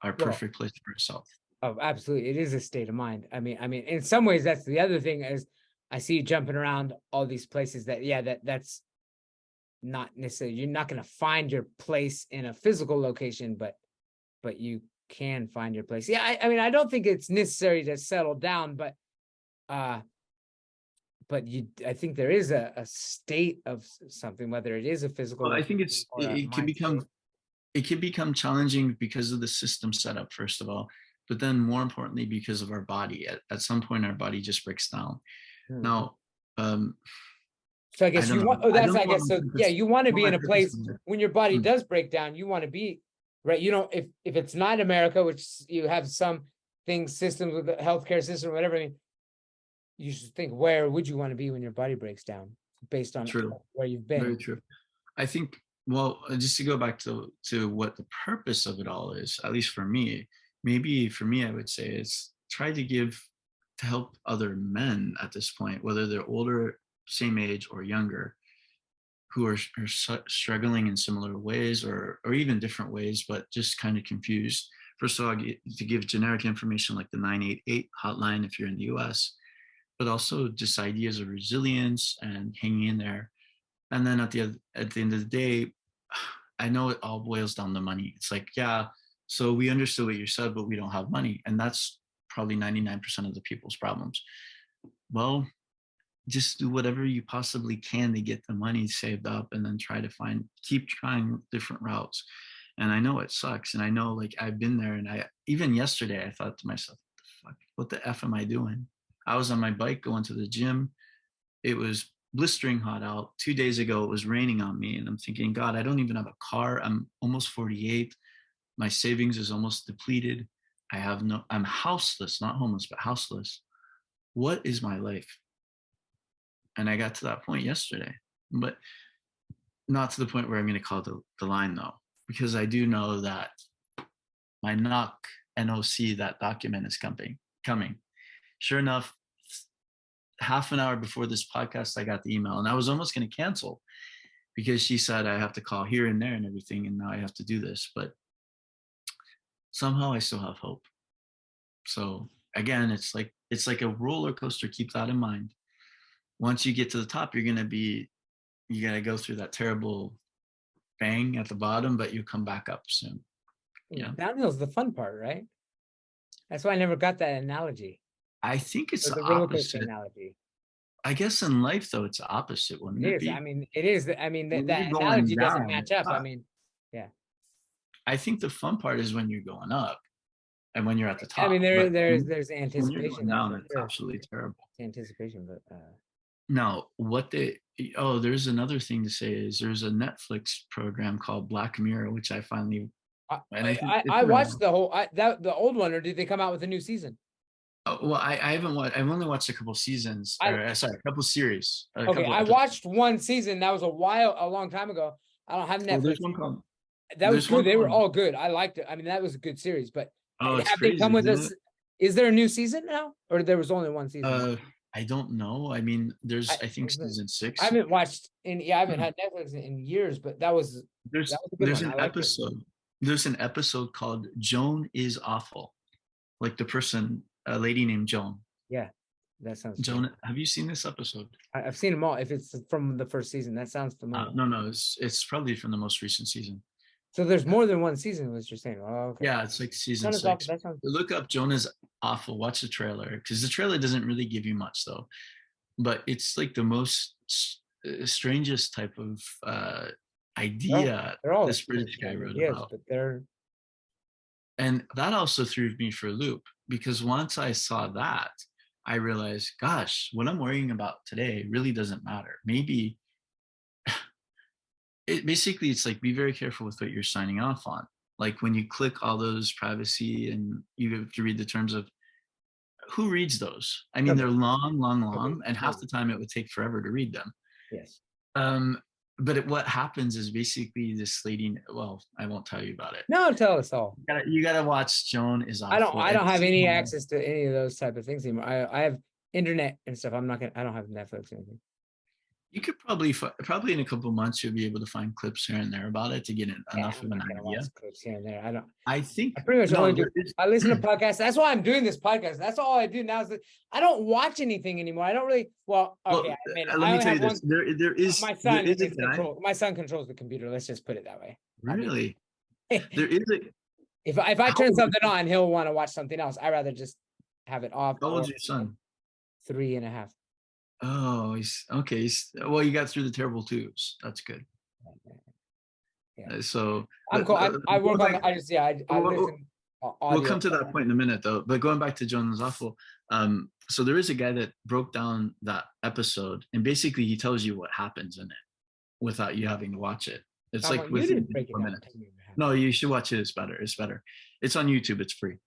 our
Well,
perfect place for ourselves.
oh, absolutely. It is a state of mind. I mean, in some ways, that's the other thing is I see you jumping around all these places that, yeah, that's not necessarily, you're not going to find your place in a physical location, but you can find your place. Yeah. I mean, I don't think it's necessary to settle down, but I think there is a state of something, whether it is a physical
Well, I think
location or a
it can
mind state.
become challenging because of the system setup, first of all, but then more importantly because of our body. At some point, our body just breaks down.
Hmm.
Now,
So I
I
guess
don't
you
know.
want, oh,
I
that's,
don't
I
know what
guess,
my
so yeah,
purpose.
you want to
What
be
my
in a
purpose
place
is.
when your body
Mm.
does break down, you want to be, right? If it's not America, which you have some things, systems with the healthcare system, whatever, I mean, you should think, where would you want to be when your body breaks down based on
True.
where you've
Very
been?
true. I think Well, just to go back to what the purpose of it all is, at least for me, maybe for me, I would say it's try to help other men at this point, whether they're older, same age, or younger, who are struggling in similar ways or even different ways, but just kind of confused. First of all, to give generic information like the 988 hotline if you're in the US, but also just ideas of resilience and hanging in there. And then at the end of the day, I know it all boils down to money. It's like, yeah, so we understood what you said, but we don't have money. And that's probably 99% of the people's problems. Well, just do whatever you possibly can to get the money saved up and then keep trying different routes. And I know it sucks. And I know, like, I've been there, and even yesterday I thought to myself, what the F am I doing? I was on my bike going to the gym. It was blistering hot out. 2 days ago, it was raining on me. And I'm thinking, God, I don't even have a car. I'm almost 48. My savings is almost depleted. I'm houseless, not homeless, but houseless. What is my life? And I got to that point yesterday, but not to the point where I'm going to call the line, though, because I do know that my NOC, that document, is coming. Sure enough, half an hour before this podcast, I got the email, and I was almost going to cancel because she said I have to call here and there and everything, and now I have to do this. But somehow I still have hope. So again, it's like a roller coaster. Keep that in mind. Once you get to the top, you got to go through that terrible bang at the bottom, but you come back up soon. Yeah.
Downhill's the fun part, right? That's why I never got that analogy.
I think it's the
roller coaster
opposite
analogy.
I guess in life, though, it's the opposite, wouldn't it be?
I mean, it is. I mean,
When
that
you're going
analogy doesn't
down,
match up. I mean, yeah.
I think the fun part is when you're going up and when you're at the top.
I mean, there's
when you're
anticipation
going down,
there.
it's absolutely terrible.
Anticipation, but
Now, there's another thing to say is there's a Netflix program called Black Mirror, which I finally.
I watched the old one, or did they come out with a new season?
Well, I haven't watched. I've only watched a couple seasons. A couple series.
I watched one season. That was a long time ago. I don't have Netflix.
There's one called.
That was good. They were all good. I liked it. I mean, that was a good series. But
it's
have
crazy,
they come with us? Is there a new season now, or there was only one season?
I don't know. I mean, I think season 6.
I haven't watched I haven't had Netflix in years, but there's
an episode. There's an episode called Joan is Awful. Like the person, a lady named Joan.
Yeah, that sounds.
Joan, have you seen this episode?
I've seen them all. If it's from the first season, that sounds familiar.
No, it's probably from the most recent season.
So there's more than one season, what you're saying. Oh, okay.
Yeah, it's like season 6. Look up Joan is Awful. Watch the trailer, because the trailer doesn't really give you much, though. But it's like the most strangest type of idea this British guy wrote about.
But
and that also threw me for a loop, because once I saw that, I realized, gosh, what I'm worrying about today really doesn't matter. Maybe it's like, be very careful with what you're signing off on. Like when you click all those privacy and you have to read the terms of, who reads those? I mean, they're long, and half the time it would take forever to read them.
Yes.
But what happens is basically this lady. Well, I won't tell you about it.
No, tell us all.
You gotta watch Joan is Awful.
I don't have any access to any of those type of things anymore. I have internet and stuff. I don't have Netflix or anything.
You could probably in a couple of months you'll be able to find clips here and there about it to get enough of an idea.
Clips here and there.
I
pretty much I listen to podcasts. That's why I'm doing this podcast. That's all I do now. Is that I don't watch anything anymore. I don't really. Well, okay.
Let me tell you this. There is
my son. My son controls the computer. Let's just put it that way.
Really, there is a.
If I turn something on, he'll want to watch something else. I'd rather just have it off.
How old's your son?
3.5.
Oh, he's okay. Well, you got through the terrible twos. That's good. Yeah. So
I'm cool. I work on. I listen.
We'll come to that point in a minute, though. But going back to Joan is Awful, so there is a guy that broke down that episode, and basically he tells you what happens in it without you having to watch it. It's like within 4 minutes. No, you should watch it. It's better. It's on YouTube. It's free.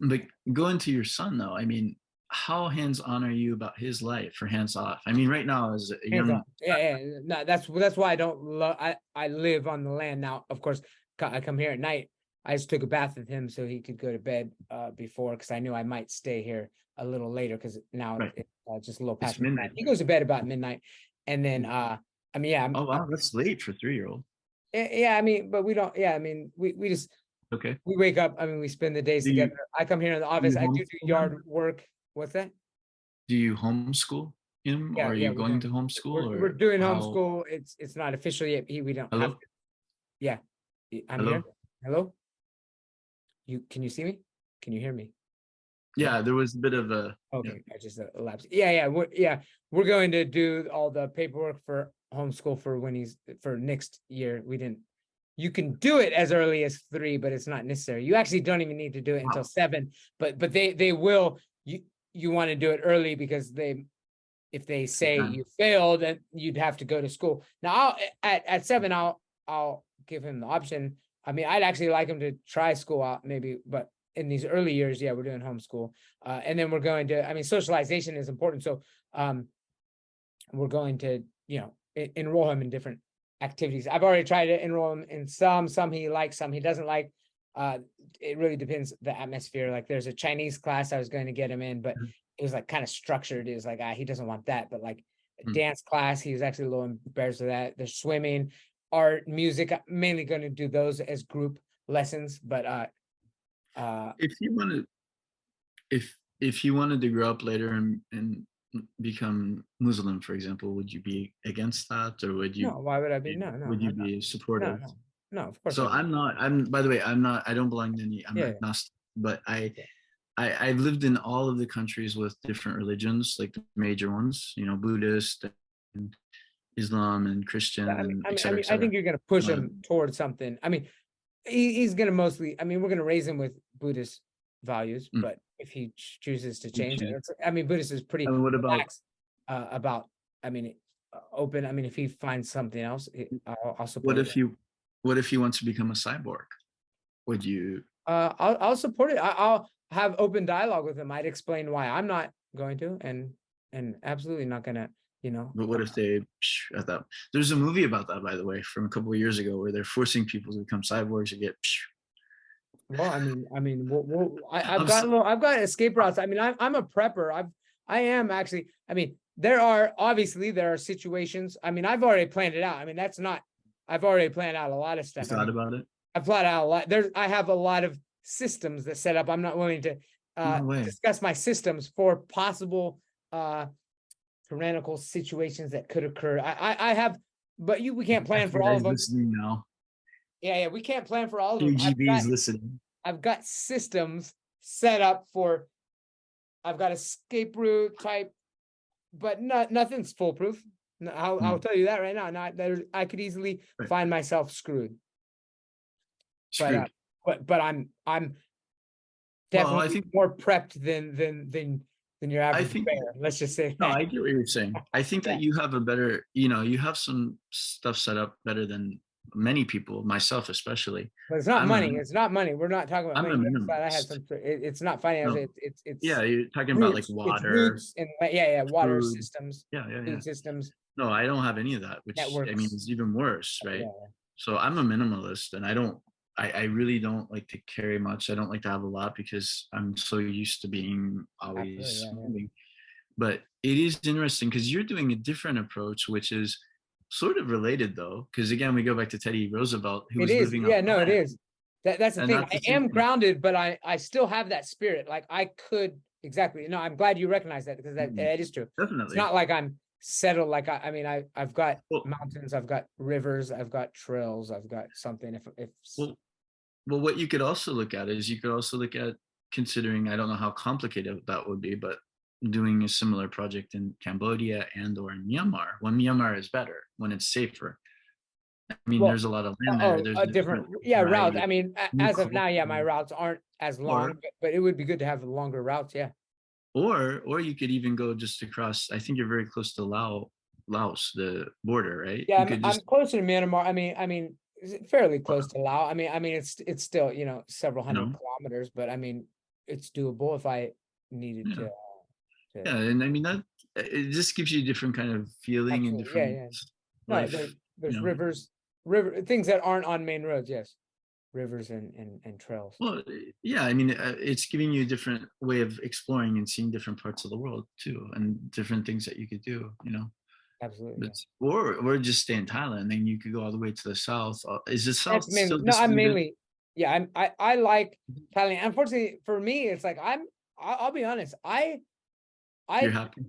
But going to your son, though, I mean, how hands-on are you about his life, or hands-off? I mean, right now as a
Hands
young,
off. Yeah. No, that's why I don't love. I live on the land now. Of course, I come here at night. I just took a bath with him so he could go to bed before, because I knew I might stay here a little later, because now
right,
it's just a little
it's
past midnight.
midnight.
He goes to bed about midnight, and then I mean, yeah,
Oh wow, that's late for 3-year-old.
yeah. I mean, but we don't. Yeah, I mean, we just
Okay.
we wake up. I mean, we spend the days
Do
together.
you
I come here in the
do
office.
you
I do
homeschool them?
yard work. What's that?
Do you homeschool him, or
Yeah,
are
yeah,
you going to homeschool,
we're
or
doing
how?
homeschool. It's not official yet. We don't have.
Hello,
Yeah, I'm here.
hello.
Hello. Can you see me? Can you hear me? Hello?
Yeah, there was a bit of a, yeah.
Okay, I just elapsed. We're going to do all the paperwork for homeschool for when he's for next year. We didn't. You can do it as early as 3, but it's not necessary. You actually don't even need to do it until
Wow.
7. But they will. You want to do it early, because if they say
Okay.
you failed, then you'd have to go to school. Now at 7, I'll give him the option. I mean, I'd actually like him to try school out maybe, but in these early years, yeah, we're doing homeschool. And then we're going to, I mean, socialization is important. So we're going to, enroll him in different activities. I've already tried to enroll him in some he likes, some he doesn't like. It really depends the atmosphere. Like there's a Chinese class I was going to get him in, but it was like kind of structured. It was like, he doesn't want that. But like dance class, he was actually a little embarrassed with that. There's swimming, art, music. I'm mainly going to do those as group lessons. But
If you wanted, if you wanted to grow up later and become Muslim, for example, would you be against that, or
no, why would I be? No,
would you
I'm not.
be
No,
supportive?
no, of course I
So
would.
I'm not. I'm, by the way, I'm not. I don't belong to any. I'm
Yeah,
agnostic, but
yeah.
I've lived in all of the countries with different religions, like the major ones. Buddhist and Islam and Christian
Yeah,
and et
I
cetera,
mean,
et
I
cetera.
think you're going to push
Uh,
him towards something. I mean, he's going to mostly. I mean, we're going to raise him with Buddhist values,
mm,
but if he chooses to
you
change,
choose.
I mean, Buddhist is pretty
And what about
relaxed about. I mean, open. I mean, if he finds something else, I'll
what
support it.
if you what if he wants to become a cyborg? Would you?
I'll support it. I'll have open dialogue with him. I'd explain why I'm not going to, and absolutely not gonna.
But what if they at that? There's a movie about that, by the way, from a couple of years ago, where they're forcing people to become cyborgs or get.
Well, I've
I'm
got
so,
I've got escape routes. I mean, I'm a prepper. I am actually. I mean, there are situations. I mean, I've already planned it out. I mean, I've already planned out a lot of
you
stuff. I
thought
mean,
about it?
I've plotted out a lot. I have a lot of systems that set up. I'm not willing to
No way.
discuss my systems for possible tyrannical situations that could occur. I have, but we can't plan for all
FBI
of
is
them.
listening now.
Yeah, we can't plan for all of them.
KGB is listening.
I've got systems set up for. I've got escape route type, but nothing's foolproof. I'll tell you that right now. I could easily
Right.
find myself screwed.
Screwed.
But I'm
Well,
definitely
I think
more prepped than your
I
average
think
bear. Let's just say
no,
that.
I get what you're saying. I think
Yeah.
that you have a better, you have some stuff set up better than many people, myself especially.
But it's not
I'm a
money. It's not money. We're not talking about
I'm
money.
a
You said I had
minimalist.
some. It's not financial.
No,
It's
yeah, you're talking about like
roots. It's
water,
roots and water
food.
systems,
Yeah, yeah, yeah.
food systems,
No, I don't have any of that, which I mean
networks.
is even worse, right?
Yeah,
So I'm a minimalist, and I really don't like to carry much. I don't like to have a lot because I'm so used to being
absolutely.
always
Yeah, yeah.
moving. But it is interesting because you're doing a different approach, which is sort of related though. Because again, we go back to Teddy Roosevelt, who
It
was
is.
living on
Yeah, no, it
land,
is. That's the
and
thing.
that's
I
the same
am
thing.
grounded, but I still have that spirit. Like I could exactly. No, I'm glad you recognize that, because
Mhm.
that is true. It's
Definitely.
not like I'm settled. Like I mean, I've got
Well,
mountains, I've got rivers, I've got trails, I've got something. If
well, well. What you could also look at is you could also look at considering. I don't know how complicated that would be, but doing a similar project in Cambodia and or in Myanmar. When Myanmar is better, when it's safer. I mean,
well,
there's a lot of land there. There's
a
a
different,
different
yeah, route.
variety
I
of
mean,
new
as of now, yeah, my
culture,
routes aren't as long,
or
but it would be good to have longer routes. Yeah.
or you could even go just across. I think you're very close to Laos, the border, right?
Yeah,
You could
I'm
just
closer to Myanmar. I mean, fairly close to Laos. I mean, it's still, several
you
hundred
know
kilometers, but I mean, it's doable if I needed
yeah.
to.
Yeah, and I mean that it just gives you a different kind of feeling and
Absolutely. Yeah,
different
yeah. No,
life, you
there's
know.
rivers, things that aren't on main roads. Yes, rivers and trails.
Well, yeah, I mean, it's giving you a different way of exploring and seeing different parts of the world too, and different things that you could do, you know.
Absolutely.
But
Yeah.
or just stay in Thailand, and you could go all the way to the south. Is the south
That's mainly
still
no. I'm
considered?
mainly yeah. I like Thailand. Unfortunately for me, it's like I'll be honest.
You're
I
happy?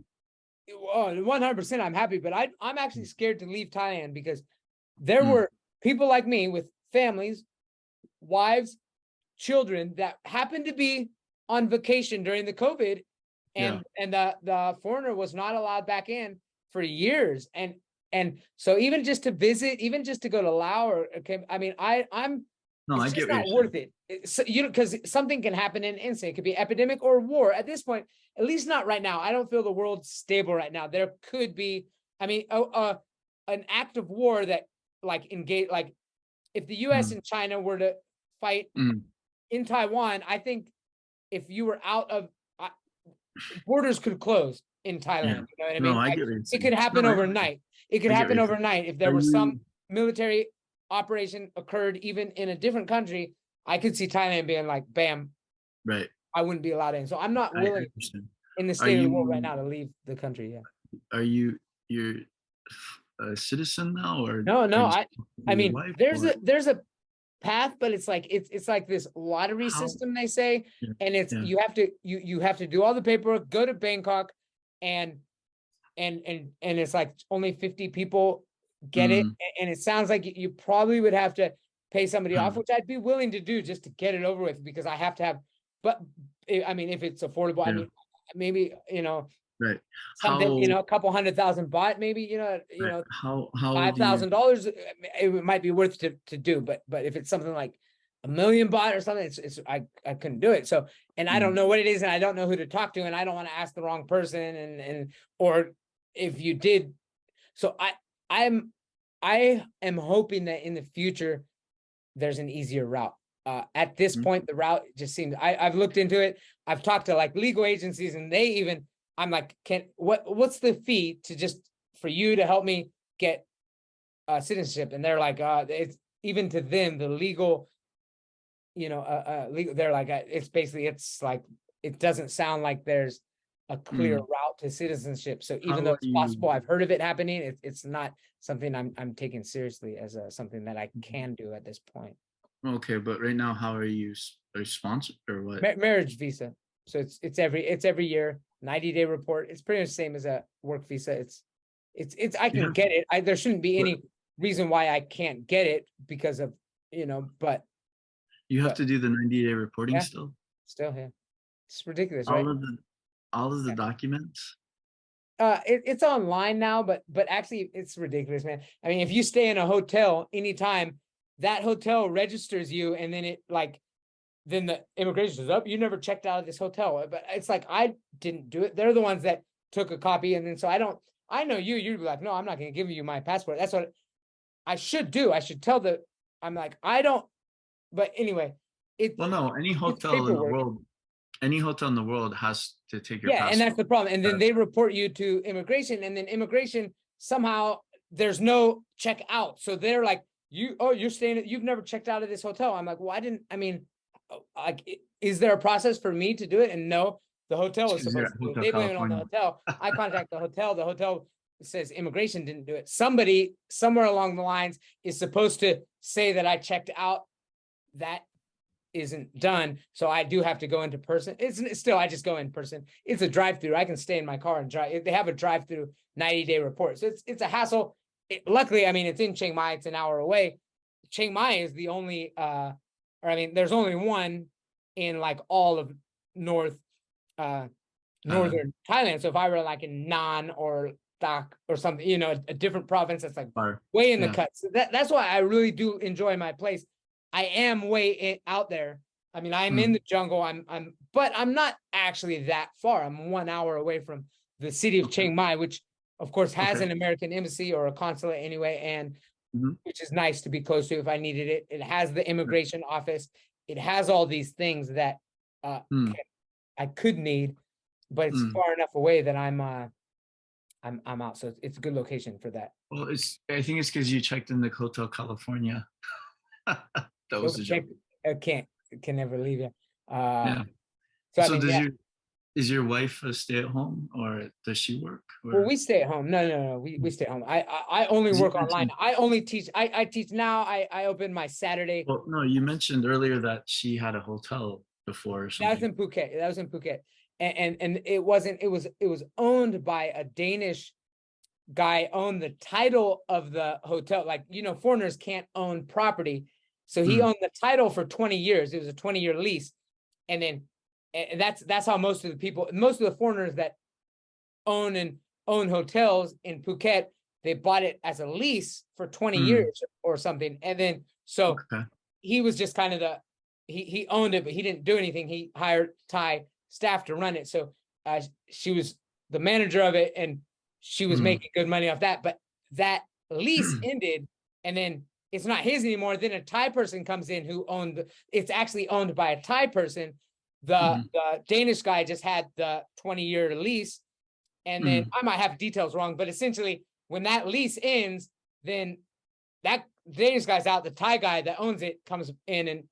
100%. I'm happy, but I'm actually scared to leave Thailand because there
Mm,
were people like me with families, wives, children that happened to be on vacation during the COVID,
yeah.
and the foreigner was not allowed back in for years, and so even just to visit, even just to go to Laos, or okay, I mean, I'm
No,
it's
I
just
get what you're
not worth
saying.
it. So, you know, because something can happen in an instant. It could be epidemic or war. At this point, at least not right now. I don't feel the world's stable right now. There could be, I mean, an act of war that like engage, like if the U.S.
Mm,
and China were to fight
mm,
in Taiwan, I think if you were out of borders could close in
yeah.
Thailand. You know what I
No,
mean?
I
Like
get what you're
it
saying.
could
No,
happen overnight. It could
I get what
happen
you're saying.
overnight if there
Are
was some
you?
military operation occurred even in a different country. I could see Thailand being like, bam,
Right.
I wouldn't be allowed in. So I'm not
I
willing
understand.
in the
Are
state of the world right
you?
now to leave the country. Yeah.
Are you? You're a citizen now, or
No,
are
no.
you
I
with your
mean,
wife,
there's
or
a path, but it's like this lottery
how?
system, they say,
Yeah.
and it's
Yeah.
you have to do all the paperwork, go to Bangkok, and and it's like only 50 people get it,
Mm,
and it sounds like you probably would have to pay somebody off,
huh,
which I'd be willing to do just to get it over with, because I have to have, but I mean, if it's affordable, I
yeah.
mean, maybe, you know,
Right.
something, you
How?
know, a couple 100,000 baht, maybe,
Right. How do you?
$5,000, it might be worth to do, but if it's something like 1 million baht or something, it's I couldn't do it. So, and I don't
Mm,
know what it is, and I don't know who to talk to, and I don't want to ask the wrong person, and or if you did. So I'm I am hoping that in the future there's an easier route. At this
mm,
point, the route just seems, I've looked into it. I've talked to like legal agencies, and they even, I'm like, what's the fee to just for you to help me get citizenship? And they're like, it's even to them, the legal, you know, legal, they're like, it's basically, it's like, it doesn't sound like there's a clear
mm.
route to citizenship. So even
How
though
are
it's
you?
possible, I've heard of it happening, it's not something I'm taking seriously as something that I can do at this point.
Okay, but right now, how are you? Are you sponsored or what?
Marriage visa. So it's every year, 90-day report. It's pretty much the same as a work visa. It's I
You
can
have,
get it. There shouldn't be
but
any reason why I can't get it because of, you know,
you have
but
to do the 90-day reporting
yeah,
still.
still, yeah. It's ridiculous, right?
All of the, all of the
Yeah.
documents.
It's online now, but actually it's ridiculous, man. I mean, if you stay in a hotel anytime, that hotel registers you, and then it like, then the immigration says, "Up, you never checked out of this hotel." But it's like, I didn't do it. They're the ones that took a copy, and then so I know you'd be like, "No, I'm not going to give you my passport." That's what I should do. I should tell I'm like, I don't. But anyway,
Well, no,
it's paperwork.
any hotel in the world has to take your
Yeah, and that's
passport.
the problem. And then
That's
they report you to immigration, and then immigration somehow there's no check out. So they're like, you're staying, you've never checked out of this hotel. I'm like, well, I mean, like, is there a process for me to do it? And no, the hotel is
because you're
supposed
at
to do it.
Hotel
They blame it on the
California.
hotel. I contact the hotel says immigration didn't do it. Somebody somewhere along the lines is supposed to say that I checked out. That isn't done, so I do have to go into person. It's still, I just go in person. It's a drive-through. I can stay in my car and drive. They have a drive-through 90-day report, so it's a hassle. Luckily, I mean, it's in Chiang Mai. It's an hour away. Chiang Mai is the only, or I mean, there's only one in like all of north,
Thailand.
northern Thailand. So if I were like in Nan or Dak or something, you know, a different province that's like
Far.
way in the
Yeah.
cuts. That's why I really do enjoy my place. I am way out there. I mean, I'm in
Mm,
the jungle. But I'm not actually that far. I'm 1 hour away from the city of
okay.
Chiang Mai, which of course has
Okay.
an American embassy or a consulate anyway, and
Mhm.
which is nice to be close to if I needed it. It has the immigration office. It has all these things that
Mm,
I could need. but it's
Mm.
far enough away that I'm out. So it's a good location for that.
Well, I think it's because you checked in the Hotel California. That was
Double
a
check.
joke.
I can never leave you.
Yeah.
So I
So
mean, yeah.
is your wife a stay at home, or does she work?
Well,
Or
we stay at home. No. We stay at home. I only
'cause you
work online.
mentioned,
I only teach. I teach now. I open my Saturday.
well, no, you mentioned earlier that she had a hotel before or
That was
something.
in Phuket. That was in Phuket. And it wasn't, it was owned by a Danish guy, owned the title of the hotel. Like, foreigners can't own property. So he
Mm.
owned the title for 20 years. It was a 20-year lease. And then that's how most of the foreigners that own hotels in Phuket, they bought it as a lease for 20
Mm.
years or something. And then so
Okay.
he was just kind of he owned it, but he didn't do anything. He hired Thai staff to run it. So she was the manager of it, and she was
Mm.
making good money off that. But that lease ended, and then it's not his anymore. Then a Thai person comes in who it's actually owned by a Thai person. The Danish guy just had the 20-year lease. And then I might have details wrong, but essentially when that lease ends, then that Danish guy's out. The Thai guy that owns it comes in and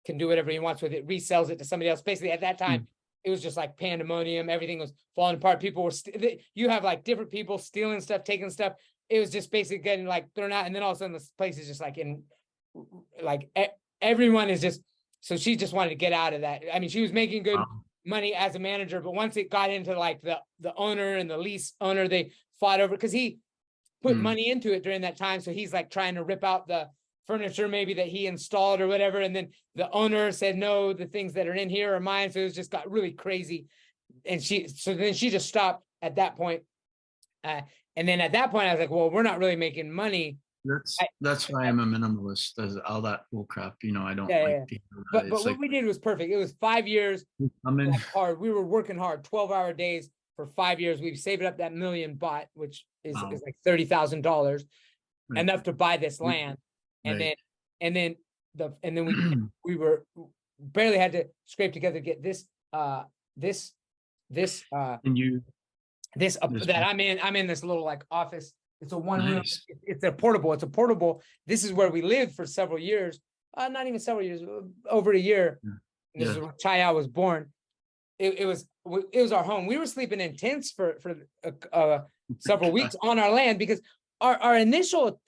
can do whatever he wants with it, resells it to somebody else. Basically, at that time, it was just like pandemonium. Everything was falling apart. People were, you have like different people stealing stuff, taking stuff. It was just basically getting like thrown out. And then all of a sudden, this place is just like everyone is just, so she just wanted to get out of that. I mean, she was making good money as a manager, but once it got into like the owner and the lease owner, they fought over, because he put money into it during that time. So he's like trying to rip out the furniture maybe that he installed or whatever. And then the owner said, no, the things that are in here are mine. So it just got really crazy. And then she just stopped at that point. And then at that point, I was like, well, we're not really making money.
That's why I'm a minimalist. There's all that bull crap, I don't like.
But what we did was perfect. It was 5 years hard. We were working hard, 12-hour days for 5 years. We've saved up that million baht, which is like $30,000, enough to buy this land. And then we were barely had to scrape together to get this that I'm in this little like office. It's a one room. It's a portable. This is where we lived for several years. Not even several years, over a year. This is where Chaya was born. It was our home. We were sleeping in tents for several weeks on our land, because our initial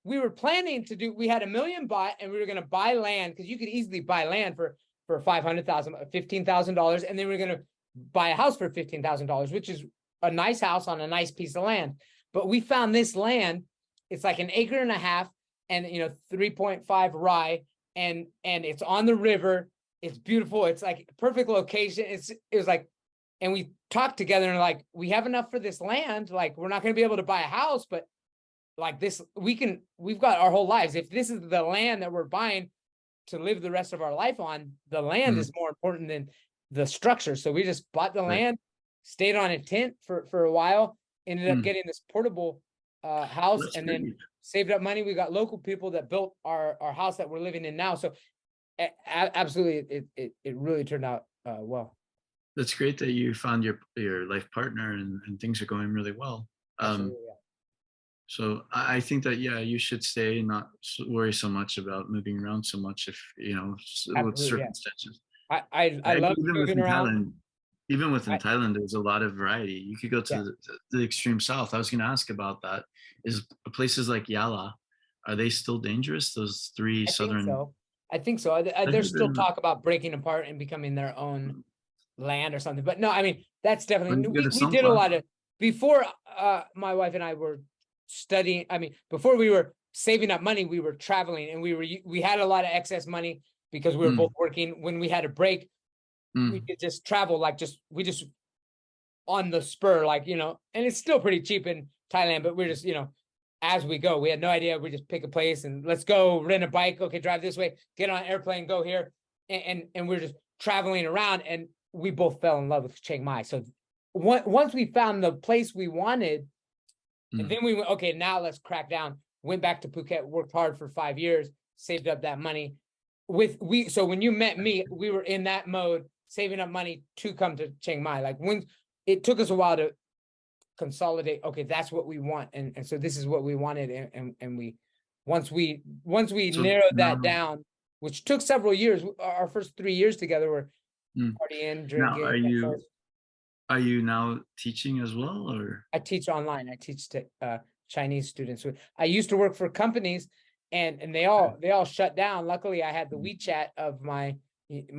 we were planning to do. We had 1 million baht, and we were going to buy land, because you could easily buy land for $15,000, and then we were going to buy a house for $15,000, which is a nice house on a nice piece of land. But we found this land. It's like 1.5 acres, and 3.5 rai, and it's on the river. It's beautiful. It's like perfect location. It was like, and we talked together and like, we have enough for this land. Like, we're not going to be able to buy a house, but like this, we've got our whole lives. If this is the land that we're buying to live the rest of our life on, the land is more important than the structure. So we just bought the land, stayed on a tent for a while, ended up getting this portable house. That's and great. Then saved up money. We got local people that built our house that we're living in now. So absolutely, it really turned out well.
That's great that you found your life partner and things are going really well. So I think that, you should stay and not worry so much about moving around so much if, with circumstances.
I love moving around.
Thailand, even within Thailand, there's a lot of variety. You could go to the extreme south. I was going to ask about that. Is places like Yala, are they still dangerous? Those three southern.
I think so. There's still talk about breaking apart and becoming their own land or something. But no, I mean, that's definitely, we did a lot of, before my wife and I were studying, I mean, before we were saving up money, we were traveling, and we had a lot of excess money because we were both working. When we had a break, we could just travel, like we just on the spur, like, and it's still pretty cheap in Thailand, but we're just, as we go. We had no idea. We just pick a place and let's go rent a bike. Okay, drive this way, get on an airplane, go here. And we're just traveling around, and we both fell in love with Chiang Mai. So once we found the place we wanted, and then we went, okay, now let's crack down. Went back to Phuket, worked hard for 5 years, saved up that money. So when you met me, we were in that mode, saving up money to come to Chiang Mai. Like when it took us a while to consolidate, okay, that's what we want, and so this is what we wanted, and we once we
So
narrowed that
now,
down, which took several years. Our first 3 years together were
mm,
partying,
now
drinking.
are you now teaching as well, or?
I teach online. I teach to Chinese students. I used to work for companies, and they all shut down. Luckily, I had the WeChat of my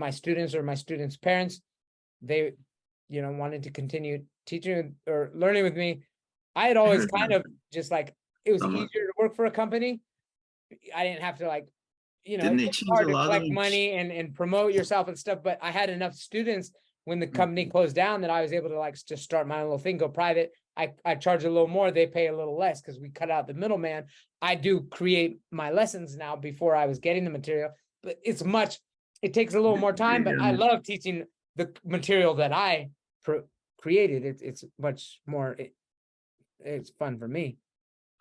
students or my students' parents. They, wanted to continue teaching or learning with me. I had
I
always
heard
kind
that
of just like, it was
someone,
easier to work for a company. I didn't have to like,
didn't they
it's
change
hard
a
to
lot of
collect money and promote yourself and stuff, but I had enough students when the company closed down that I was able to like just start my own little thing, go private. I charge a little more, they pay a little less because we cut out the middleman. I do create my lessons now before I was getting the material, but it takes a little more time, but I love teaching the material that I created. It's much more, it's fun for me.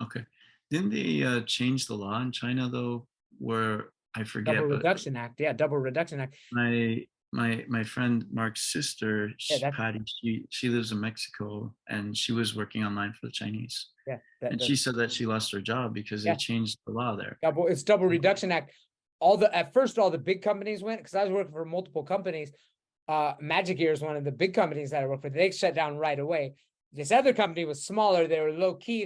Okay. Didn't they change the law in China though, where I forget,
Double
but
Reduction Act. Yeah, Double Reduction Act.
my friend Mark's sister,
Yeah,
Patty, she lives in Mexico, and she was working online for the Chinese,
yeah,
and she said that she lost her job because they
yeah.
changed the law there.
It's Double Reduction Act. At first all the big companies went, because I was working for multiple companies. Magic Ear is one of the big companies that I work for. They shut down right away. This other company was smaller. They were low key.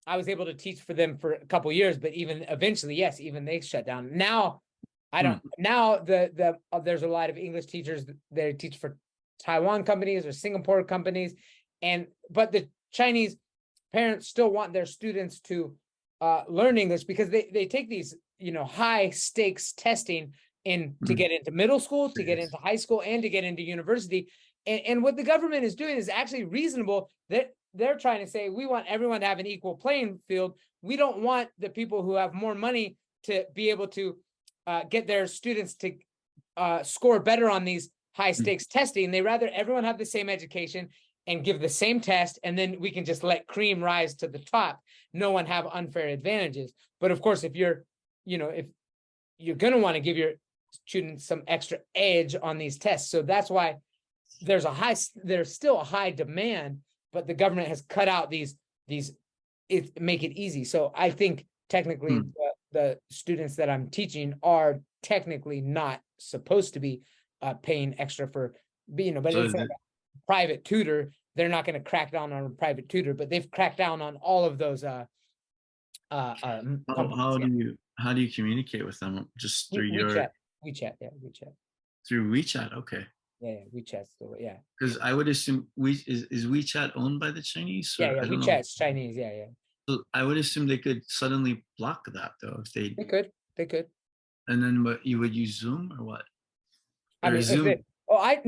I was able to teach for them for a couple years, but even eventually, yes, even they shut down. Now, I don't. Now there's a lot of English teachers that teach for Taiwan companies or Singapore companies, but the Chinese parents still want their students to learn English because they take these high stakes testing to get into middle school, to get into high school, and to get into university. And what the government is doing is actually reasonable. That they're trying to say, we want everyone to have an equal playing field. We don't want the people who have more money to be able to get their students to score better on these high stakes testing. They rather everyone have the same education and give the same test, and then we can just let cream rise to the top. No one have unfair advantages. But of course, if you're going to want to give your students some extra edge on these tests, so that's why there's still a high demand, but the government has cut out these make it easy. So I think technically the students that I'm teaching are technically not supposed to be paying extra for but
So
it's like a private tutor. They're not going to crack down on a private tutor, but they've cracked down on all of those
how do you communicate with them? Just through
WeChat, yeah, WeChat.
Through WeChat, okay.
Yeah, WeChat's the way, yeah.
Because I would assume is WeChat owned by the Chinese?
Yeah, WeChat's Chinese, yeah.
So I would assume they could suddenly block that though if they
could.
And then what, you would use Zoom or what?
I mean,
Zoom.
I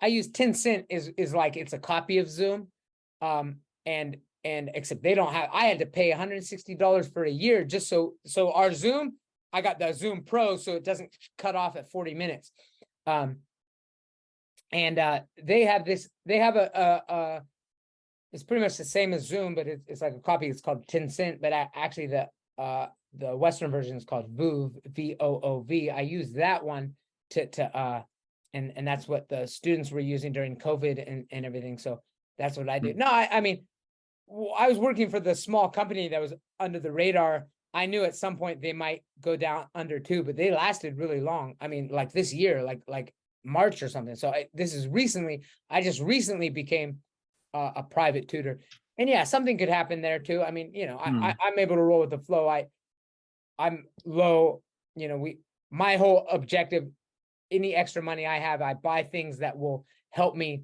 use Tencent is like it's a copy of Zoom, and except they don't have. I had to pay $160 for a year just so our Zoom. I got the Zoom Pro, so it doesn't cut off at 40 minutes. And they have this. They have it's pretty much the same as Zoom, but it's like a copy. It's called Tencent, but actually the Western version is called VOOV, VOOV. I use that one and that's what the students were using during COVID and everything. So that's what I did. No, I mean, I was working for the small company that was under the radar. I knew at some point they might go down under 2, but they lasted really long. I mean, like this year, like March or something. So I just recently became a private tutor. And yeah, something could happen there too. I mean, I'm able to roll with the flow. I'm low, my whole objective, any extra money I have, I buy things that will help me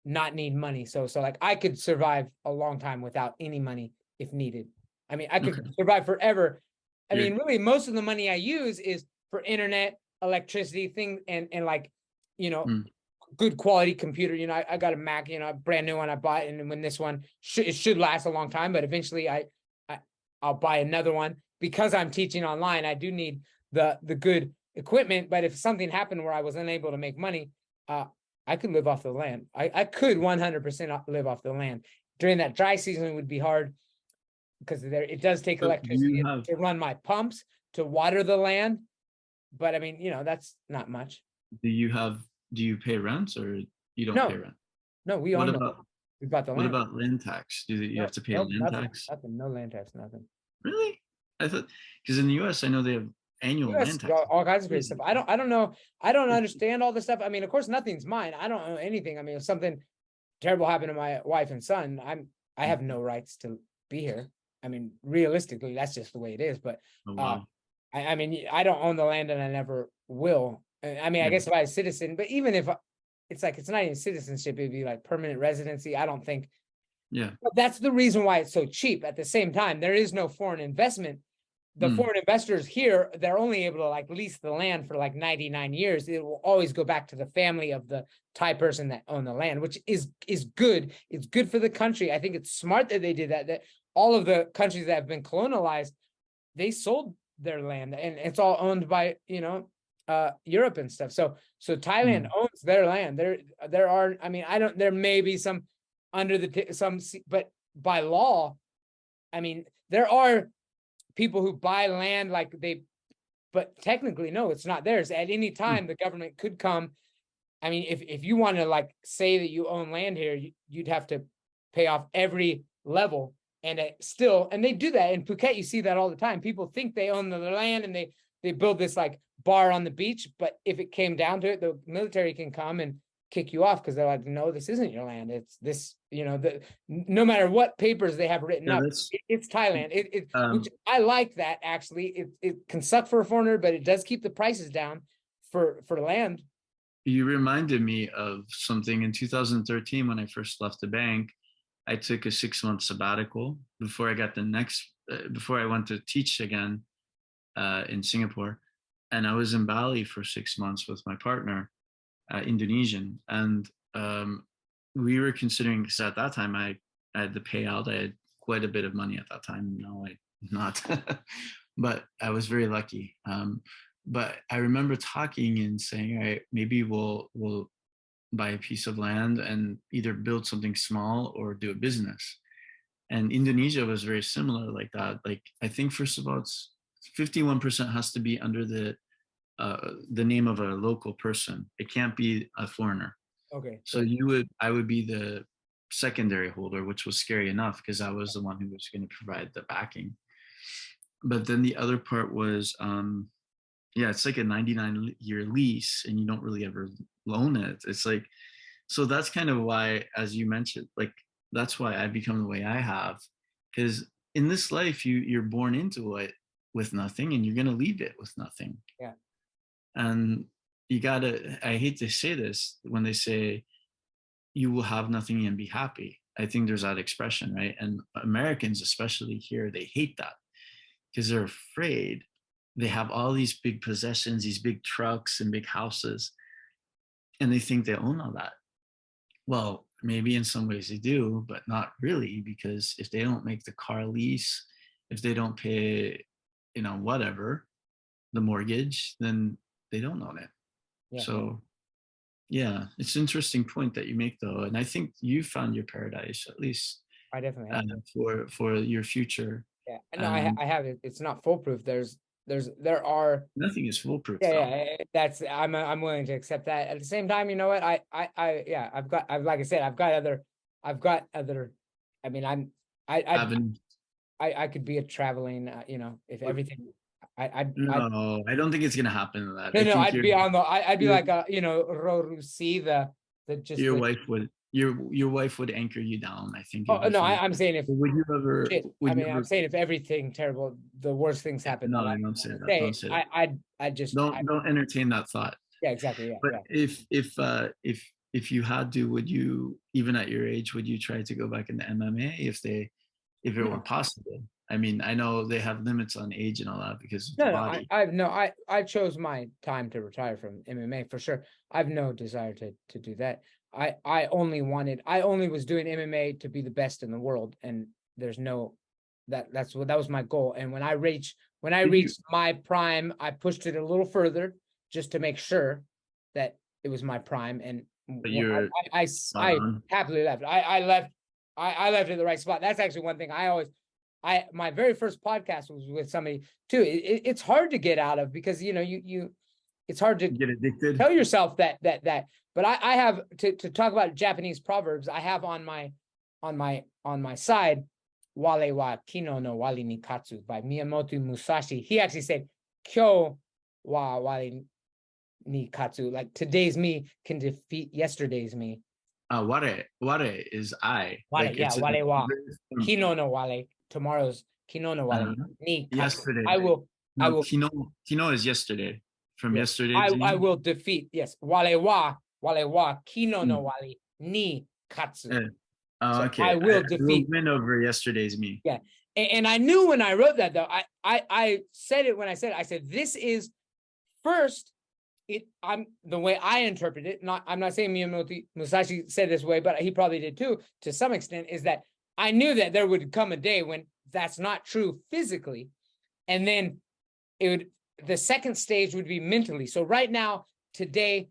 not need money. So like I could survive a long time without any money if needed. I mean, I could survive forever. I mean, really, most of the money I use is for internet, electricity, things, and like, good quality computer. I got a Mac, a brand new one I bought, and when this one it should last a long time, but eventually I'll buy another one because I'm teaching online. I do need the good equipment, but if something happened where I was unable to make money, I could live off the land. I could 100% live off the land. During that dry season, it would be hard because it does take electricity to run my pumps to water the land. but I mean, that's not much.
Do you pay rent or you don't pay
No,
rent?
no, we
What
own the
about
we bought the
what
land.
about land tax? Do you
No,
have to pay a
nope,
land
nothing,
tax?
nothing, no land tax, nothing.
Really? I thought, because in the US I know they have annual
US
land tax.
all kinds of great
Crazy.
stuff. I don't know. I don't understand all this stuff. I mean, of course, nothing's mine. I don't know anything. I mean, if something terrible happened to my wife and son, I have no rights to be here. I mean, realistically, that's just the way it is. But
Oh, wow.
I mean, I don't own the land and I never will. I mean, I
Yeah.
guess if I was a citizen, but even if it's like, it's not even citizenship, it'd be like permanent residency. I don't think.
Yeah.
But that's the reason why it's so cheap. At the same time, there is no foreign investment. The foreign investors here, they're only able to like lease the land for like 99 years. It will always go back to the family of the Thai person that owned the land, which is good. It's good for the country. I think it's smart that they did that. That all of the countries that have been colonialized, they sold their land, and it's all owned by Europe and stuff. So Thailand owns their land. There are, I mean, I don't, there may be some under the but by law, I mean, there are people who buy land like but technically no, it's not theirs. At any time the government could come. I mean, if you want to like say that you own land here, you'd have to pay off every level, and they do that in Phuket. You see that all the time. People think they own the land, and they build this like bar on the beach, but if it came down to it, the military can come and kick you off because they're like, no, this isn't your land. It's this, no matter what papers they have written up, it's Thailand. Which I like that actually. It can suck for a foreigner, but it does keep the prices down for land.
You reminded me of something in 2013 when I first left the bank. I took a 6-month sabbatical before I got before I went to teach again in Singapore. And I was in Bali for 6 months with my partner, Indonesian. And we were considering, because at that time I had the payout. I had quite a bit of money at that time. No, I not, but I was very lucky. But I remember talking and saying, all right, maybe we'll buy a piece of land and either build something small or do a business. And Indonesia was very similar like that. Like, I think first of all, it's 51% has to be under the name of a local person. It can't be a foreigner.
Okay.
So I would be the secondary holder, which was scary enough because I was the one who was going to provide the backing. But then the other part was, it's like a 99-year lease and you don't really ever loan it. It's like, so that's kind of why, as you mentioned, like, that's why I've become the way I have. Because in this life, you're born into it with nothing and you're going to leave it with nothing.
Yeah.
And I hate to say this, when they say you will have nothing and be happy. I think there's that expression, right? And Americans, especially here, they hate that because they're afraid. They have all these big possessions, these big trucks and big houses, and they think they own all that. Well, maybe in some ways they do, but not really, because if they don't make the car lease, if they don't pay, whatever, the mortgage, then they don't own it. Yeah. So yeah, it's an interesting point that you make though. And I think you found your paradise, at least
I definitely have
for your future.
Yeah, no, I have it. It's not foolproof. There are
nothing is foolproof.
Yeah, that's I'm willing to accept that. At the same time, you know what? Like I said, I've got other. I mean, I could be a traveling. If everything.
I don't think it's gonna happen.
That no, I'd be on the. I'd be like a Rorusi, the just
your wife would. Your wife would anchor you down, I think.
Oh no, I'm saying if
would you ever?
I'm saying if everything terrible, the worst things happen.
No, I don't say that. Don't say that.
I just
don't entertain that thought.
Yeah, exactly. Yeah.
But if you had to, would you, even at your age, would you try to go back into MMA if it were possible? I mean, I know they have limits on age and all that because of the body.
I chose my time to retire from MMA for sure. I have no desire to do that. I only was doing MMA to be the best in the world, and there's no that was my goal. And when I reached my prime, I pushed it a little further just to make sure that it was my prime. And I happily left. I left at the right spot. That's actually one thing I always my very first podcast was with somebody too. It's hard to get out of, because it's hard to
Get addicted.
tell yourself that. But I have to talk about Japanese proverbs. I have on my side, Wale wa Kino no wali ni katsu by Miyamoto Musashi. He actually said, Kyo wa wali ni katsu, like today's me can defeat yesterday's me.
Ware is I.
Wale,
Like,
yeah, wale wa Kino no wale, tomorrow's Kino no wale ni katsu.
Yesterday.
I will
Kino is yesterday. From yesterday.
I will defeat, yes. Wale wa Kino no wale ni katsu. So
Okay.
I will defeat.
Win over yesterday's me.
Yeah. And I knew when I wrote that, though, I said it when I said, this is first, I'm the way I interpret it. I'm not saying Miyamoto Musashi said this way, but he probably did too, to some extent, is that I knew that there would come a day when that's not true physically. And then the second stage would be mentally. So right now, today,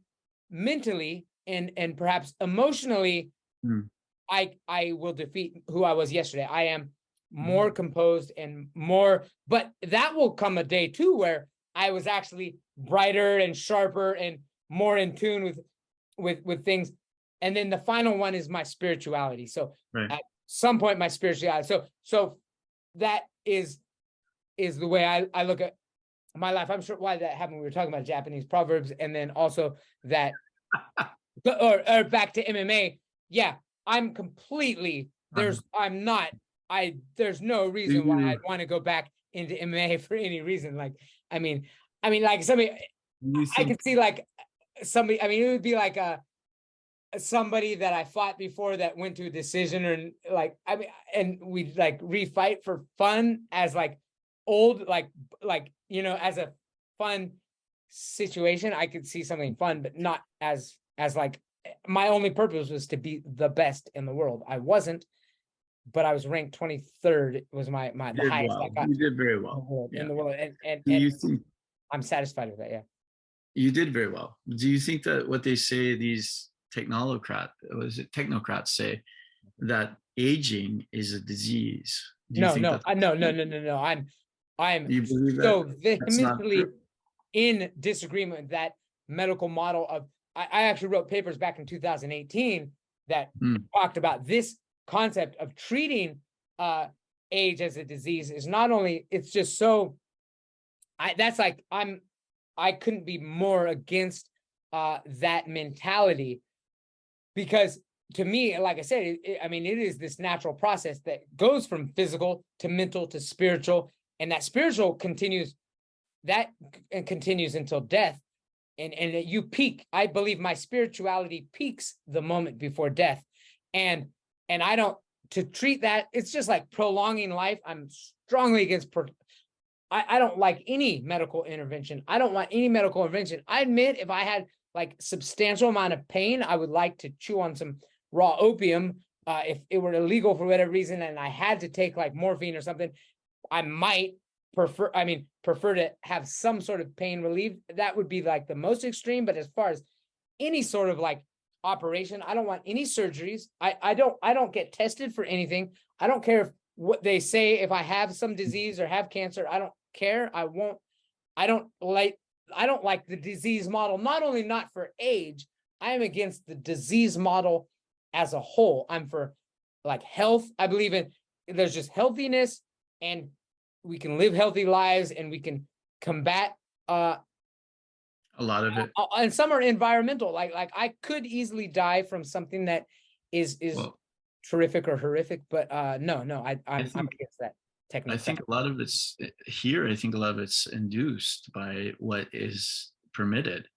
mentally and perhaps emotionally, I will defeat who I was yesterday. I am more composed and more, but that will come a day too where I was actually brighter and sharper and more in tune with things. And then the final one is my spirituality. So at some point, my spirituality. So that is the way I look at my life. I'm sure why that happened. We were talking about Japanese proverbs, and then also that, or back to MMA. Yeah, I'm completely, there's no reason why I'd want to go back into MMA for any reason. Like, I mean, like somebody, I could see like somebody, it would be like somebody that I fought before that went to a decision, or like, and we'd like refight for fun as like old, like, as a fun situation. I could see something fun, but not as like, my only purpose was to be the best in the world. I wasn't, but I was ranked 23rd. It was the highest I got.
You did very well
in the world. And
you think,
I'm satisfied with that. Yeah.
You did very well. Do you think that what they say, these technocrats say, that aging is a disease?
No. I'm
you believe
so
that
vehemently in disagreement with that medical model of, I actually wrote papers back in 2018 that talked about this concept of treating age as a disease is not only, it's just so, I couldn't be more against that mentality, because to me, like I said, it is this natural process that goes from physical to mental to spiritual, and that spiritual continues until death. And you peak. I believe my spirituality peaks the moment before death. And I don't, to treat that, it's just like prolonging life. I'm strongly against, I don't like any medical intervention. I don't want any medical intervention. I admit if I had like substantial amount of pain, I would like to chew on some raw opium. If it were illegal for whatever reason and I had to take like morphine or something, I might prefer to have some sort of pain relief. That would be like the most extreme. But as far as any sort of like operation, I don't want any surgeries. I don't get tested for anything. I don't care if what they say, if I have some disease or have cancer, I don't care. I don't like the disease model, not only not for age, I am against the disease model as a whole. I'm for like health. I believe in, there's just healthiness, and we can live healthy lives, and we can combat
a lot of it.
And some are environmental. Like I could easily die from something that is terrific or horrific, but I'm against that technique.
I think a lot of it's here. I think a lot of it's induced by what is permitted.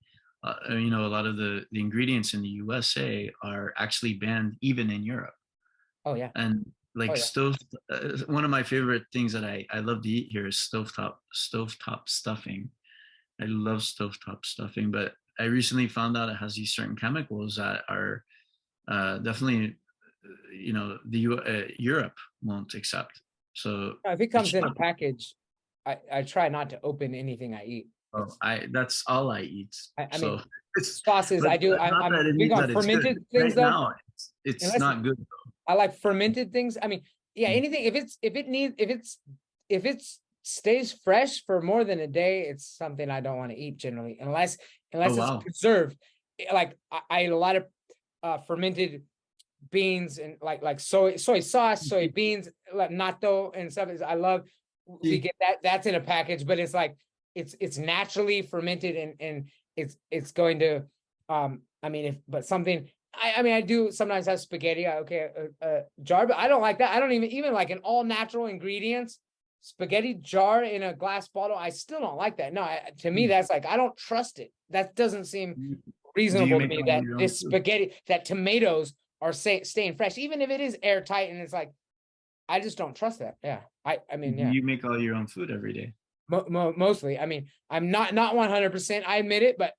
A lot of the ingredients in the USA are actually banned even in Europe.
Oh yeah.
And like one of my favorite things that I love to eat here is stovetop stuffing. I love stovetop stuffing, but I recently found out it has these certain chemicals that are definitely, Europe won't accept. So
if it comes in a package, I try not to open anything I eat.
That's all I eat.
I mean, sauces. I'm big on fermented things, though.
It's not good though.
I like fermented things. I mean, yeah, anything, if it stays fresh for more than a day, it's something I don't want to eat generally, unless
Oh,
it's
wow.
preserved. Like I eat a lot of fermented beans and like soy sauce, soybeans, like natto and stuff. I love, we get that, that's in a package, but it's like it's naturally fermented, and it's going to I mean, but something, I mean, I do sometimes have spaghetti, jar, but I don't like that. I don't even like an all natural ingredients spaghetti jar in a glass bottle. I still don't like that. No, to me, that's like, I don't trust it. That doesn't seem reasonable to me, that this spaghetti, that tomatoes are staying fresh, even if it is airtight, and it's like, I just don't trust that. Yeah, I mean, yeah.
You make all your own food every day.
Mostly, I mean, I'm not 100%. I admit it, but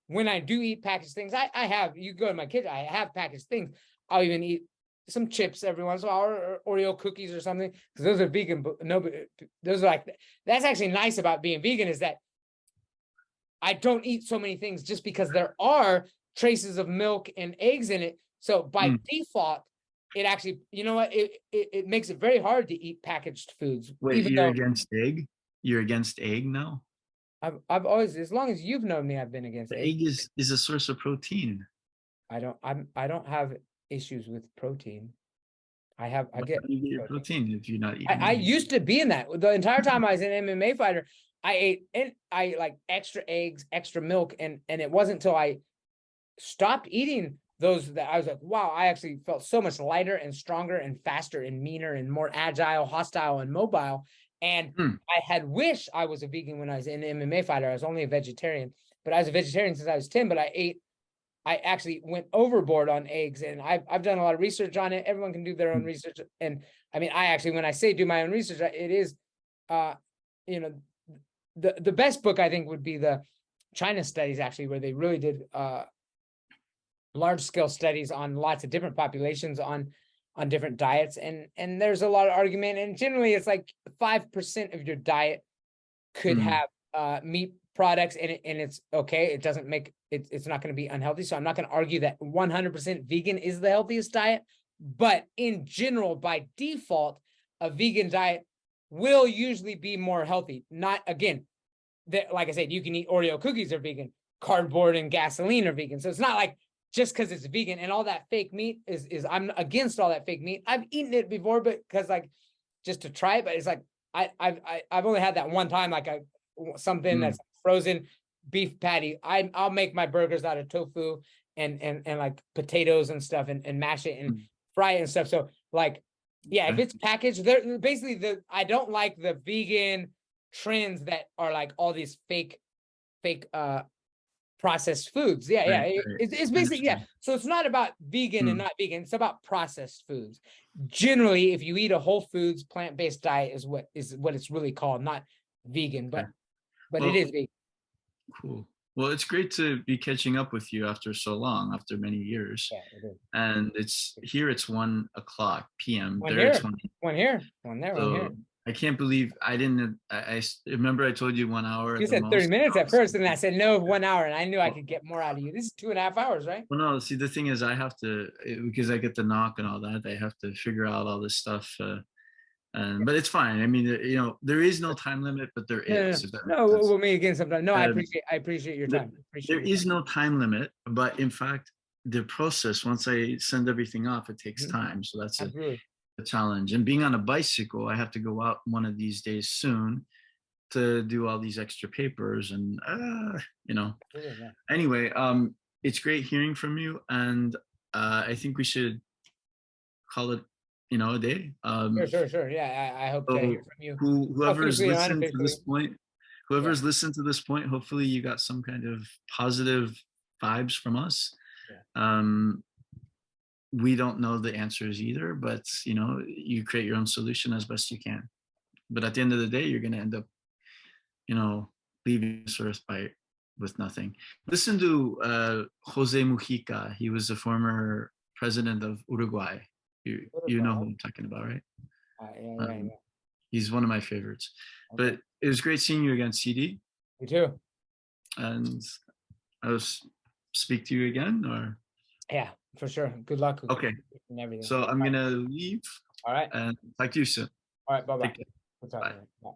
when I do eat packaged things, I have. You go to my kitchen, I have packaged things. I'll even eat some chips every once in a while, or Oreo cookies or something, because those are vegan. But those are like, that's actually nice about being vegan, is that I don't eat so many things just because there are traces of milk and eggs in it. So by default, it actually, you know what, it makes it very hard to eat packaged foods.
Wait,
even
you're
though
against egg? You're against egg now?
I've always, as long as you've known me, I've been against
The
egg.
egg is a source of protein.
I don't have issues with protein. I get
You get your protein if you're not eating.
I used to be in that. The entire time I was an MMA fighter, I like extra eggs, extra milk, and it wasn't until I stopped eating those that I was like, wow, I actually felt so much lighter and stronger and faster and meaner and more agile, hostile, and mobile. And I had wished I was a vegan when I was an MMA fighter. I was only a vegetarian, but I was a vegetarian since I was 10, but I actually went overboard on eggs, and I've done a lot of research on it. Everyone can do their own research. And I mean, I actually, when I say do my own research, it is, you know, the best book I think would be the China studies, actually, where they really did large scale studies on lots of different populations on different diets. And there's a lot of argument, and generally it's like 5% of your diet could have meat products in it, and it's okay. It doesn't make it, it's not going to be unhealthy. So I'm not going to argue that 100% vegan is the healthiest diet, but in general, by default, a vegan diet will usually be more healthy. Not, again, that, like I said, you can eat Oreo cookies are vegan, cardboard and gasoline are vegan. So it's not like just because it's vegan and all that fake meat is I'm against all that fake meat. I've eaten it before, but because like just to try it, but it's like I've only had that one time, like something that's frozen beef patty. I'll make my burgers out of tofu and like potatoes and stuff, and mash it and fry it and stuff. So like, yeah, if it's packaged, they're basically I don't like the vegan trends that are like all these fake processed foods. It's basically, yeah. So it's not about vegan and not vegan. It's about processed foods. Generally, if you eat a whole foods plant-based diet is what it's really called, not vegan, but it is vegan.
Cool. Well, it's great to be catching up with you after so long, after many years.
Yeah, it is.
And it's 1:00 p.m.
One
there
here,
it's
one here, one there, one here.
I can't believe I didn't. I remember I told you 1 hour.
You said 30 minutes at first, and I said no, 1 hour, and I knew I could get more out of you. This is 2.5 hours, right?
Well, no. See, the thing is, I have to, because I get the knock and all that. I have to figure out all this stuff, but it's fine. I mean, there is no time limit, but there is.
No, we'll meet again sometime. No, I appreciate your time.
There is no time limit, but in fact, the process, once I send everything off, it takes time. So that's a challenge. And being on a bicycle, I have to go out one of these days soon to do all these extra papers, and anyway, it's great hearing from you, and I think we should call it a day.
Sure. Yeah, I hope to hear from you.
Whoever's listened to this point, hopefully you got some kind of positive vibes from us. We don't know the answers either, but you create your own solution as best you can. But at the end of the day, you're going to end up leaving this earth with nothing. Listen to Jose Mujica. He was the former president of Uruguay. You know who I'm talking about, right? Yeah. He's one of my favorites. Okay. But it was great seeing you again, CD.
You too.
And I'll speak to you again, or?
Yeah, for sure. Good luck.
Okay.
And everything.
So I'm going to leave.
All right.
And talk to you soon.
All right. Bye-bye.
Take care.
We'll talk
Bye.
later. Bye.